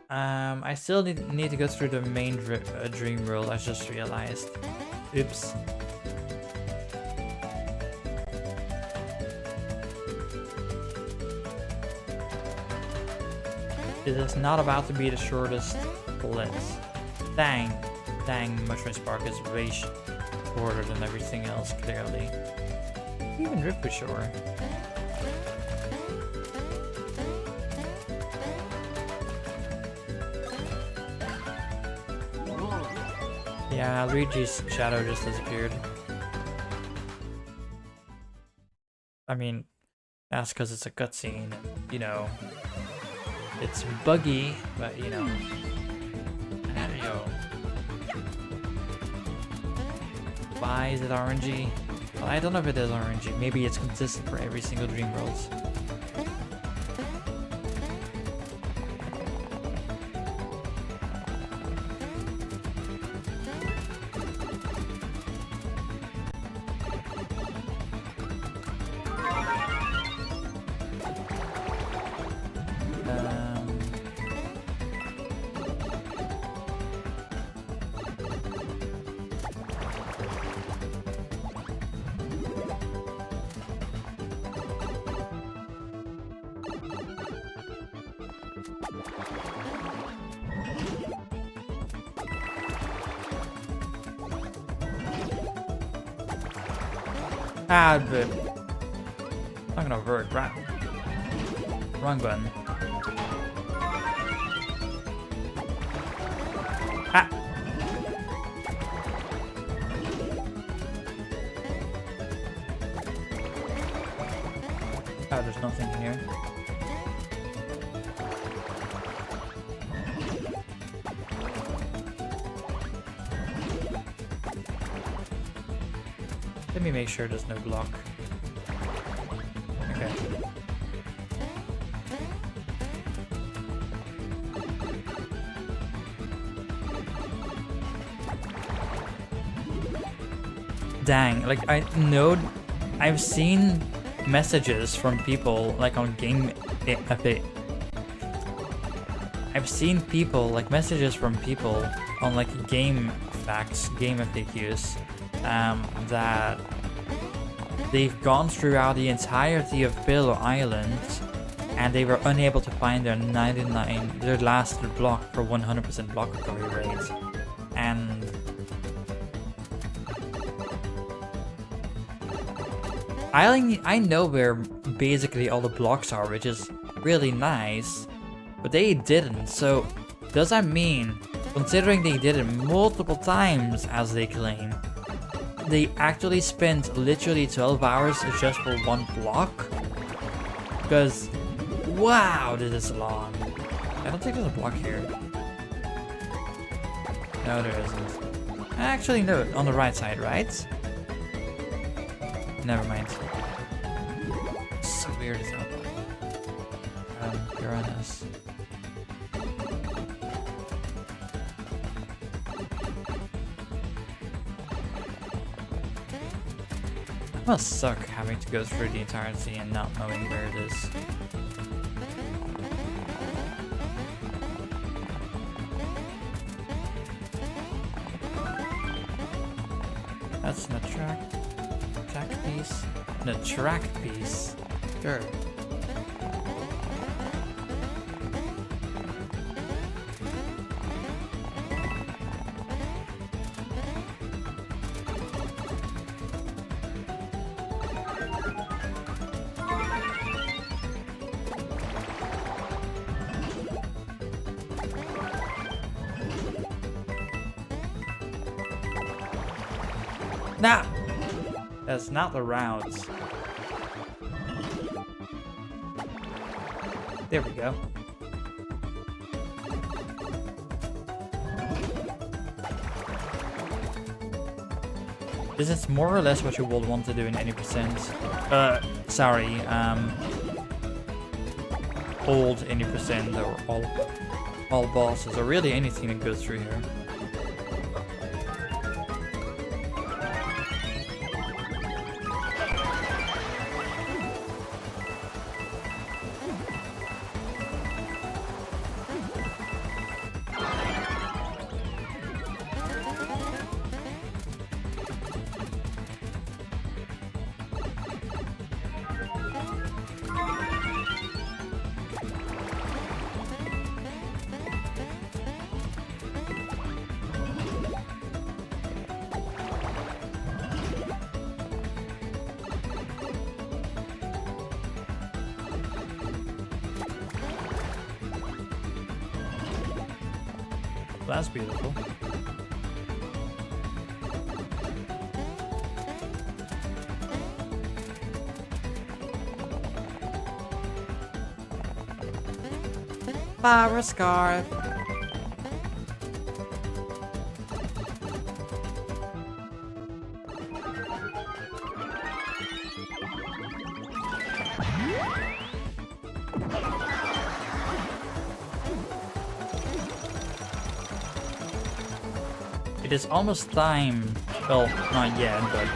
A: I still need to go through the main dream world, I just realized. Oops. It is not about to be the shortest blitz. Dang, Mushroom Spark is way shorter than everything else, clearly. Even Rip was short. Yeah, Luigi's shadow just disappeared. I mean, that's because it's a cutscene, you know. It's buggy, but you know. There you go. Why is it RNG? Well, I don't know if it is RNG. Maybe it's consistent for every single Dream World. Ah, but not gonna work. Wrong button. Ah. Oh, there's nothing here. Let me make sure there's no block. Okay. Dang, like I know I've seen messages from people like on game I've seen people like messages from people on like game facts, game FAQs, that they've gone throughout the entirety of Pillow Island and they were unable to find their last block for 100% block recovery rate. And I know where basically all the blocks are, which is really nice, but they didn't. So does that mean, considering they did it multiple times as they claim, they actually spent literally 12 hours just for one block? Because, wow, this is long. I don't think there's a block here. No, there isn't. Actually, no, on the right side, right? Never mind. So weird as hell. Uranus. It must suck having to go through the entirety and not knowing where it is. That's an track piece. The track piece. Sure. Nah! That's not the route. There we go. This is more or less what you would want to do in any percent. Sorry, old any percent or all bosses or really anything that goes through here. That's beautiful. Fire scarf. It is almost time. Well, not yet, but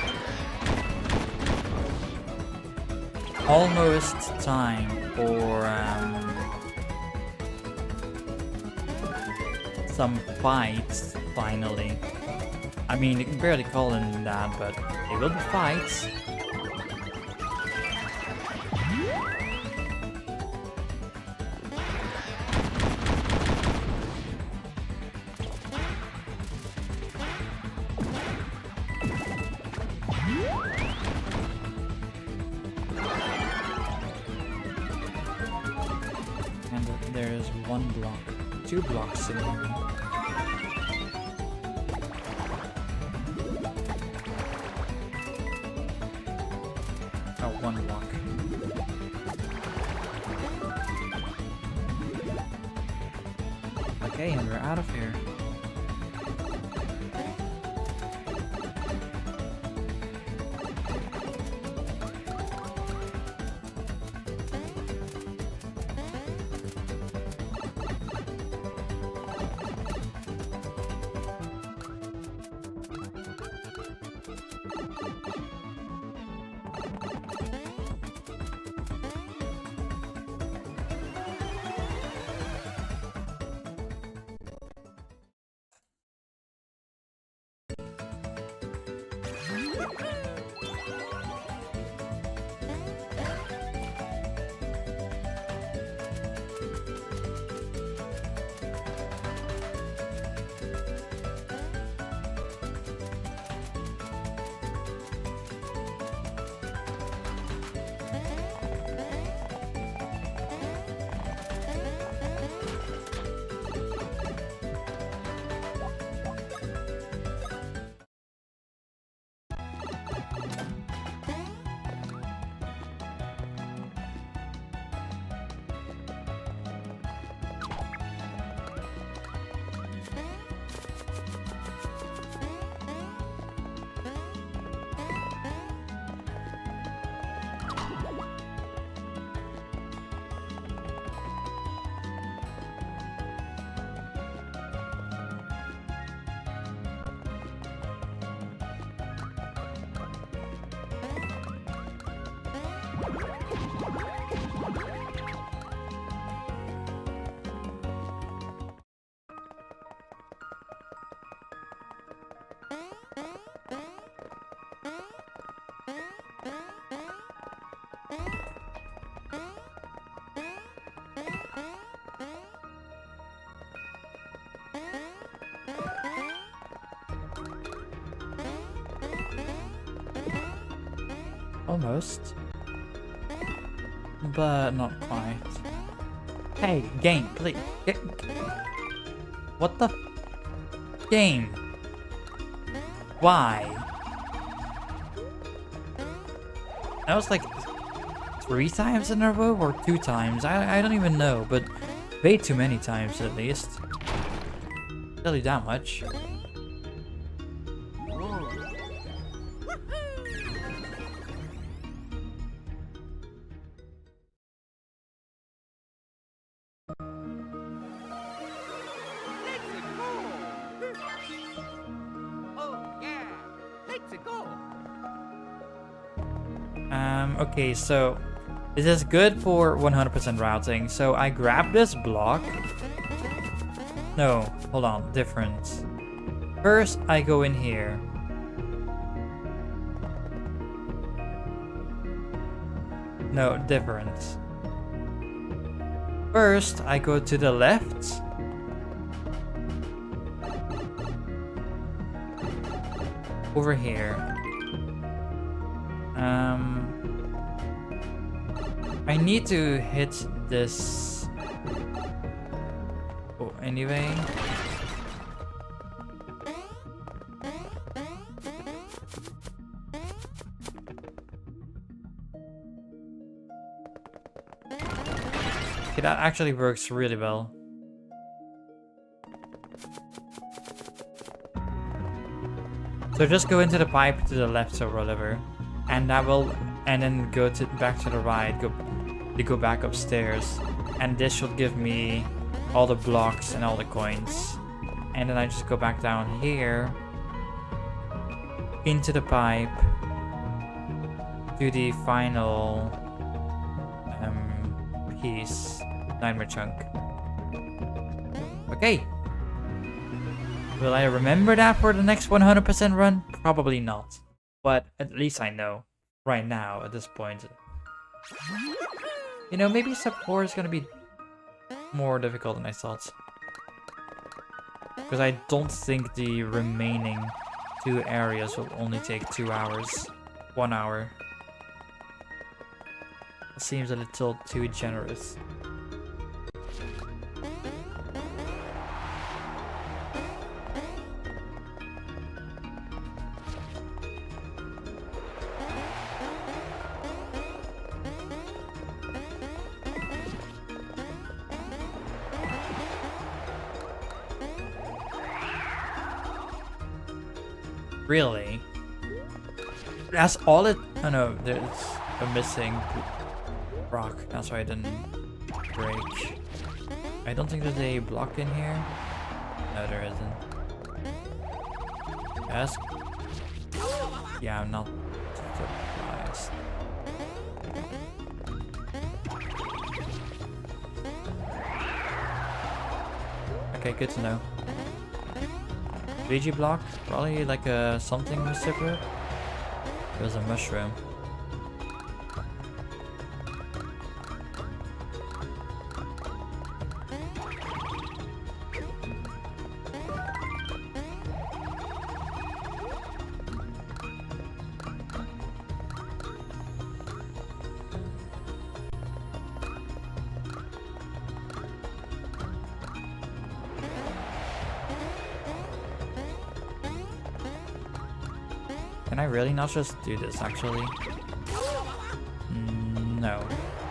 A: almost time for some fights. Finally, I mean, you can barely call them that, but they will be fights. And there is one block, 2 blocks in here. Oh, 1 block. Okay, and we're out of here. Almost. But not quite. Hey, game, please. What the? Game. Why? That was like 3 times in a row or 2 times. I don't even know, but way too many times at least. Tell you that much. Okay, so this is good for 100% routing. So I grab this block. No, hold on, different. First, I go in here. No, different. First, I go to the left. Over here. I need to hit this. Oh, anyway. Okay, that actually works really well. So just go into the pipe to the left or whatever, and that will, and then go to back to the right. Go back upstairs, and this should give me all the blocks and all the coins. And then I just go back down here into the pipe to the final piece, nightmare chunk. Okay. Will I remember that for the next 100% run? Probably not. But at least I know right now at this point. You know, maybe step 4 is gonna be more difficult than I thought. Because I don't think the remaining 2 areas will only take 2 hours. 1 hour. It seems a little too generous. Really? That's all it... Oh no, there's a missing rock. That's why I didn't break. I don't think there's a block in here. No, there isn't. Yes? Yeah, I'm not surprised. Okay, good to know. VG block, probably like a something separate. There's a mushroom. Can I really not just do this, actually? No.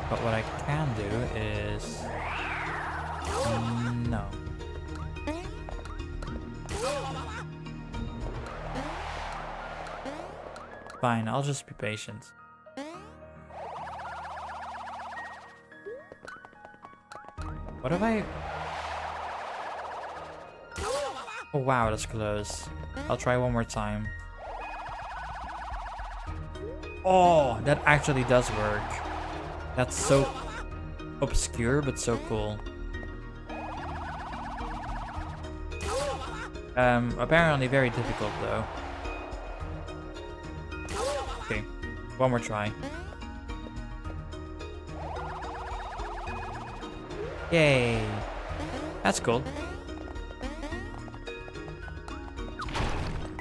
A: But what I can do is... no. Fine, I'll just be patient. What if I... Oh wow, that's close. I'll try one more time. Oh, that actually does work. That's so obscure, but so cool. Apparently very difficult though. Okay, one more try. Yay! That's cool.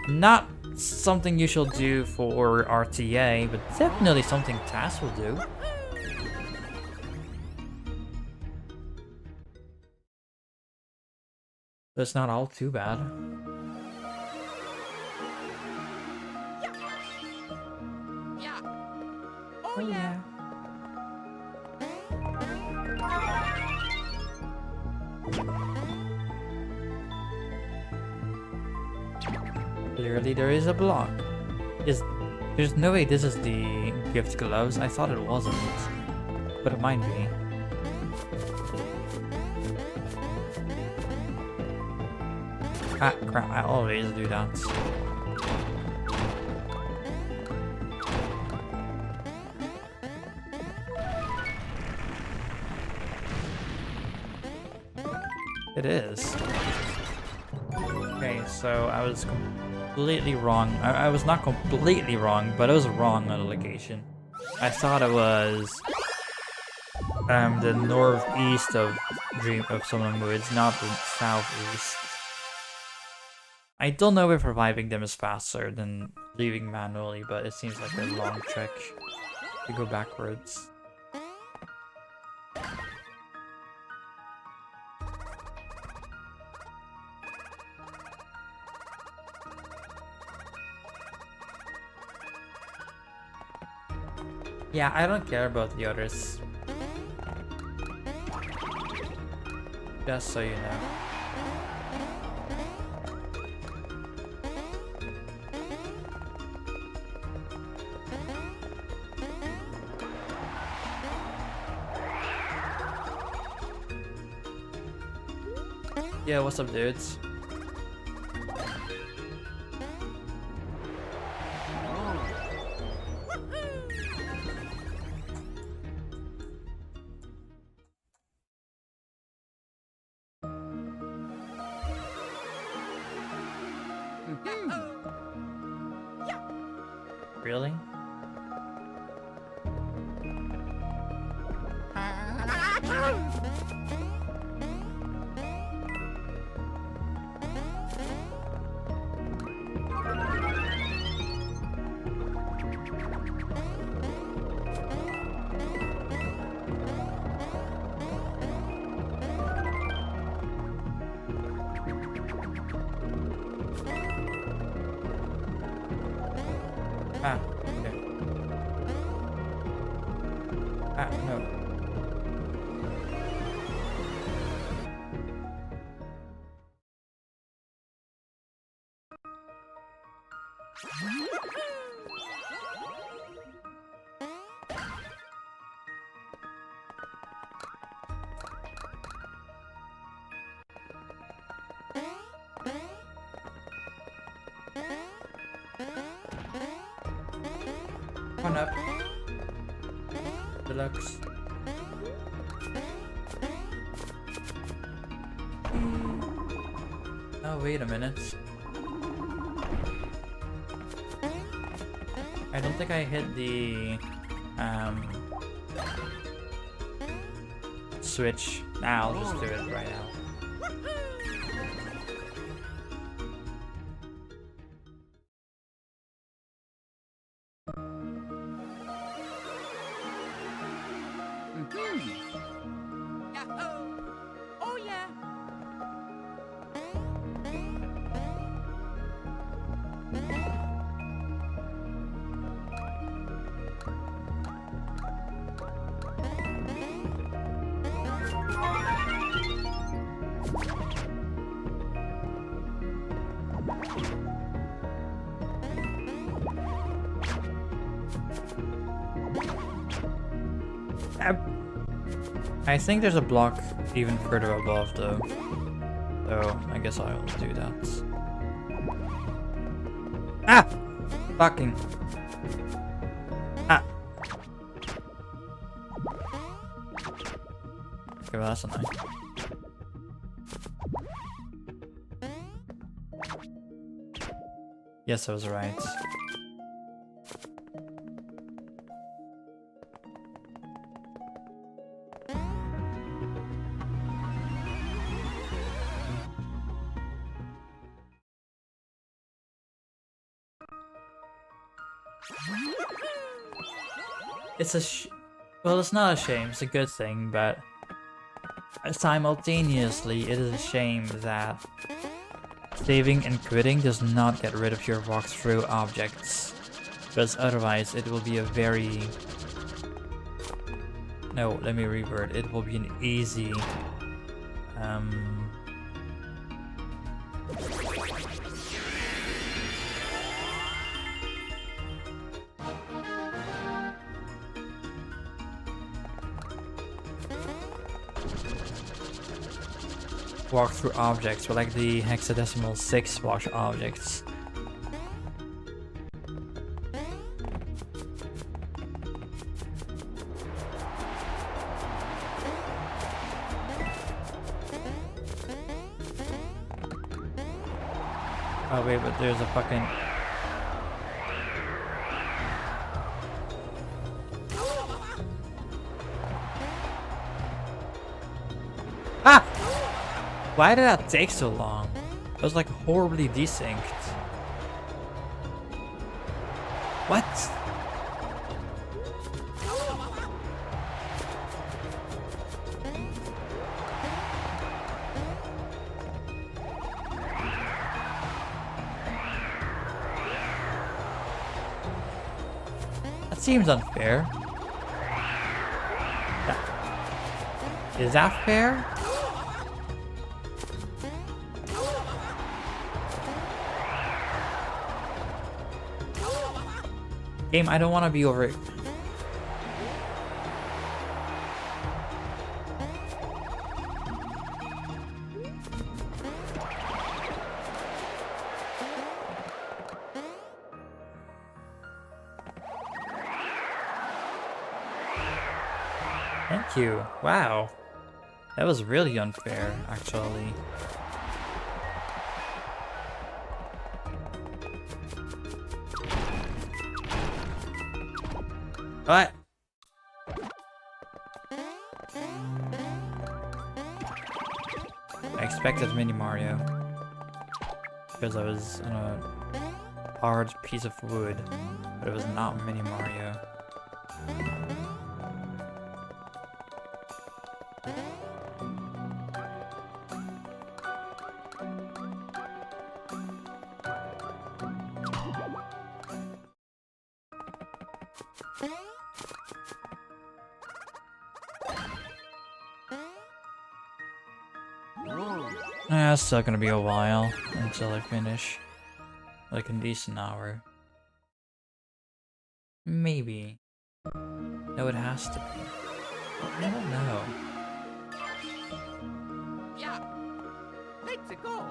A: Not something you should do for RTA, but definitely something TAS will do. But it's not all too bad.
C: Yeah.
A: Oh yeah. Clearly there is a block. There's no way this is the gift gloves. I thought it wasn't. But it might be. Ah, crap, I always do that. It is. Okay, so I was completely wrong. I was not completely wrong, but I was wrong on the location. I thought it was the northeast of Summoning Woods, not the southeast. I don't know if reviving them is faster than leaving manually, but it seems like a long trek to go backwards. Yeah, I don't care about the others. Just so you know. Yeah, what's up, dudes? Really? Ah, okay. Ah, no. Come on up. Deluxe. Oh, wait a minute. I don't think I hit the switch. Nah, I'll just do it right now.
C: Yahoo! Oh yeah!
A: I think there's a block even further above though. So I guess I'll do that. Ah! Fucking. Ah! Okay, well that's a nice. Yes, I was right. It's a well, it's not a shame, it's a good thing, but simultaneously it is a shame that saving and quitting does not get rid of your walkthrough objects, because otherwise it will be a very No, let me revert. It will be an easy. Walk through objects, or like the hexadecimal 6 watch objects. Oh wait, but there's a fucking... Ah! Why did that take so long? It was like horribly desynced. What? That seems unfair. Is that fair? Game, I don't want to be over it. Thank you. Wow. That was really unfair, actually. What? I expected Mini Mario. Because I was on a hard piece of wood. But it was not Mini Mario. Yeah, it's still gonna be a while until I finish. Like a decent hour. Maybe. No, it has to be. I don't know.
C: Yeah. Let's go.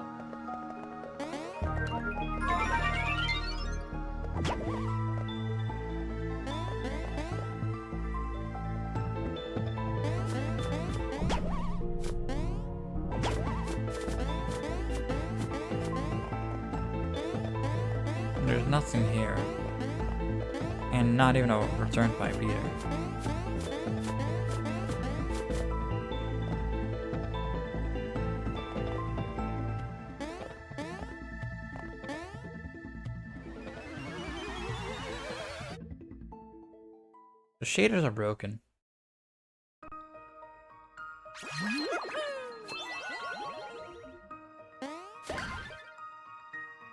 A: There's nothing here. And not even a return pipe either. The shaders are broken.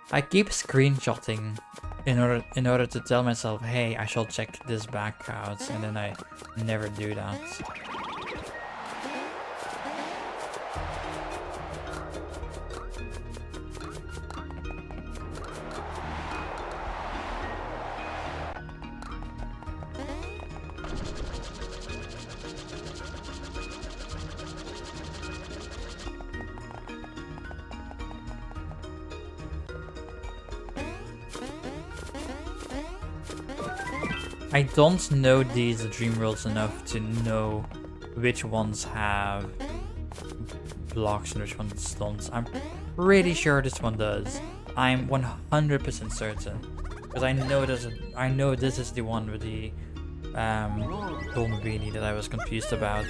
A: I keep screenshotting in order to tell myself, hey, I shall check this back out, and then I never do that. I don't know these dream worlds enough to know which ones have blocks and which ones don't. I'm pretty sure this one does. I'm 100% certain because I know this is the one with the golden beanie that I was confused about.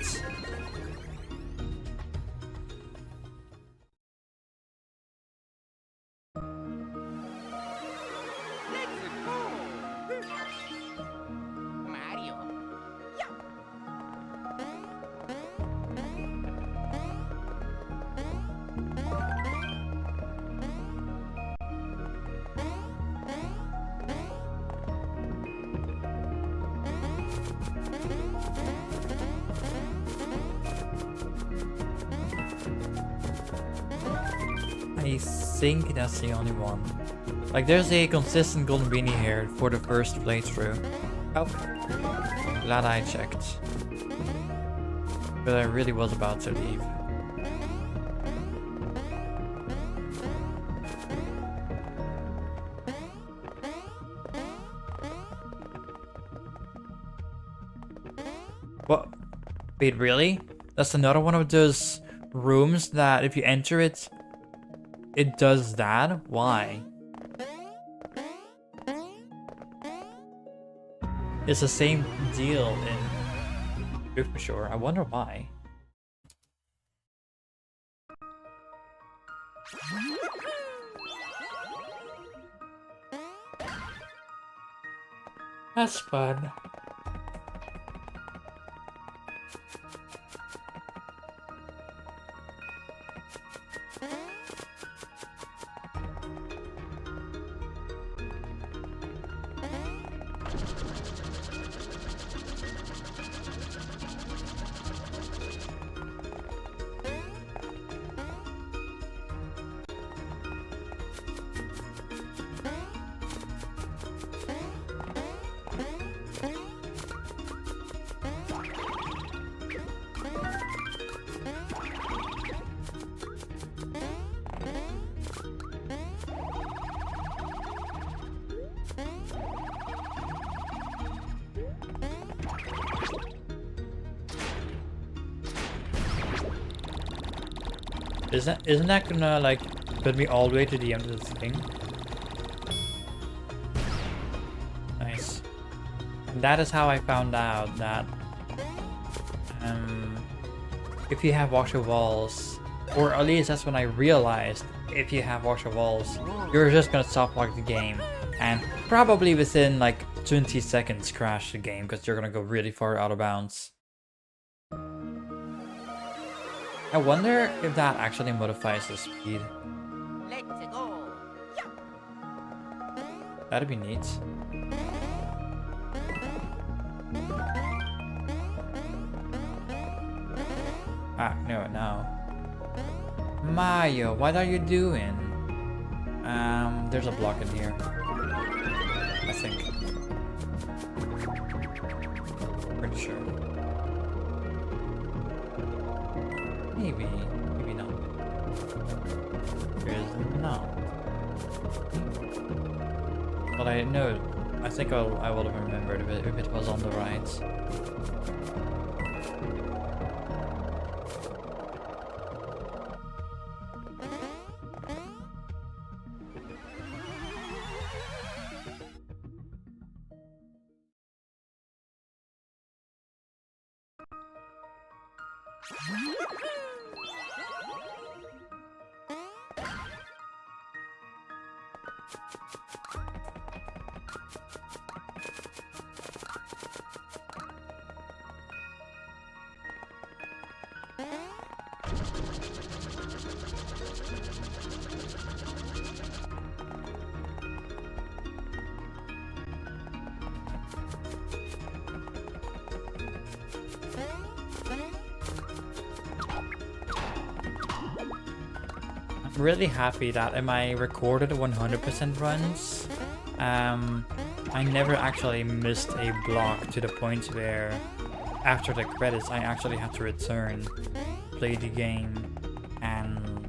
A: I think that's the only one. Like, there's a consistent golden beanie here for the first playthrough. Oh, glad I checked. But I really was about to leave. What? Wait, really? That's another one of those rooms that if you enter it, it does that? Why? It's the same deal in Good for sure. I wonder why. That's fun. Isn't that gonna like put me all the way to the end of this thing? Nice. And that is how I found out that if you have washer walls, or at least that's when I realized if you have washer walls, you're just gonna stop like the game and probably within like 20 seconds crash the game because you're gonna go really far out of bounds. I wonder if that actually modifies the speed.
C: Let's go. Yeah.
A: That'd be neat. Ah, no, no. Mario, what are you doing? There's a block in here. I think. Pretty sure. Maybe, maybe not. There's not. But I know, I think I would have remembered if it was on the right. Really happy that in my recorded 100% runs, I never actually missed a block to the point where after the credits I actually had to return, play the game, and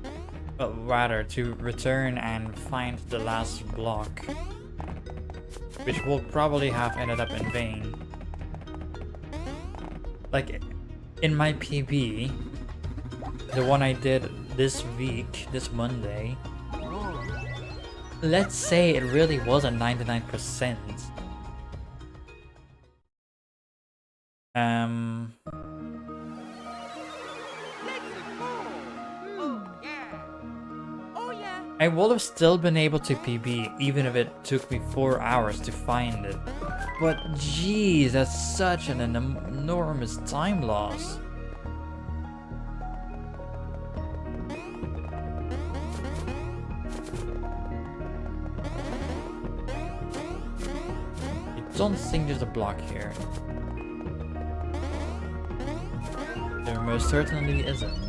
A: well, rather to return and find the last block, which will probably have ended up in vain. Like in my PB, the one I did this week, this Monday, let's say it really was a 99%. I would have still been able to PB even if it took me 4 hours to find it. But geez, that's such an enormous time loss. I don't think there's a block here. There most certainly isn't.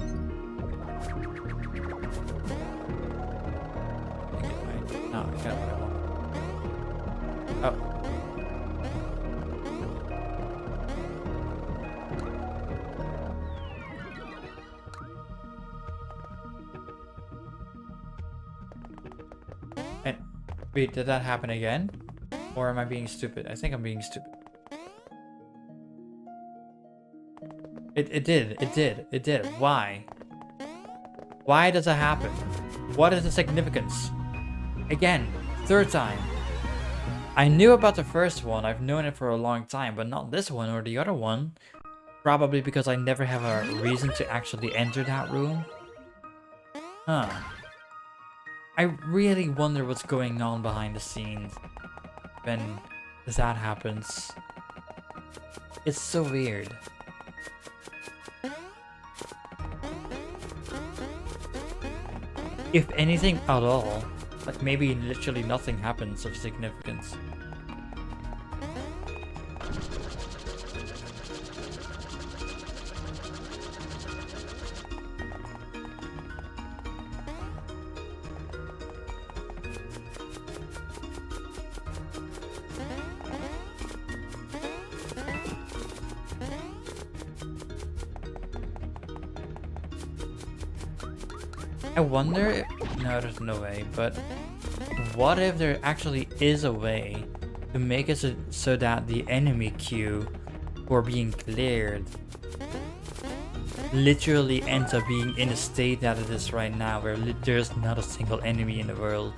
A: Wait, did that happen again? Or am I being stupid? I think I'm being stupid. It did. Why? Why does it happen? What is the significance? Again, third time. I knew about the first one, I've known it for a long time, but not this one or the other one. Probably because I never have a reason to actually enter that room. Huh. I really wonder what's going on behind the scenes when that happens. It's so weird. If anything at all, like maybe literally nothing happens of significance. I wonder if... No, there's no way, but what if there actually is a way to make it so that the enemy queue for being cleared literally ends up being in a state that it is right now, where there's not a single enemy in the world.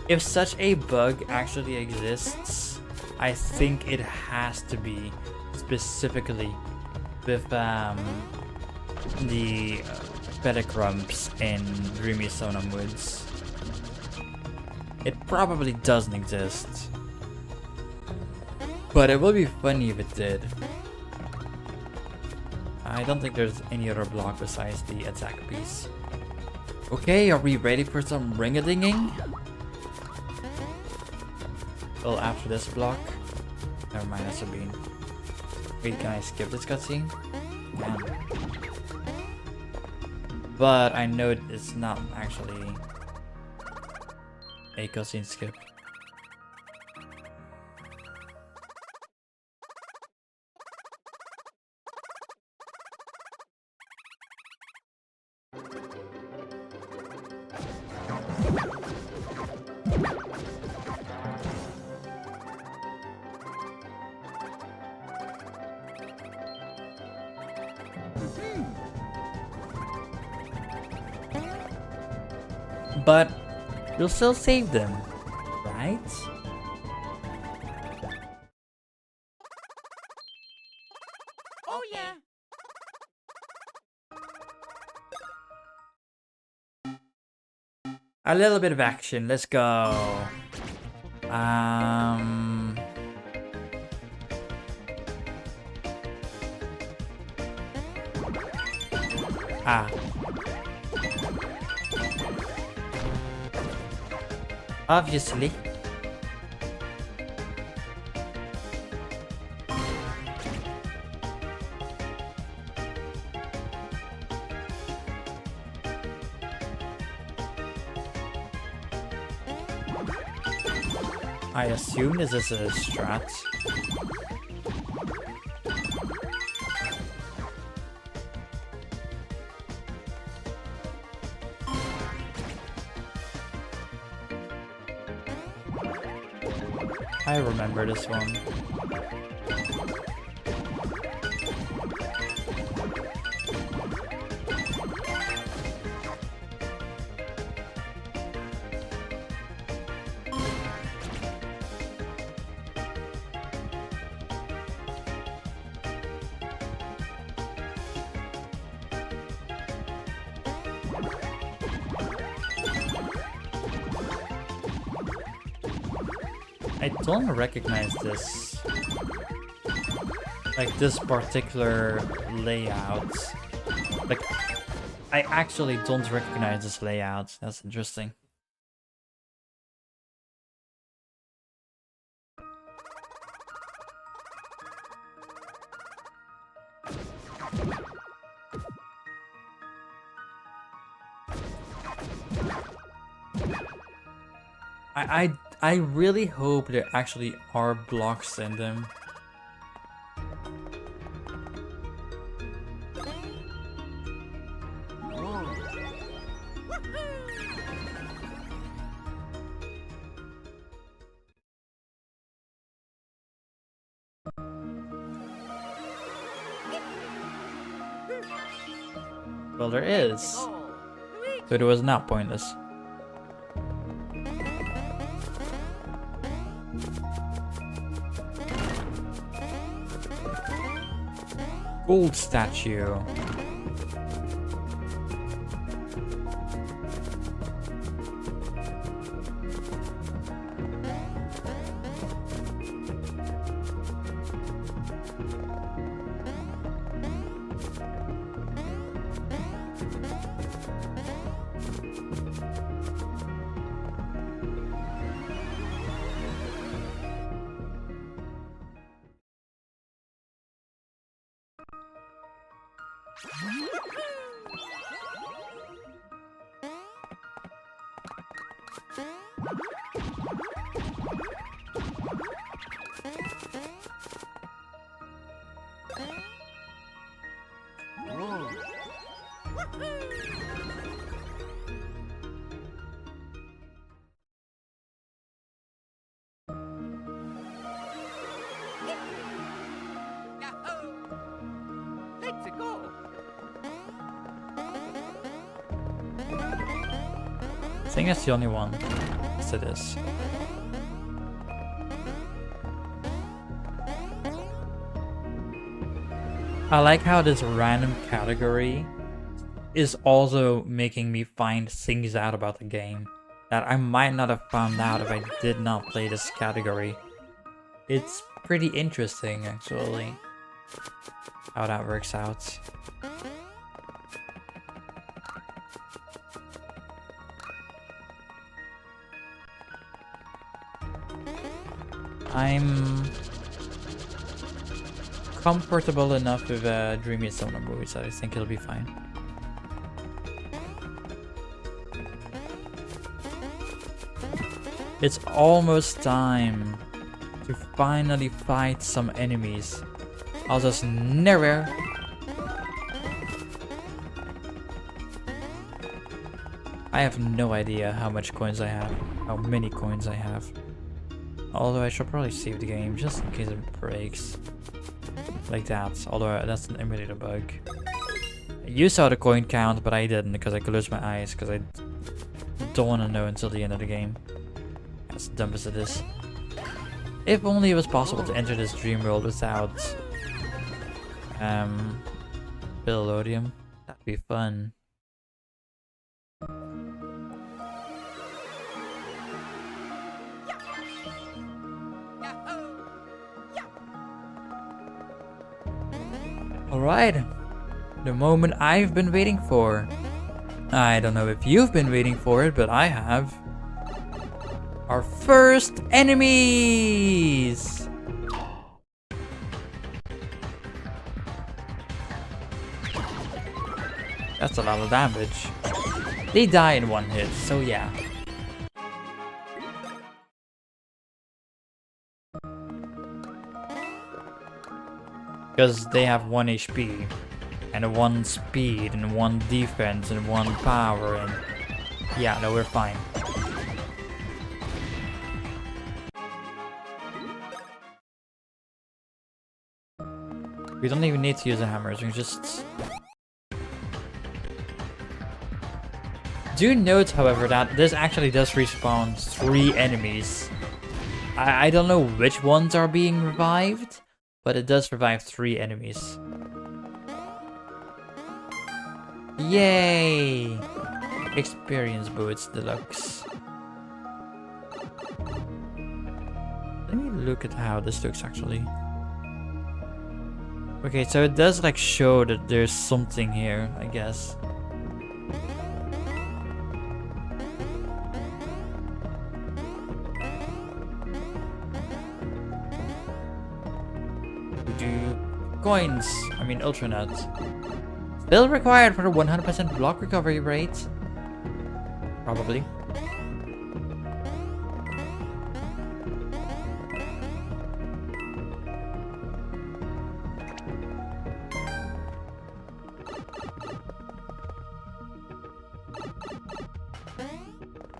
A: If such a bug actually exists, I think it has to be specifically with the pedicrumps in Dreamy Sonam Woods. It probably doesn't exist, but it would be funny if it did. I don't think there's any other block besides the attack piece. Okay, are we ready for some ring-a-dinging? Well, after this block, never mind, that's a bean. Wait, can I skip this cutscene? Yeah. But I know it's not actually a cutscene skip. But you'll still save them, right?
C: Oh yeah.
A: A little bit of action, let's go. Obviously. I assume this is a strat. I remember this one. I don't recognize this. Like this particular layout. Like, I actually don't recognize this layout. That's interesting. I really hope there actually are blocks in them. Well, there is. So it was not pointless. Gold statue.
C: Let's go.
A: I think that's the only one. Yes, it is. I like how this random category is also making me find things out about the game that I might not have found out if I did not play this category. It's pretty interesting, actually, how that works out. I'm comfortable enough with Dreamy Summer movies that I think it'll be fine. It's almost time to finally fight some enemies. I'll just never. I have no idea how much coins I have, how many coins I have. Although I should probably save the game just in case it breaks. Like that, although that's an emulator bug. You saw the coin count, but I didn't because I closed my eyes because I don't want to know until the end of the game. As dumb as it is. If only it was possible to enter this dream world without Billodium. That'd be fun. Alright, the moment I've been waiting for. I don't know if you've been waiting for it, but I have. Our first enemies! That's a lot of damage. They die in one hit, so yeah. Because they have 1 HP, and 1 speed, and 1 defense, and 1 power, and yeah, no, we're fine. We don't even need to use the hammers, we can just... Do note, however, that this actually does respawn 3 enemies. I don't know which ones are being revived, but it does revive 3 enemies. Yay! Experience boots deluxe. Let me look at how this looks actually. Okay, so it does like show that there's something here, I guess. Coins, I mean Ultranet. Still required for the 100% block recovery rate. Probably.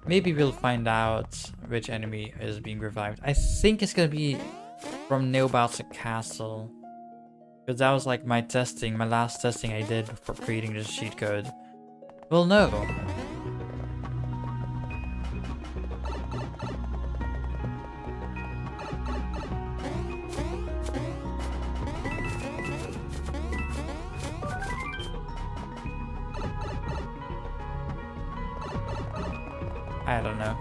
A: Maybe we'll find out which enemy is being revived. I think it's gonna be from Neobal's castle. Because that was like my testing, my last testing I did for creating this cheat code. Well, no. I don't know.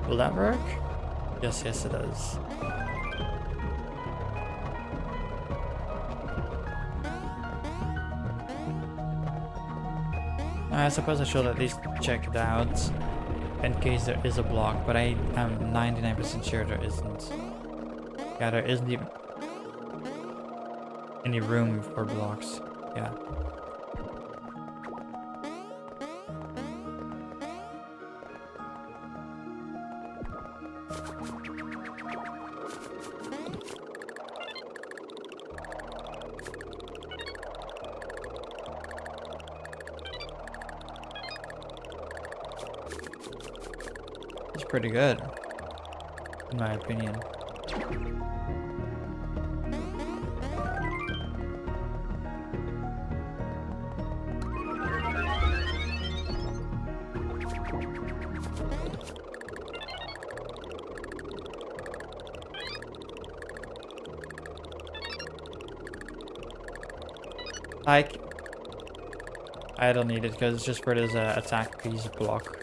A: Will that work? Yes, yes it does. I suppose I should at least check it out in case there is a block, but I am 99% sure there isn't. Yeah, there isn't even any room for blocks. Yeah. It's pretty good, in my opinion. Like, I don't need it because it's just for this attack piece block.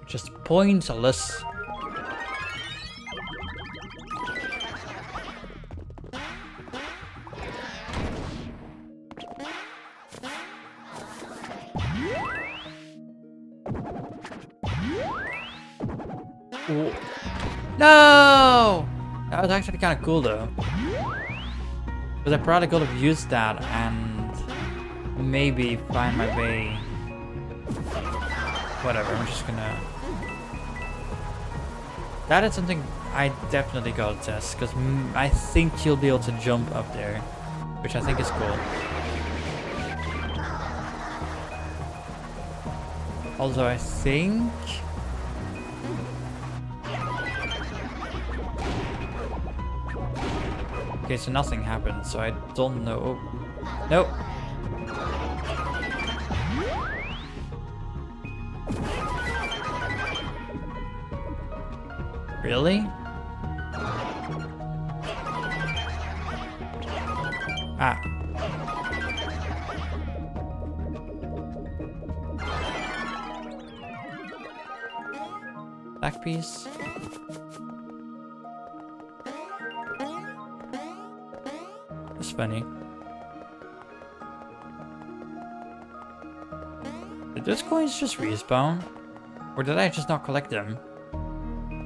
A: Just pointless. Ooh. No! That was actually kind of cool though. Because I probably could have used that and maybe find my way. Whatever, I'm just gonna... That is something I definitely gotta test, because I think you'll be able to jump up there, which I think is cool. Also, I think... Okay, so nothing happened, so I don't know. Nope. Really? Ah. Black piece. That's funny. Did those coins just respawn? Or did I just not collect them?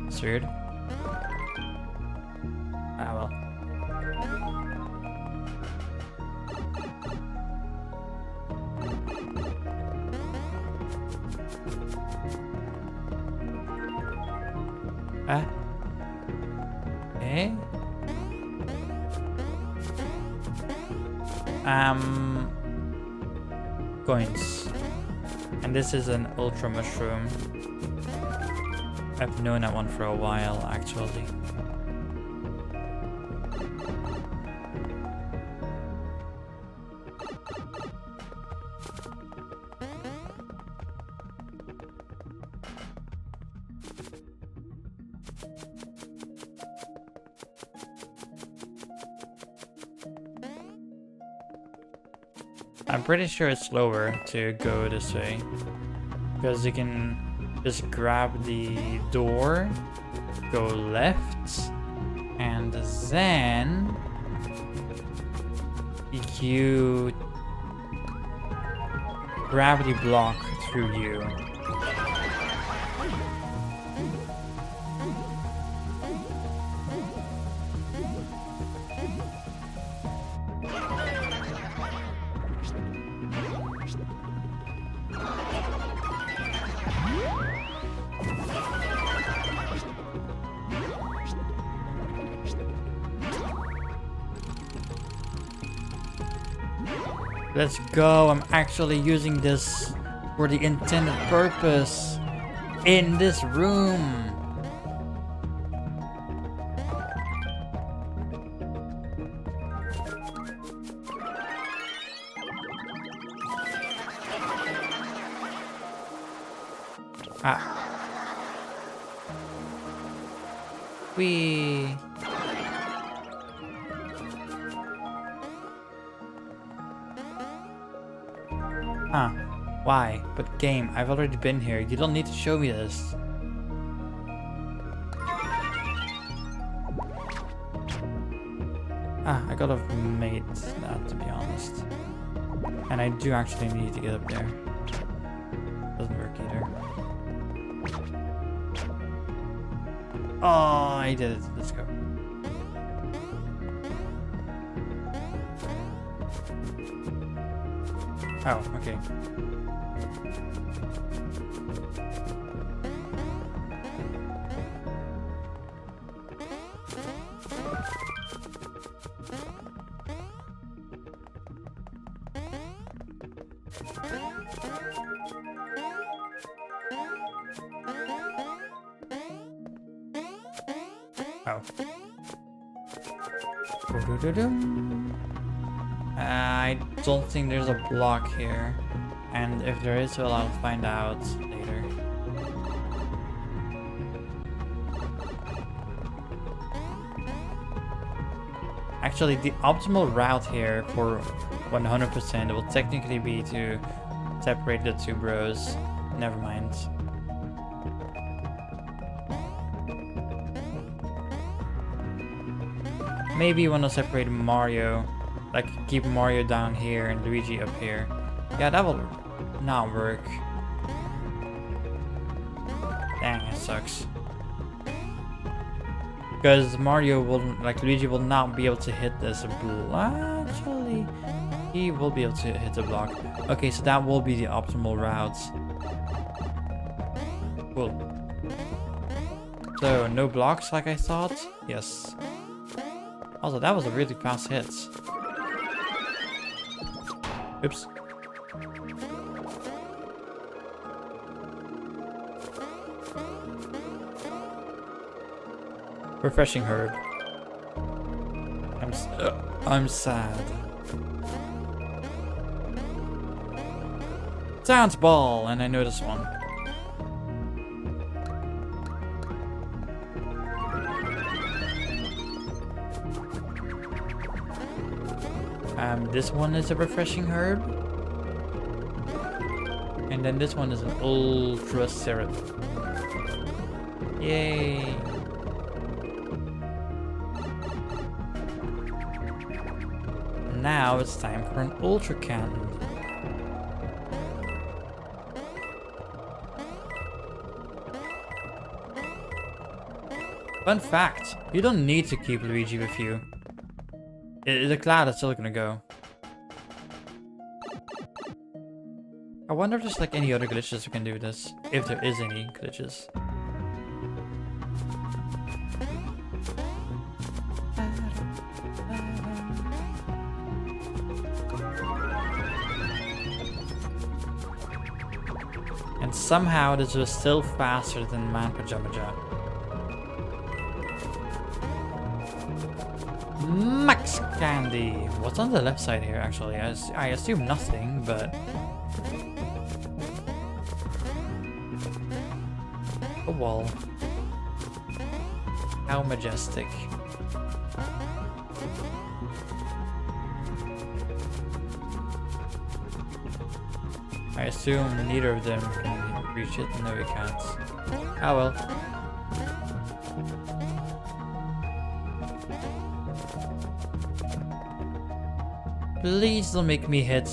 A: It's weird. Ah well. Ah. Eh? Coins. And this is an ultra mushroom. I've known that one for a while, actually. I'm pretty sure it's slower to go this way, because you can just grab the door, go left, and then you gravity block through you. Let's go. I'm actually using this for the intended purpose in this room. Ah. Whee. Huh. Why? But game, I've already been here. You don't need to show me this. Ah, I could have made that, to be honest. And I do actually need to get up there. Doesn't work either. Oh, I did it. Let's go. Oh, okay. Oh. I don't think there's a block here. And if there is, well, I'll find out later. Actually, the optimal route here for 100% will technically be to separate the two bros. Never mind. Maybe you want to separate Mario, like keep Mario down here and Luigi up here. Yeah, that will not work. Dang, it sucks. Because Mario will, like Luigi will not be able to hit this block. Actually, he will be able to hit the block. Okay, so that will be the optimal route. Cool. So, no blocks like I thought? Yes. Also, that was a really fast hit. Oops. Refreshing herb. I'm sad. Dance ball, and I know this one. This one is a refreshing herb. And then this one is an ultra syrup. Yay. Now it's time for an ultra cannon. Fun fact, you don't need to keep Luigi with you. The cloud is still gonna go. I wonder if there's like any other glitches we can do with this. If there is any glitches. And somehow this was still faster than Man Pajama Jam. Max Candy! What's on the left side here actually? I assume nothing, but... a wall. How majestic. I assume neither of them can reach it. No, we can't. Ah well. Please don't make me hit.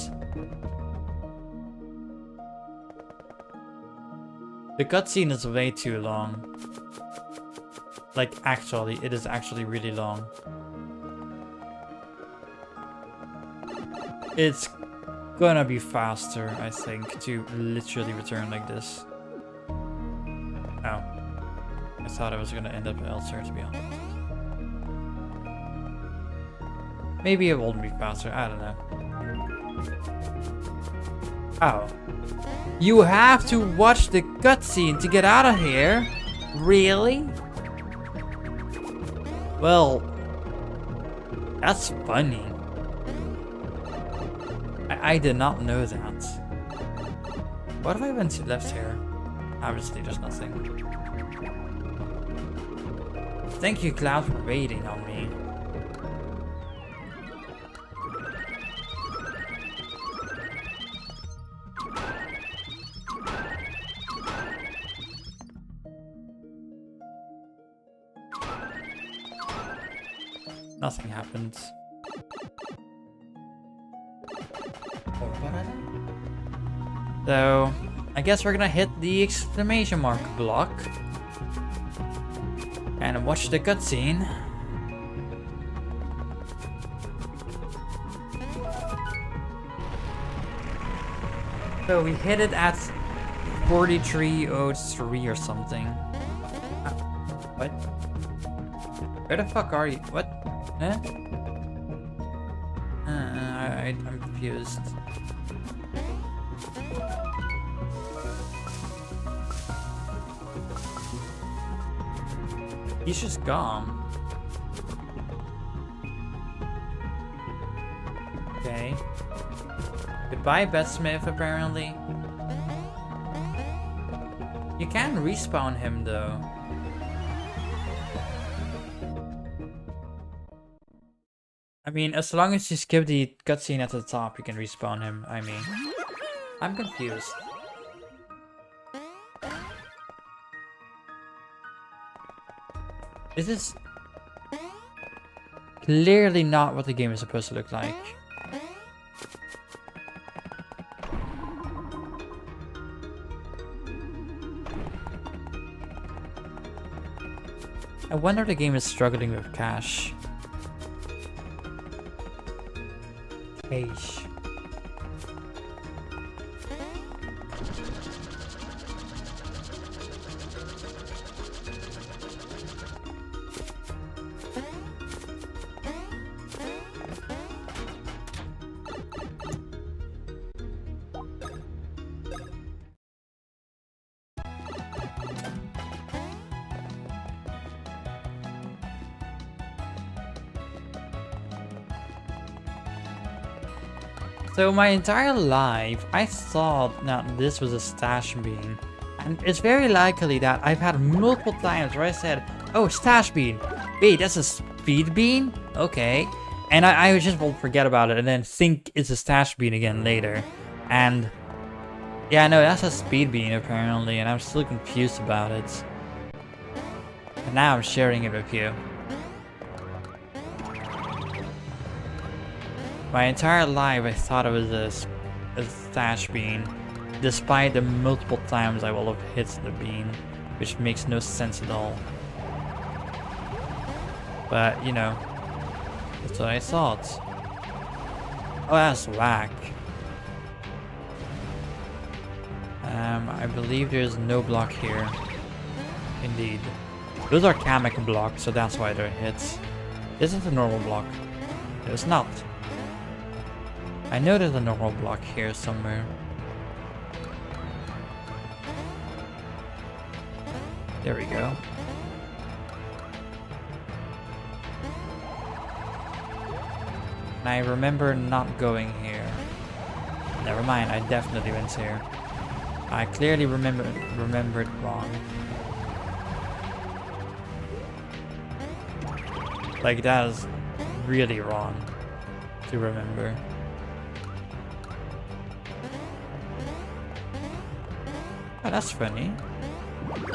A: The cutscene is way too long. Like, actually, it is actually really long. It's gonna be faster, I think, to literally return like this. Oh. I thought I was gonna end up elsewhere, to be honest. Maybe it won't be faster, I don't know. Oh. You have to watch the cutscene to get out of here? Really? Well, that's funny. I did not know that. What have I been left here? Obviously, there's nothing. Thank you, Cloud, for waiting on me. Nothing happened. So, I guess we're gonna hit the exclamation mark block and watch the cutscene. So we hit it at 43:03 or something. What? Where the fuck are you? What? Huh? I'm confused. He's just gone. Okay. Goodbye, Betsmith, apparently. You can respawn him, though. I mean, as long as you skip the cutscene at the top, you can respawn him. I mean, I'm confused. This is clearly not what the game is supposed to look like. I wonder if the game is struggling with cache. Cache. So my entire life, I thought that this was a stash bean. And it's very likely that I've had multiple times where I said, oh, stash bean. Wait, that's a speed bean? Okay. And I just will forget about it and then think it's a stash bean again later. And yeah, no, that's a speed bean apparently, and I'm still confused about it. And now I'm sharing it with you. My entire life I thought it was a stash bean, despite the multiple times I will have hit the bean, which makes no sense at all. But, you know, that's what I thought. Oh, that's whack. I believe there's no block here. Indeed. Those are Kamek blocks, so that's why they're hits. This is a normal block. It's not. I know there's a normal block here somewhere. There we go. And I remember not going here. Never mind, I definitely went here. I clearly remembered wrong. Like, that is really wrong to remember. Oh, that's funny.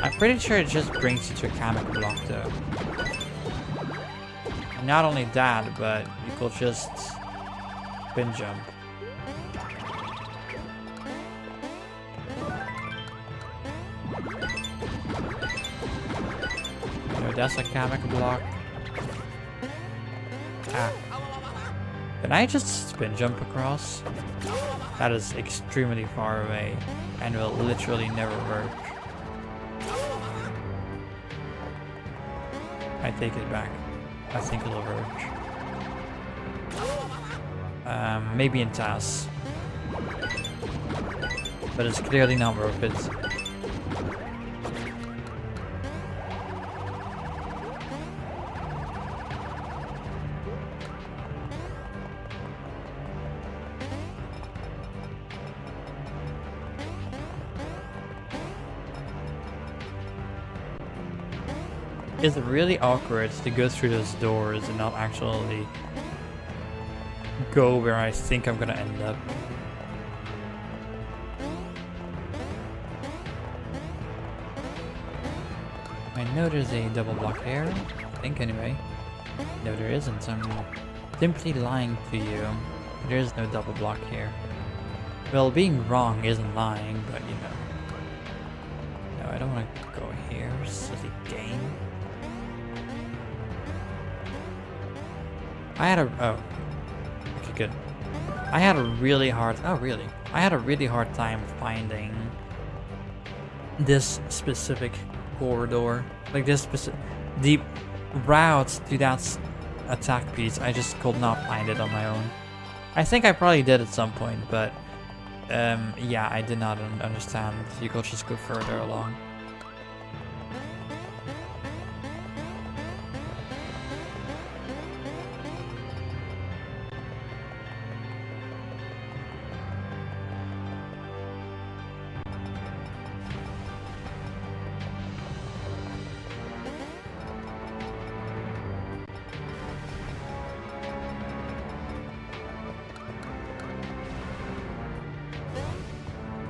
A: I'm pretty sure it just brings you to a Kamek block though. And not only that, but you could just spin jump. No, that's a Kamek block. Ah. Can I just spin jump across? That is extremely far away and will literally never work. I take it back. I think it'll work. Maybe in TAS. But it's clearly not worth it. It's really awkward to go through those doors and not actually go where I think I'm gonna end up. I know there's a double block here, I think anyway. No, there isn't. I'm simply lying to you. There's no double block here. Well, being wrong isn't lying, but you know. No, I don't want to go here, silly game. I had a... oh. Okay, good. I had a really hard... oh, really? I had a really hard time finding this specific corridor. Like this specific... the route to that attack piece, I just could not find it on my own. I think I probably did at some point, but... yeah, I did not understand. You could just go further along.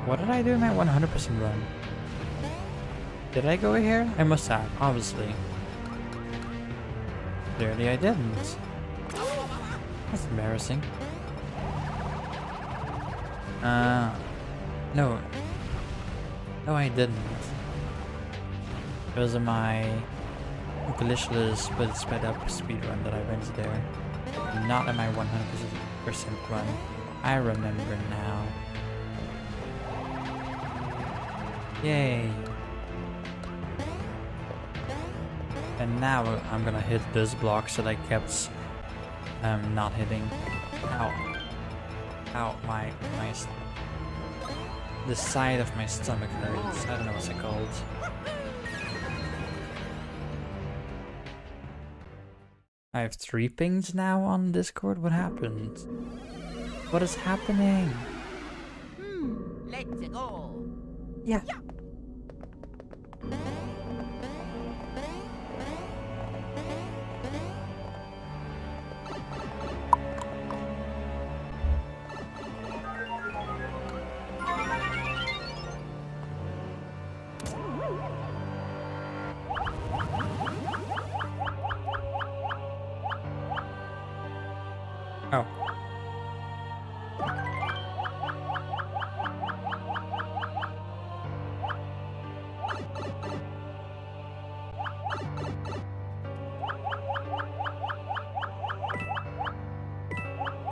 A: What did I do in my 100% run? Did I go here? I must have, obviously. Clearly I didn't. That's embarrassing. No. No, I didn't. Those are my glitchless but sped up speedrun that I went there. Not in my 100% run. I remember now. Yay. And now I'm gonna hit this block that I kept not hitting. Ow. Ow, the side of my stomach hurts. I don't know what's it called. I have 3 pings now on Discord. What happened? What is happening?
C: Let's go.
A: Yeah. Oh.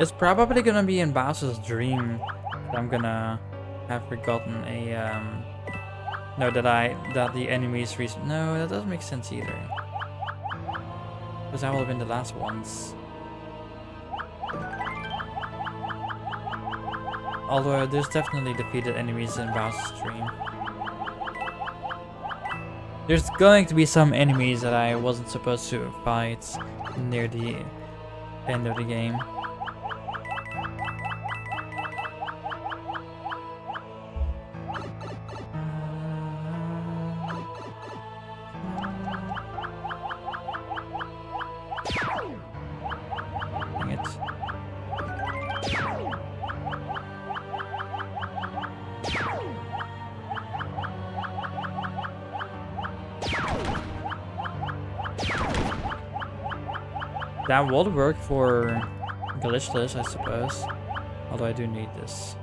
A: It's probably gonna be in Bowser's dream that I'm gonna have forgotten a no, that the enemies no, that doesn't make sense either. Because that will have been the last ones. Although there's definitely defeated enemies in Bowser's dream. There's going to be some enemies that I wasn't supposed to fight near the end of the game. Dang it. That would work for glitchless, I suppose. Although I do need this.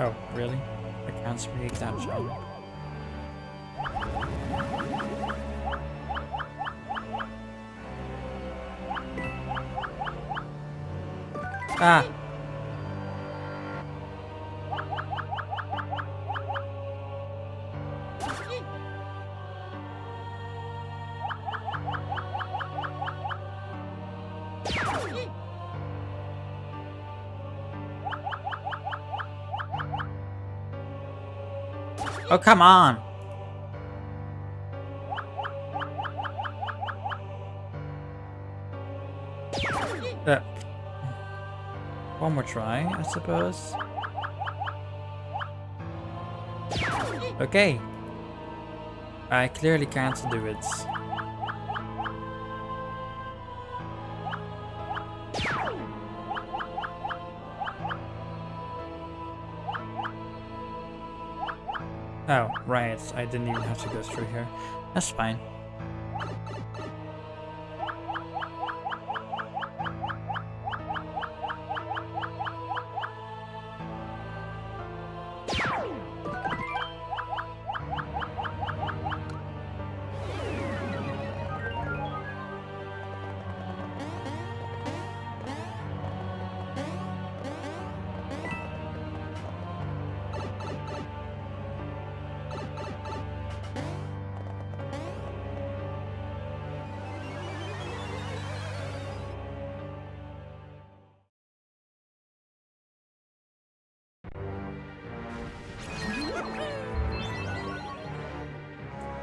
A: Oh, really? I can't speak that jump. Ah! Oh, come on! One more try, I suppose. Okay. I clearly can't do it. Oh, right. I didn't even have to go through here. That's fine.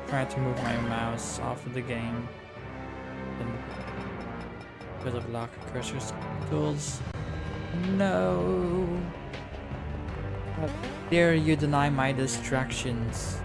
A: Try to move my mouse off of the game. Because of lock cursor tools. No. How dare you deny my distractions?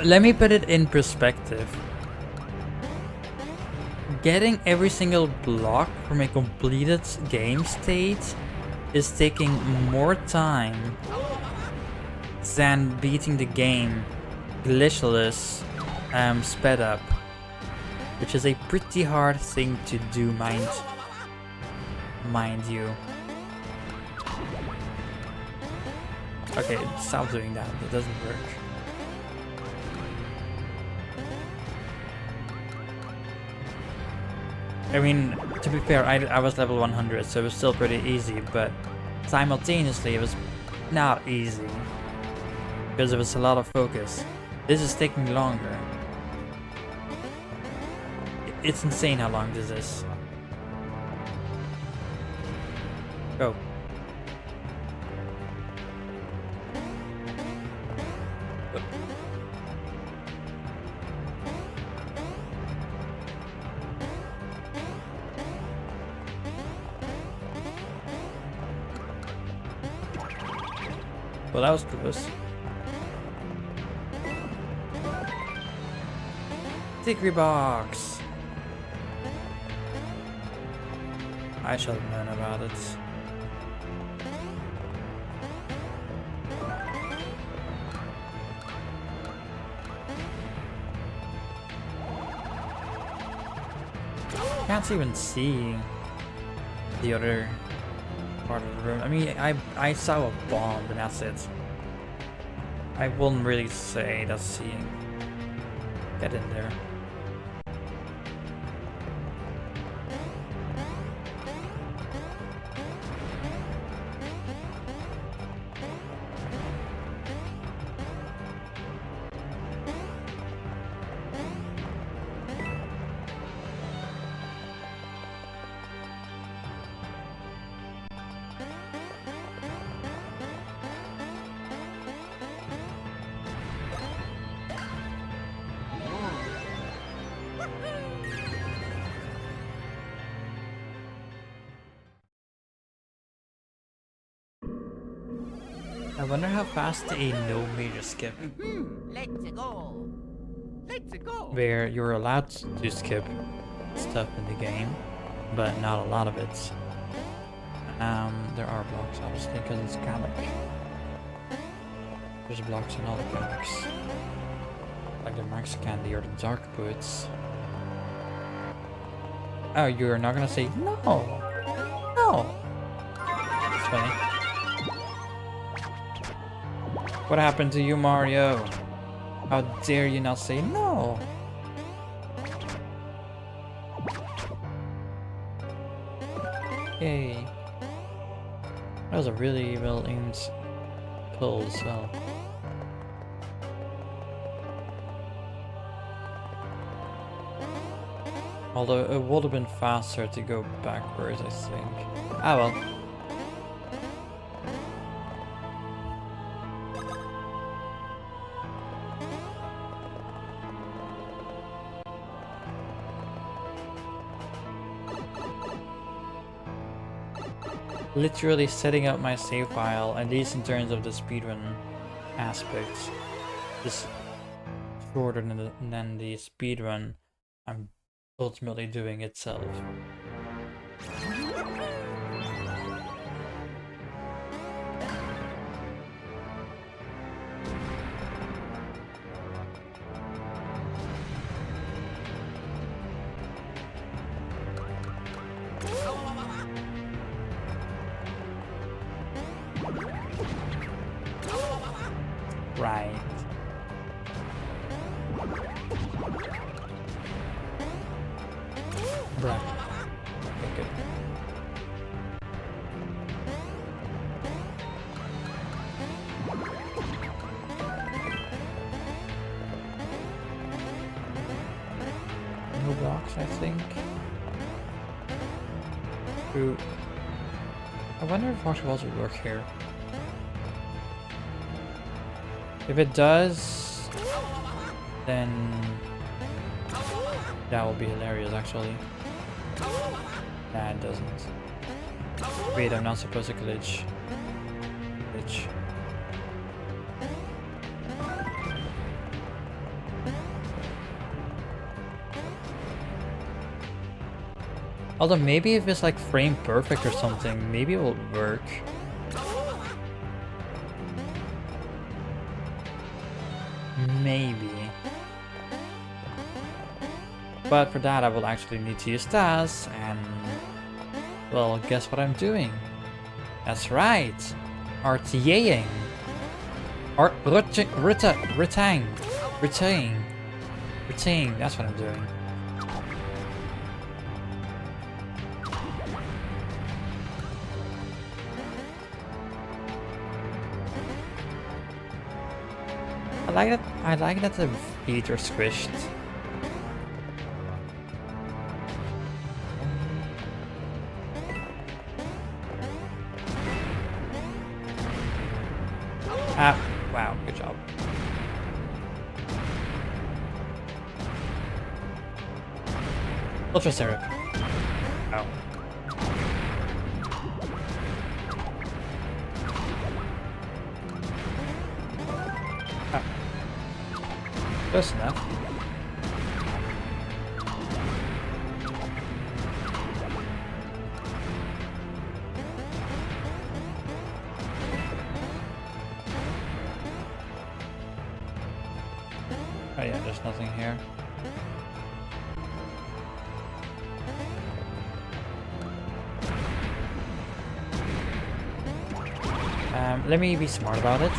A: Let me put it in perspective. Getting every single block from a completed game state is taking more time than beating the game glitchless sped up, which is a pretty hard thing to do, mind you. Okay, stop doing that. It doesn't work. I mean, to be fair, I was level 100, so it was still pretty easy, but simultaneously it was not easy. Because there was a lot of focus. This is taking longer. It's insane how long this is. Go. Well, that was close. Secret box. I shall have known about it. Can't even see the other part of the room. I mean, I saw a bomb, and that's it. I wouldn't really say that's seeing. Get in there. I wonder how fast a no major skip,
C: Let's go. Let's go.
A: where you're allowed to skip stuff in the game, but not a lot of it. There are blocks, obviously, because it's comic. There's blocks in all the comics, like the Max Candy or the Dark Boots. Oh, you're not gonna say no, no. That's funny. What happened to you, Mario? How dare you not say no? Yay. That was a really well aimed pull as well. Although it would have been faster to go backwards, I think. Ah well. Literally setting up my save file, at least in terms of the speedrun aspects, is shorter than the speedrun I'm ultimately doing itself. Right. Right. Okay, good. No blocks, I think. Ooh. I wonder if water walls would work here. If it does, then that will be hilarious, actually. Nah, it doesn't. Wait, I'm not supposed to glitch. Glitch. Although maybe if it's like frame perfect or something, maybe it will work. Maybe. But for that I will actually need to use stats, and well, guess what I'm doing? That's right! RTAing! Retain, that's what I'm doing. I like that the feet are squished. Ah, wow, good job. Ultra syrup. Oh. Close enough. Oh yeah, there's nothing here. Let me be smart about it.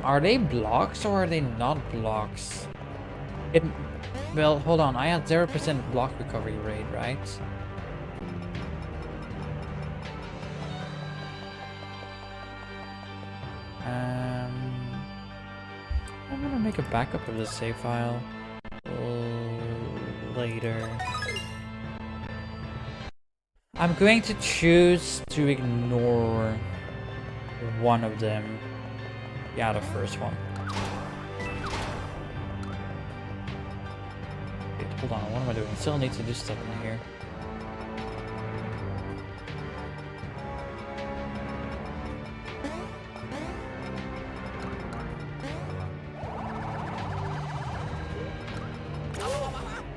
A: Are they blocks or are they not blocks? Well, hold on, I had 0% block recovery rate, right? I'm gonna make a backup of the save file later. I'm going to choose to ignore one of them. Yeah, the first one. Wait, hold on, what am I doing? I still need to do stuff in here.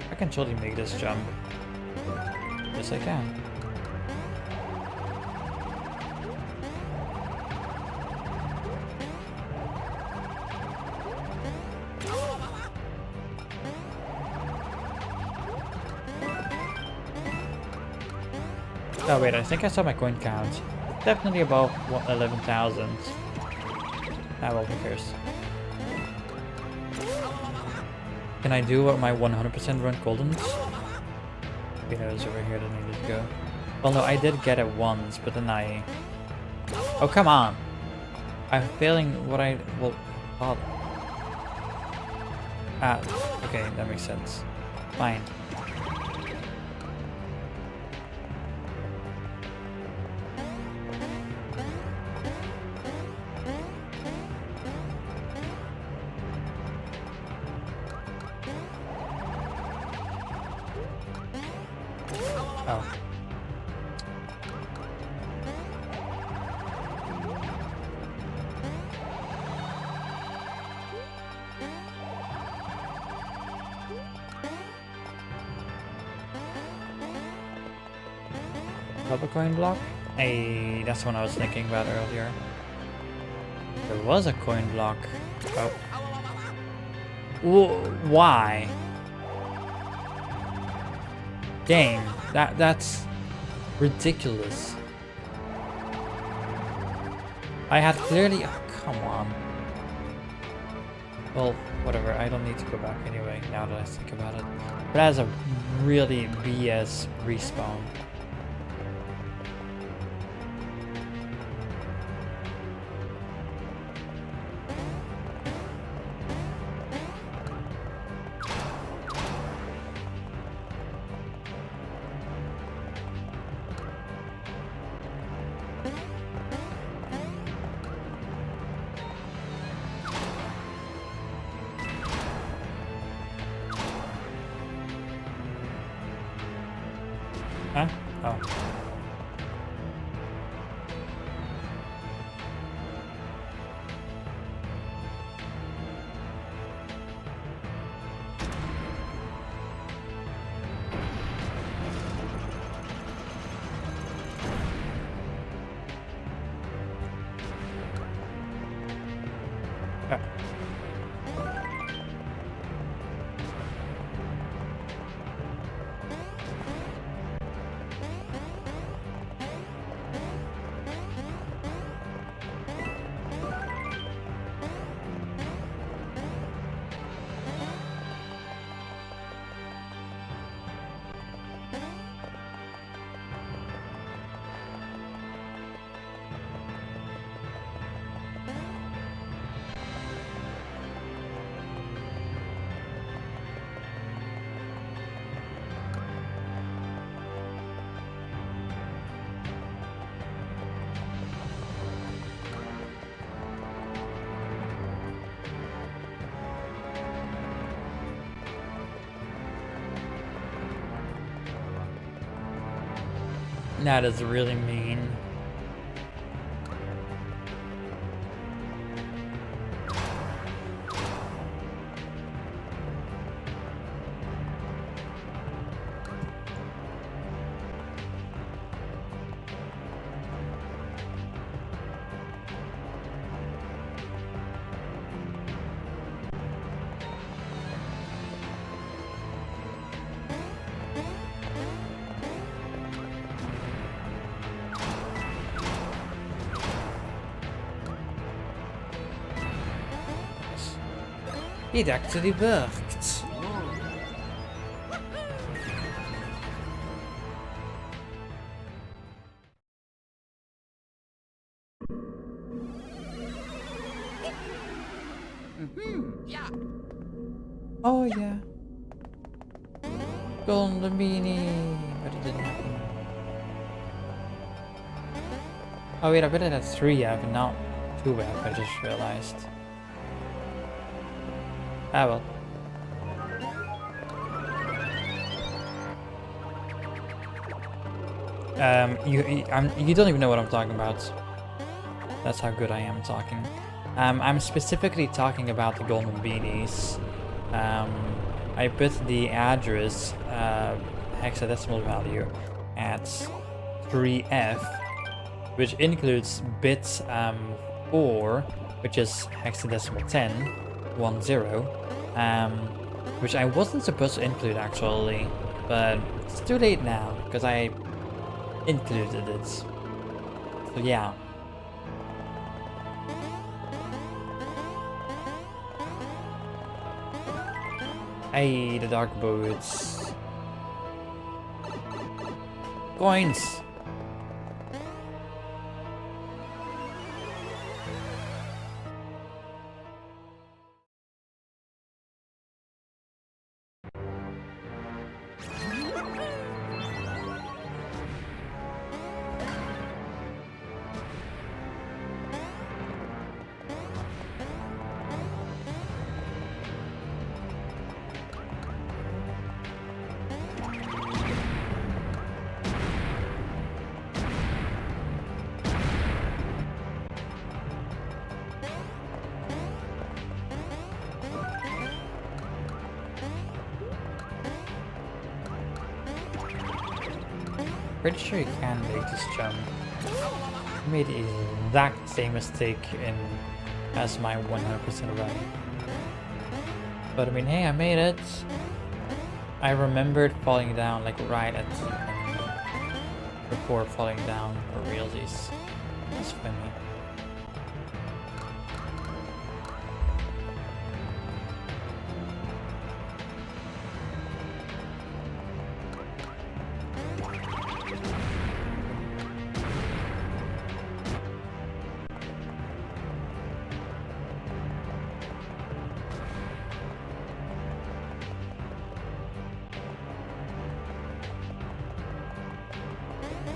A: I can totally make this jump. Yes, I can. Oh wait, I think I saw my coin count. Definitely above 11,000. Ah well, who cares? Can I do what my 100% run Goldens? Okay, no, it was over here that I needed to go. Well no, I did get it once, but then I... Oh, come on! I'm failing what I... well... thought. Ah, okay, that makes sense. Fine. Oh. Double coin block? Hey, that's what I was thinking about earlier. There was a coin block. Oh. Why? Game. That's ridiculous. I had clearly... oh, come on. Well, whatever. I don't need to go back anyway, now that I think about it. But that's a really BS respawn. Huh? Oh. Yeah. That is really mean. It actually worked.
C: Yeah.
A: Oh yeah. Golden beanie, but it didn't happen. Oh wait, I bet it had 3 app and not 2 app, I just realized. Ah well. You don't even know what I'm talking about. That's how good I am talking. I'm specifically talking about the golden beanies. I put the address hexadecimal value at 3F, which includes bit 4, which is hexadecimal 10, 10, which I wasn't supposed to include actually, but it's too late now because I included it. So yeah. Hey, the dark boots. Coins! Pretty sure you can make this jump. I made the exact same mistake as my 100% run. But I mean, hey, I made it. I remembered falling down like right at before falling down for realsies. That's funny.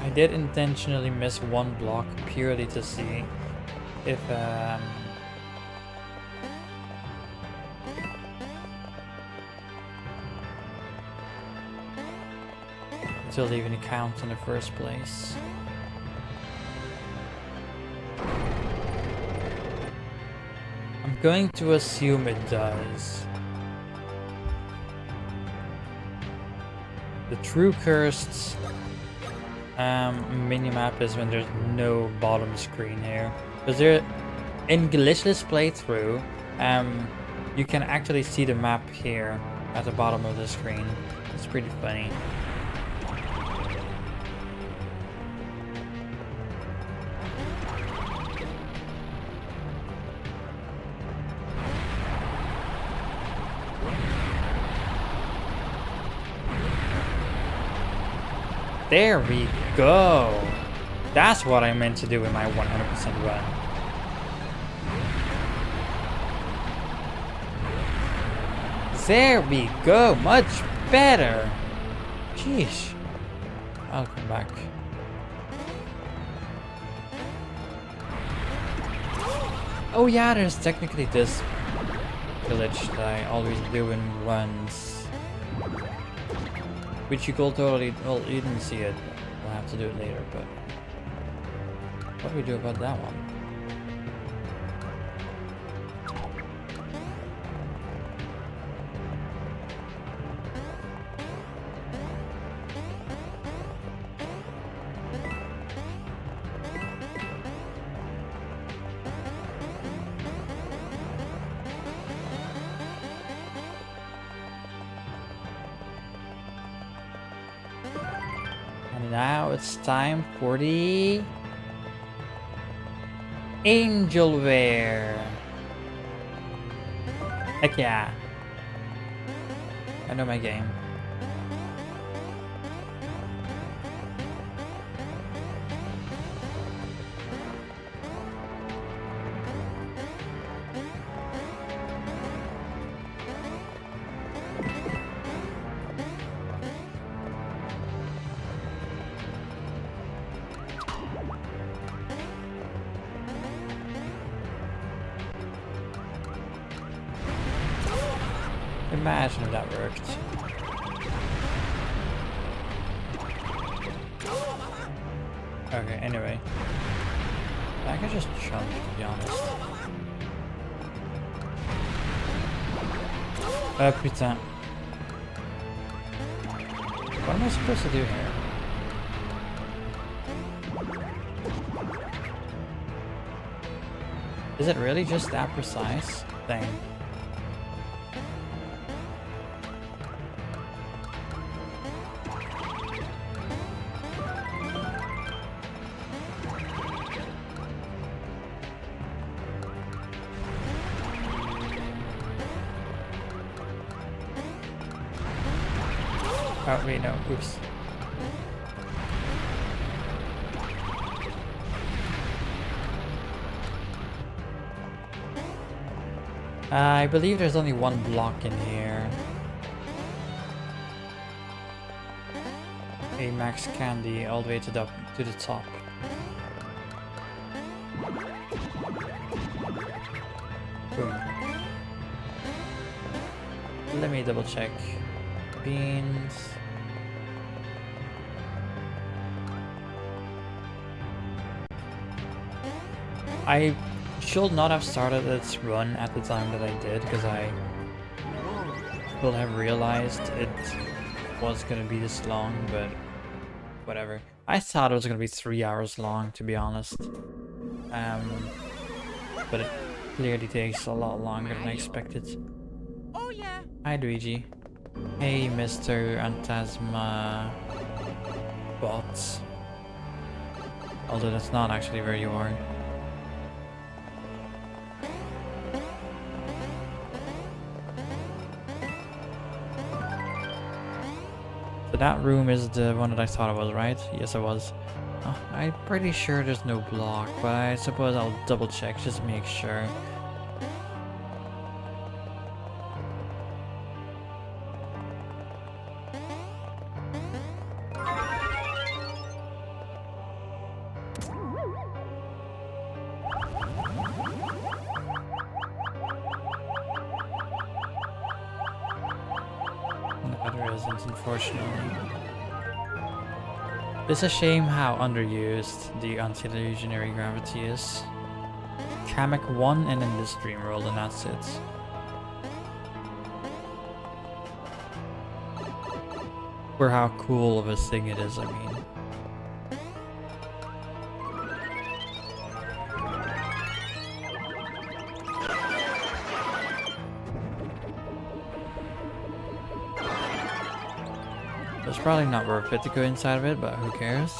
A: I did intentionally miss one block purely to see if it'll even count in the first place. I'm going to assume it does. The true cursed minimap is when there's no bottom screen here. Because there, in glitchless playthrough, you can actually see the map here at the bottom of the screen. It's pretty funny. There we go. That's what I meant to do in my 100% run. There we go. Much better. Sheesh. I'll come back. Oh yeah, there's technically this glitch that I always do in runs. Which you could totally, well, you didn't see it. We'll have to do it later, but what do we do about that one? Now it's time for the angel wear. Heck yeah. I know my game. Imagine if that worked. Okay, anyway. I can just jump, to be honest. Putain. What am I supposed to do here? Is it really just that precise thing? Oh wait, no, oops. I believe there's only one block in here. A max candy all the way to the top. Boom. Let me double check. Beans. I should not have started its run at the time that I did, because I will have realized it was gonna be this long, but whatever. I thought it was gonna be 3 hours long, to be honest. But it clearly takes a lot longer than I expected.
C: Oh yeah.
A: Hi, Luigi. Hey, Mr. Antasma Bots. Although that's not actually where you are. So that room is the one that I thought it was, right? Yes, it was. Oh, I'm pretty sure there's no block, but I suppose I'll double check just to make sure. No, there isn't, unfortunately. It's a shame how underused the anti-illusionary gravity is. Kamek 1 and in this dream world, and that's it. For how cool of a thing it is, I mean. It's probably not worth it to go inside of it, but who cares?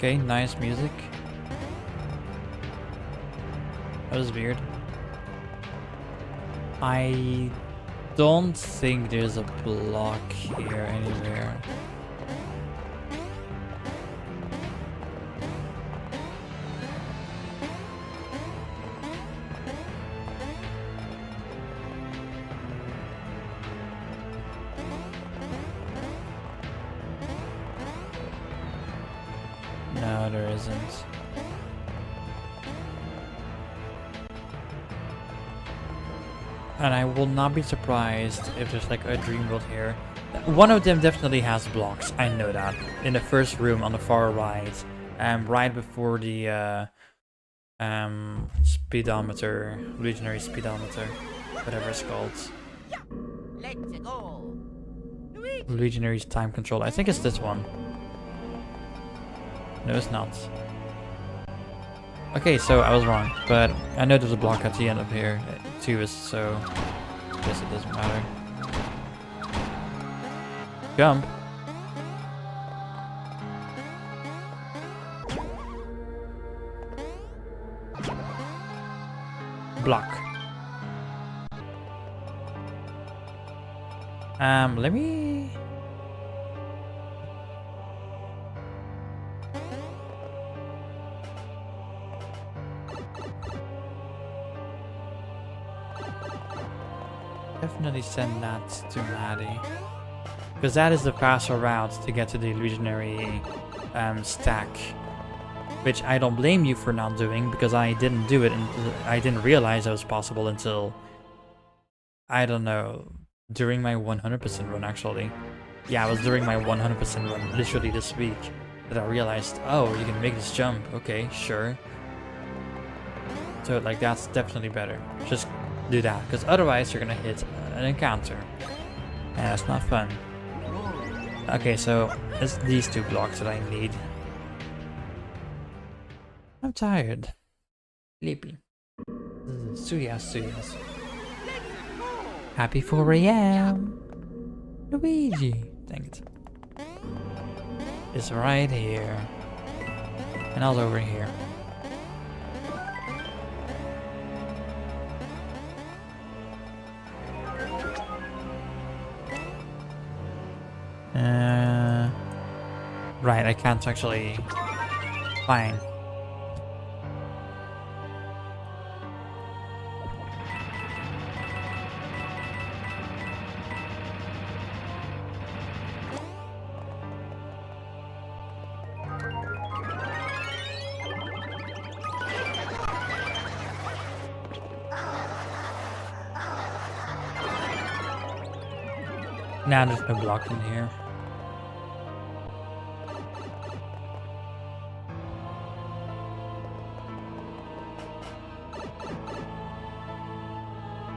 A: Okay, nice music. That was weird. I don't think there's a block here anywhere. No, there isn't. And I will not be surprised if there's like a dream world here. One of them definitely has blocks, I know that. In the first room on the far right. Right before the speedometer, illusionary speedometer, whatever it's called.
C: Let's go.
A: Illusionary's time control. I think it's this one. No, it's not. Okay, so I was wrong, but I know there's a block at the end of here too, so I guess it doesn't matter. Jump. Block. Let me... Definitely send that to Maddie. Because that is the faster route to get to the illusionary stack. Which I don't blame you for not doing, because I didn't do it and I didn't realize it was possible until, I don't know, during my 100% run actually. Yeah, it was during my 100% run, literally this week, that I realized, oh, you can make this jump. Okay, sure. So like that's definitely better. Just do that, because otherwise you're gonna hit an encounter. And that's not fun. Okay, so it's these two blocks that I need. I'm tired. Sleepy. Suyas. Happy 4 AM. Luigi. Dang it. It's right here. And also over here. Right, I can't actually... Fine. Now there's no block in here.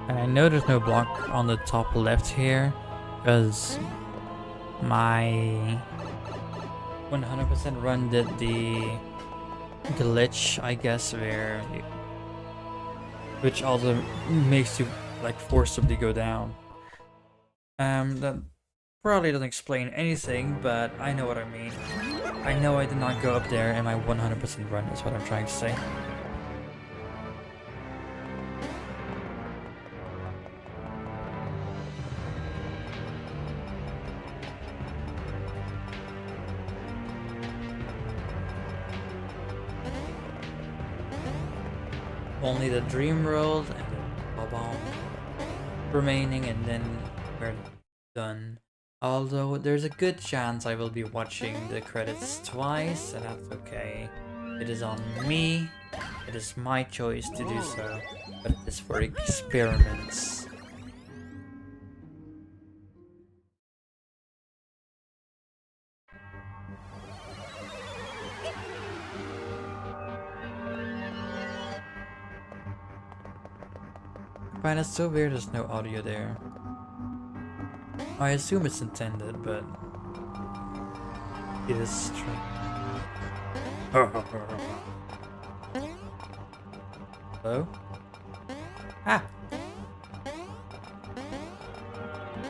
A: And I know there's no block on the top left here, because my 100% run did the glitch, I guess, which also makes you like forcibly go down. That probably doesn't explain anything, but I know what I mean. I know I did not go up there in my 100% run, is what I'm trying to say. Only the dream world and the bomb remaining, and then we're done. Although there's a good chance I will be watching the credits twice, and that's okay. It is on me. It is my choice to do so, but it is for experiments. Fine, it's so weird there's no audio there. I assume it's intended, but it is strange. Hello? Ah!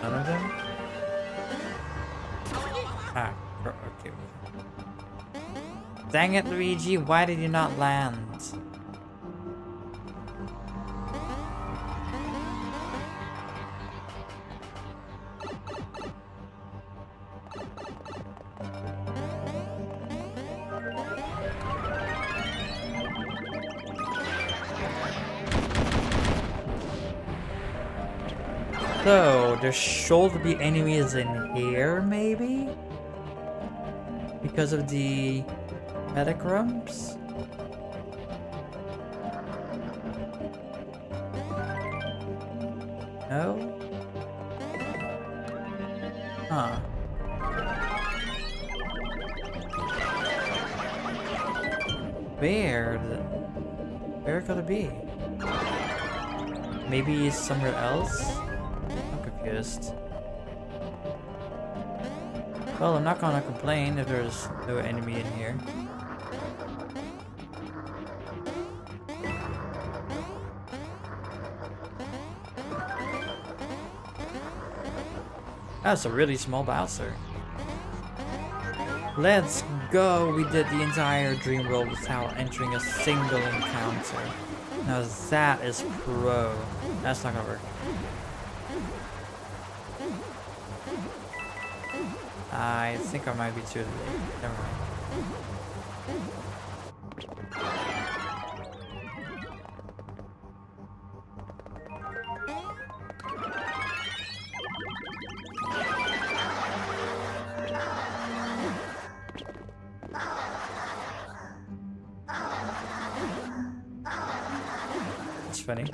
A: None of them? Ah, okay. Dang it, Luigi, why did you not land? So, there should be enemies in here, maybe? Because of the metacrums? No? Huh. Where could it be? Maybe somewhere else? Well, I'm not gonna complain if there's no enemy in here. That's a really small Bowser. Let's go! We did the entire dream world without entering a single encounter. Now that is pro. That's not gonna work. I think I might be too late. Never mind. It's funny.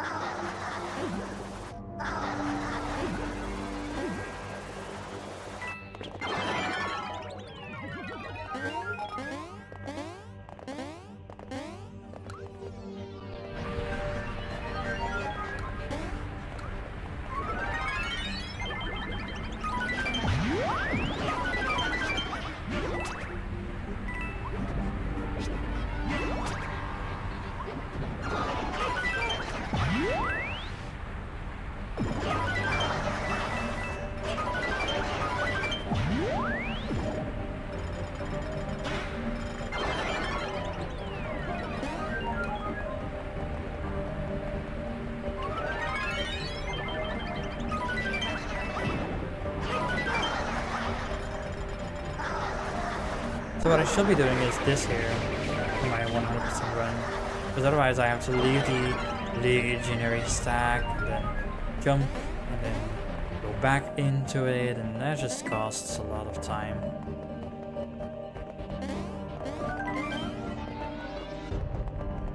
A: So what I should be doing is this here, my 100% run, because otherwise I have to leave the legionary stack, and then jump, and then go back into it, and that just costs a lot of time.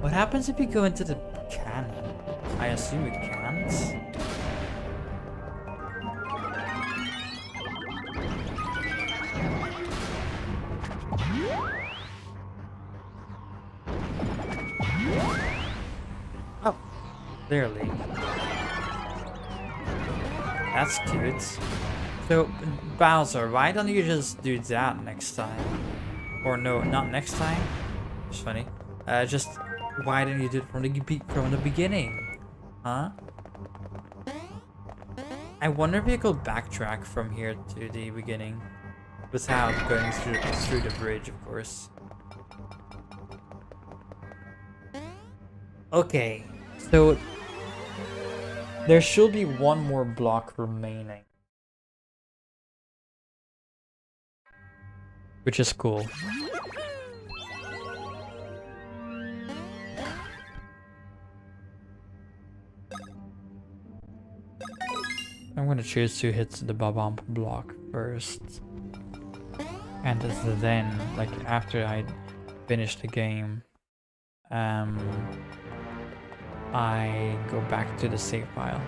A: What happens if you go into the cannon? I assume it can't. Oh, clearly. That's cute. So, Bowser, why don't you just do that next time? Or no, not next time. It's funny. Just why didn't you do it from the beginning? Huh? I wonder if you could backtrack from here to the beginning without going through the bridge, of course. Okay, so there should be one more block remaining, which is cool. I'm gonna choose to hit the Bob-omb block first, and then, like, after I finish the game, I go back to the save file.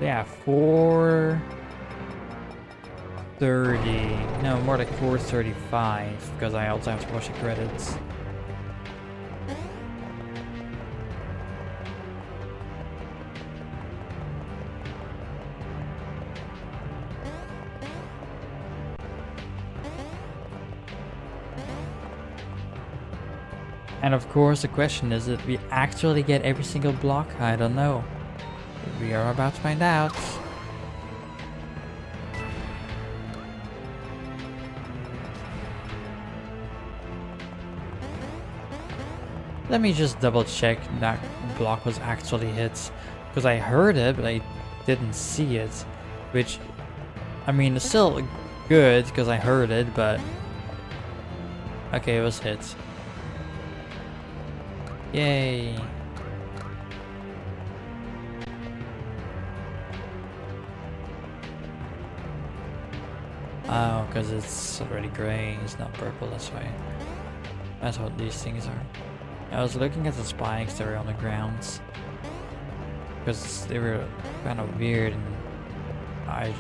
A: Yeah, 4:30. No, more like 4:35, because I also have to watch the credits. And of course the question is, did we actually get every single block? I don't know. We are about to find out. Let me just double check that block was actually hit. Because I heard it, but I didn't see it. Which, I mean, it's still good because I heard it, but... Okay, it was hit. Yay. Oh, because it's already gray, it's not purple, that's why. That's what these things are. I was looking at the spikes that were on the ground, because they were kind of weird, and I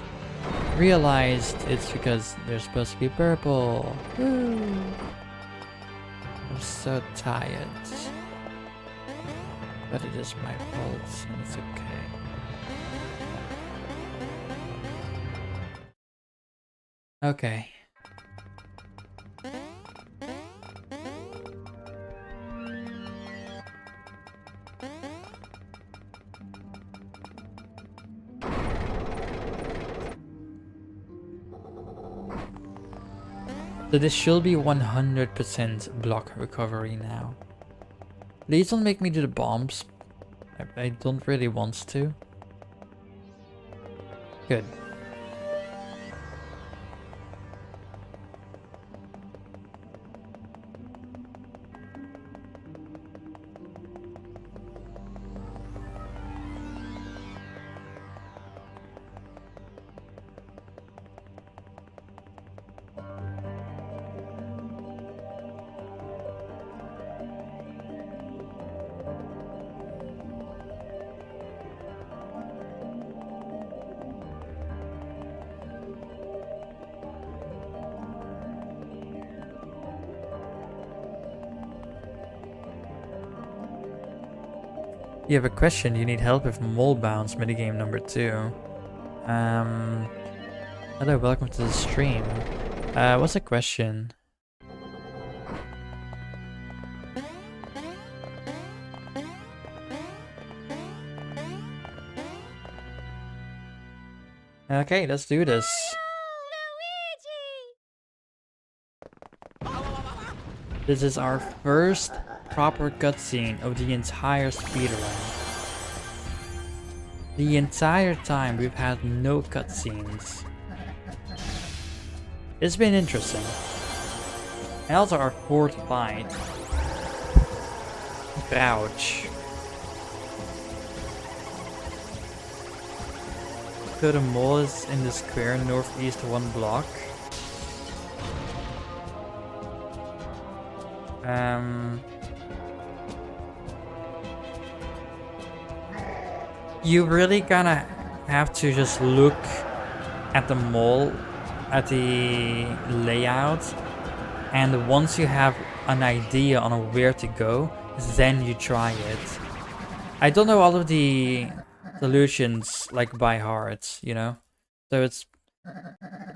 A: realized it's because they're supposed to be purple. Woo. I'm so tired. But it is my fault, and it's okay. Okay. So this should be 100% block recovery now. Please don't make me do the bombs. I don't really want to. Good. You have a question. You need help with mole bounce minigame number 2. Hello, welcome to the stream. What's the question? Okay, let's do this. This is our first proper cutscene of the entire speedrun. The entire time we've had no cutscenes. It's been interesting. And also our 4th fight. Ouch. So the mole is in the square northeast 1 block. You really gonna have to just look at the mole, at the layout, and once you have an idea on where to go, then you try it. I don't know all of the solutions like by heart, you know, so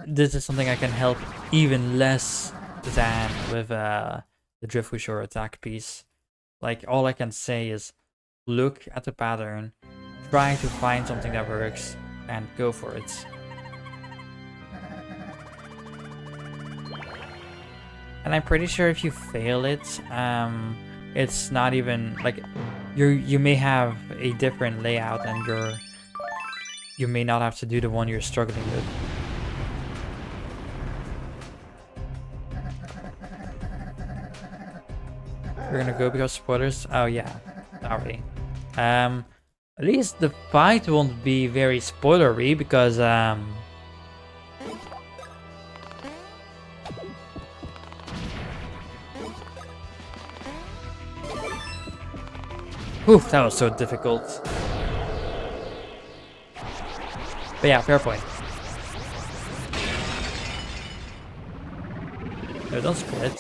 A: this is something I can help even less than with the Driftwish or attack piece. Like, all I can say is look at the pattern, try to find something that works, and go for it. And I'm pretty sure if you fail it, it's not even like you may have a different layout and you may not have to do the one you're struggling with. We're gonna go because spoilers. Oh yeah, sorry. At least the fight won't be very spoilery because oof, that was so difficult. But yeah, fair point. No, don't split.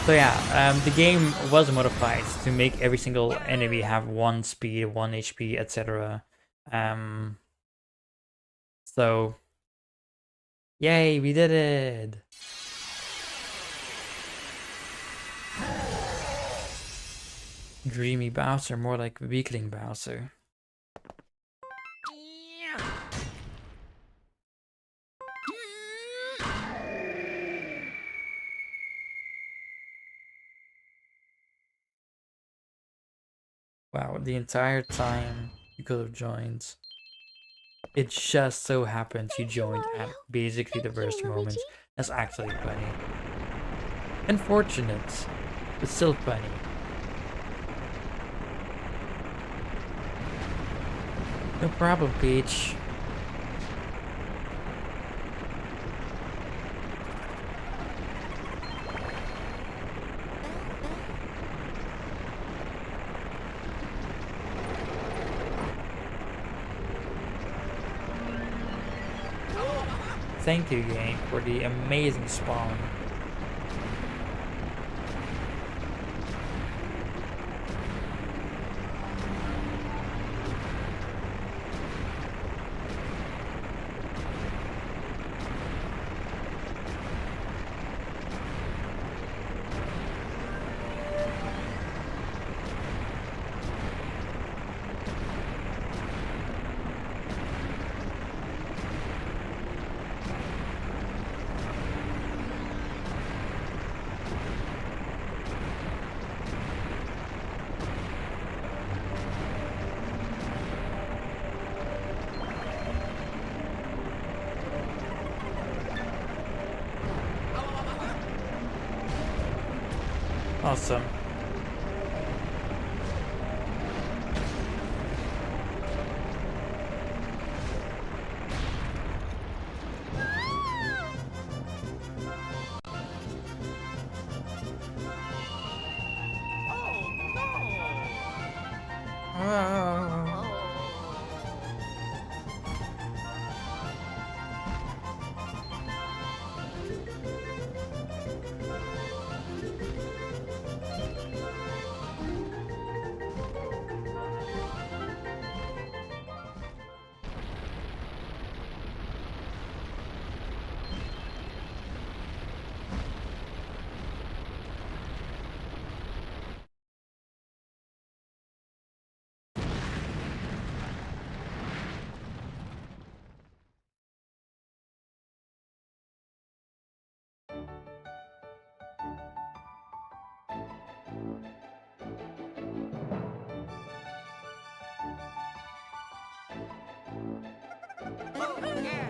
A: So yeah, the game was modified to make every single enemy have 1 speed, 1 HP, etc. So, yay, we did it! Dreamy Bowser, more like weakling Bowser. Wow, the entire time you could have joined. It just so happened you joined at basically the worst moment. That's actually funny. Unfortunate, but still funny. No problem, Peach. Thank you, game, for the amazing spawn. Awesome.
C: Oh yeah.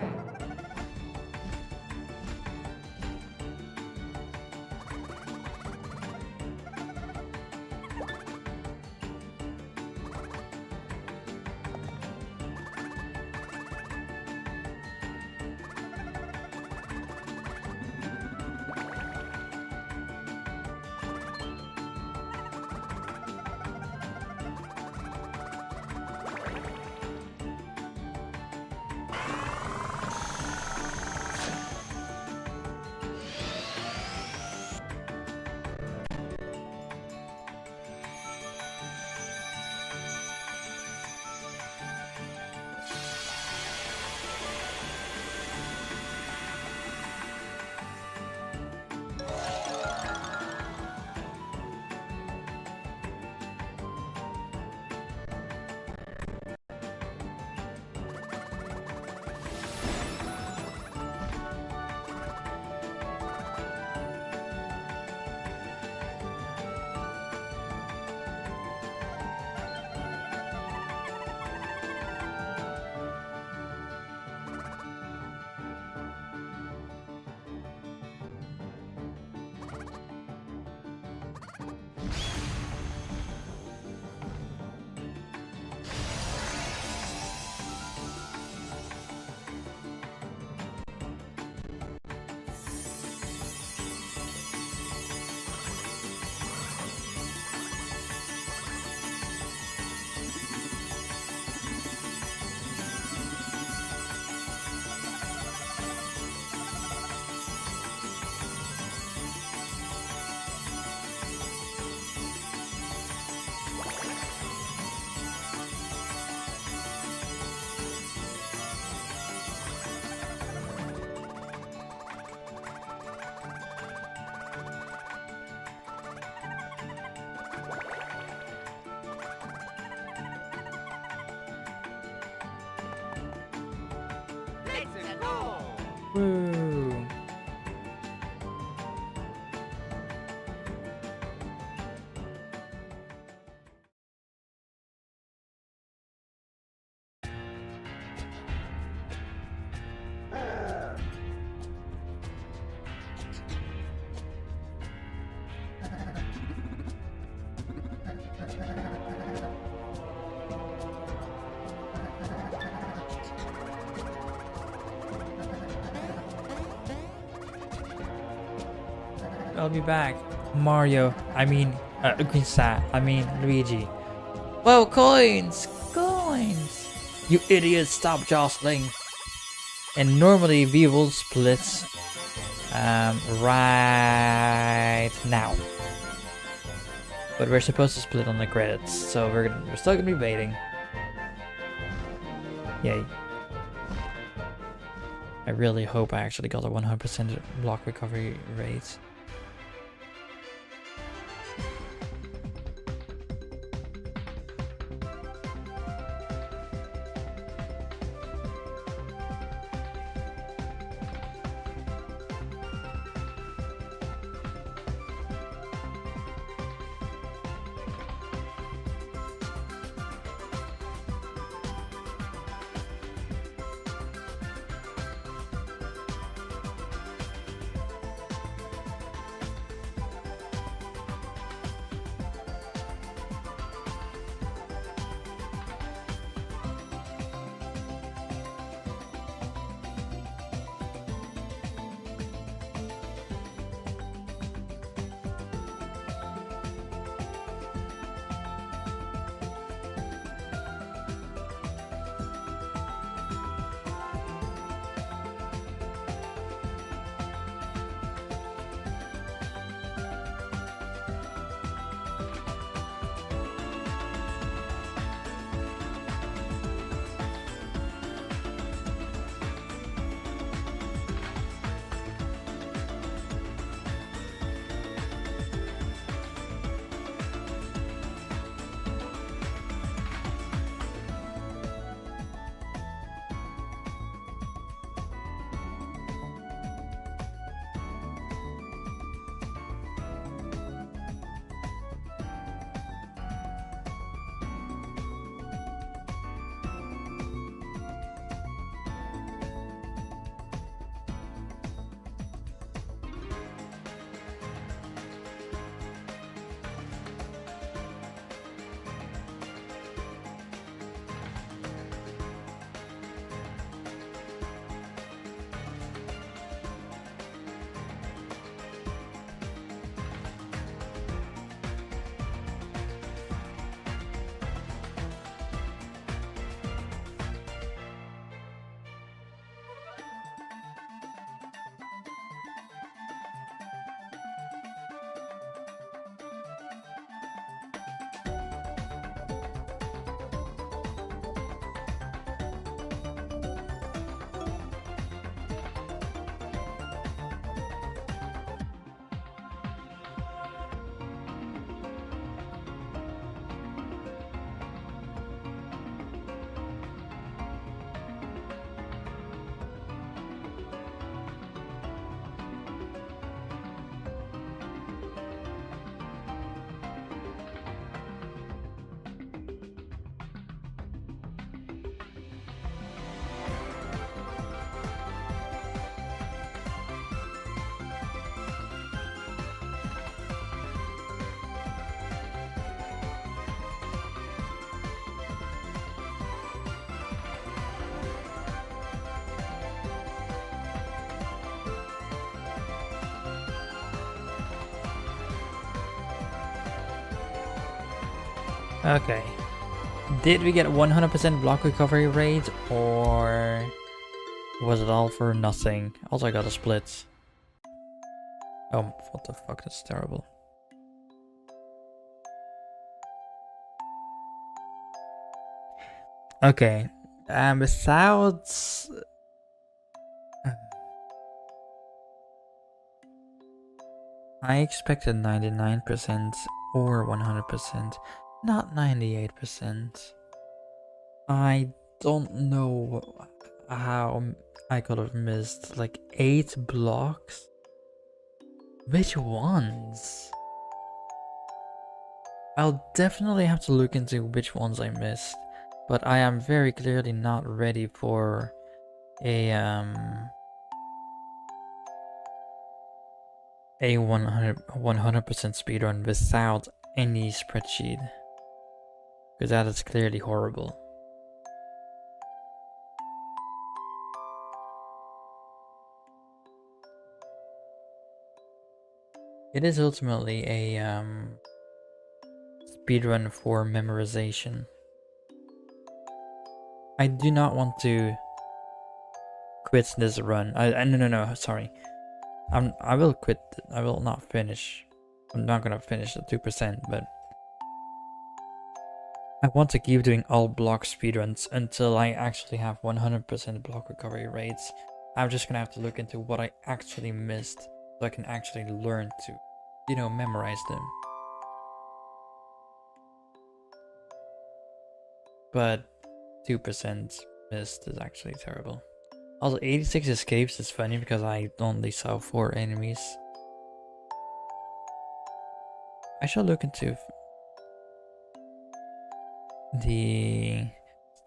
C: Let's go.
A: Woo. I'll be back. Mario. I mean, Luigi. Whoa, coins! Coins! You idiots, stop jostling. And normally we will split right now. But we're supposed to split on the credits, so we're still gonna be waiting. Yay. I really hope I actually got a 100% block recovery rate. Okay. Did we get 100% block recovery rate, or was it all for nothing? Also, I got a split. Oh, what the fuck, that's terrible. Okay, without... I expected 99% or 100%, not 98%. I don't know how I could have missed like 8 blocks. Which ones? I'll definitely have to look into which ones I missed, but I am very clearly not ready for a 100% speedrun without any spreadsheet, because that is clearly horrible. It is ultimately a speedrun for memorization. I do not want to quit this run. No, sorry. I will quit. I will not finish. I'm not gonna finish at 2%, but I want to keep doing all block speedruns until I actually have 100% block recovery rates. I'm just gonna have to look into what I actually missed so I can actually learn to, you know, memorize them. But 2% missed is actually terrible. Also, 86 escapes is funny because I only saw 4 enemies. I shall look into the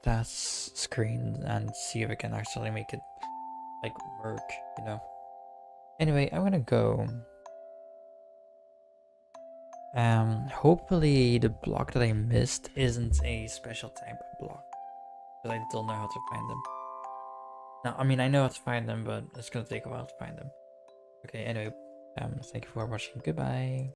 A: stats screen and see if I can actually make it like work, you know. Anyway, I'm gonna go. Hopefully the block that I missed isn't a special type of block, but I don't know how to find them. Now, I mean, I know how to find them, but it's gonna take a while to find them. Okay, anyway, thank you for watching. Goodbye.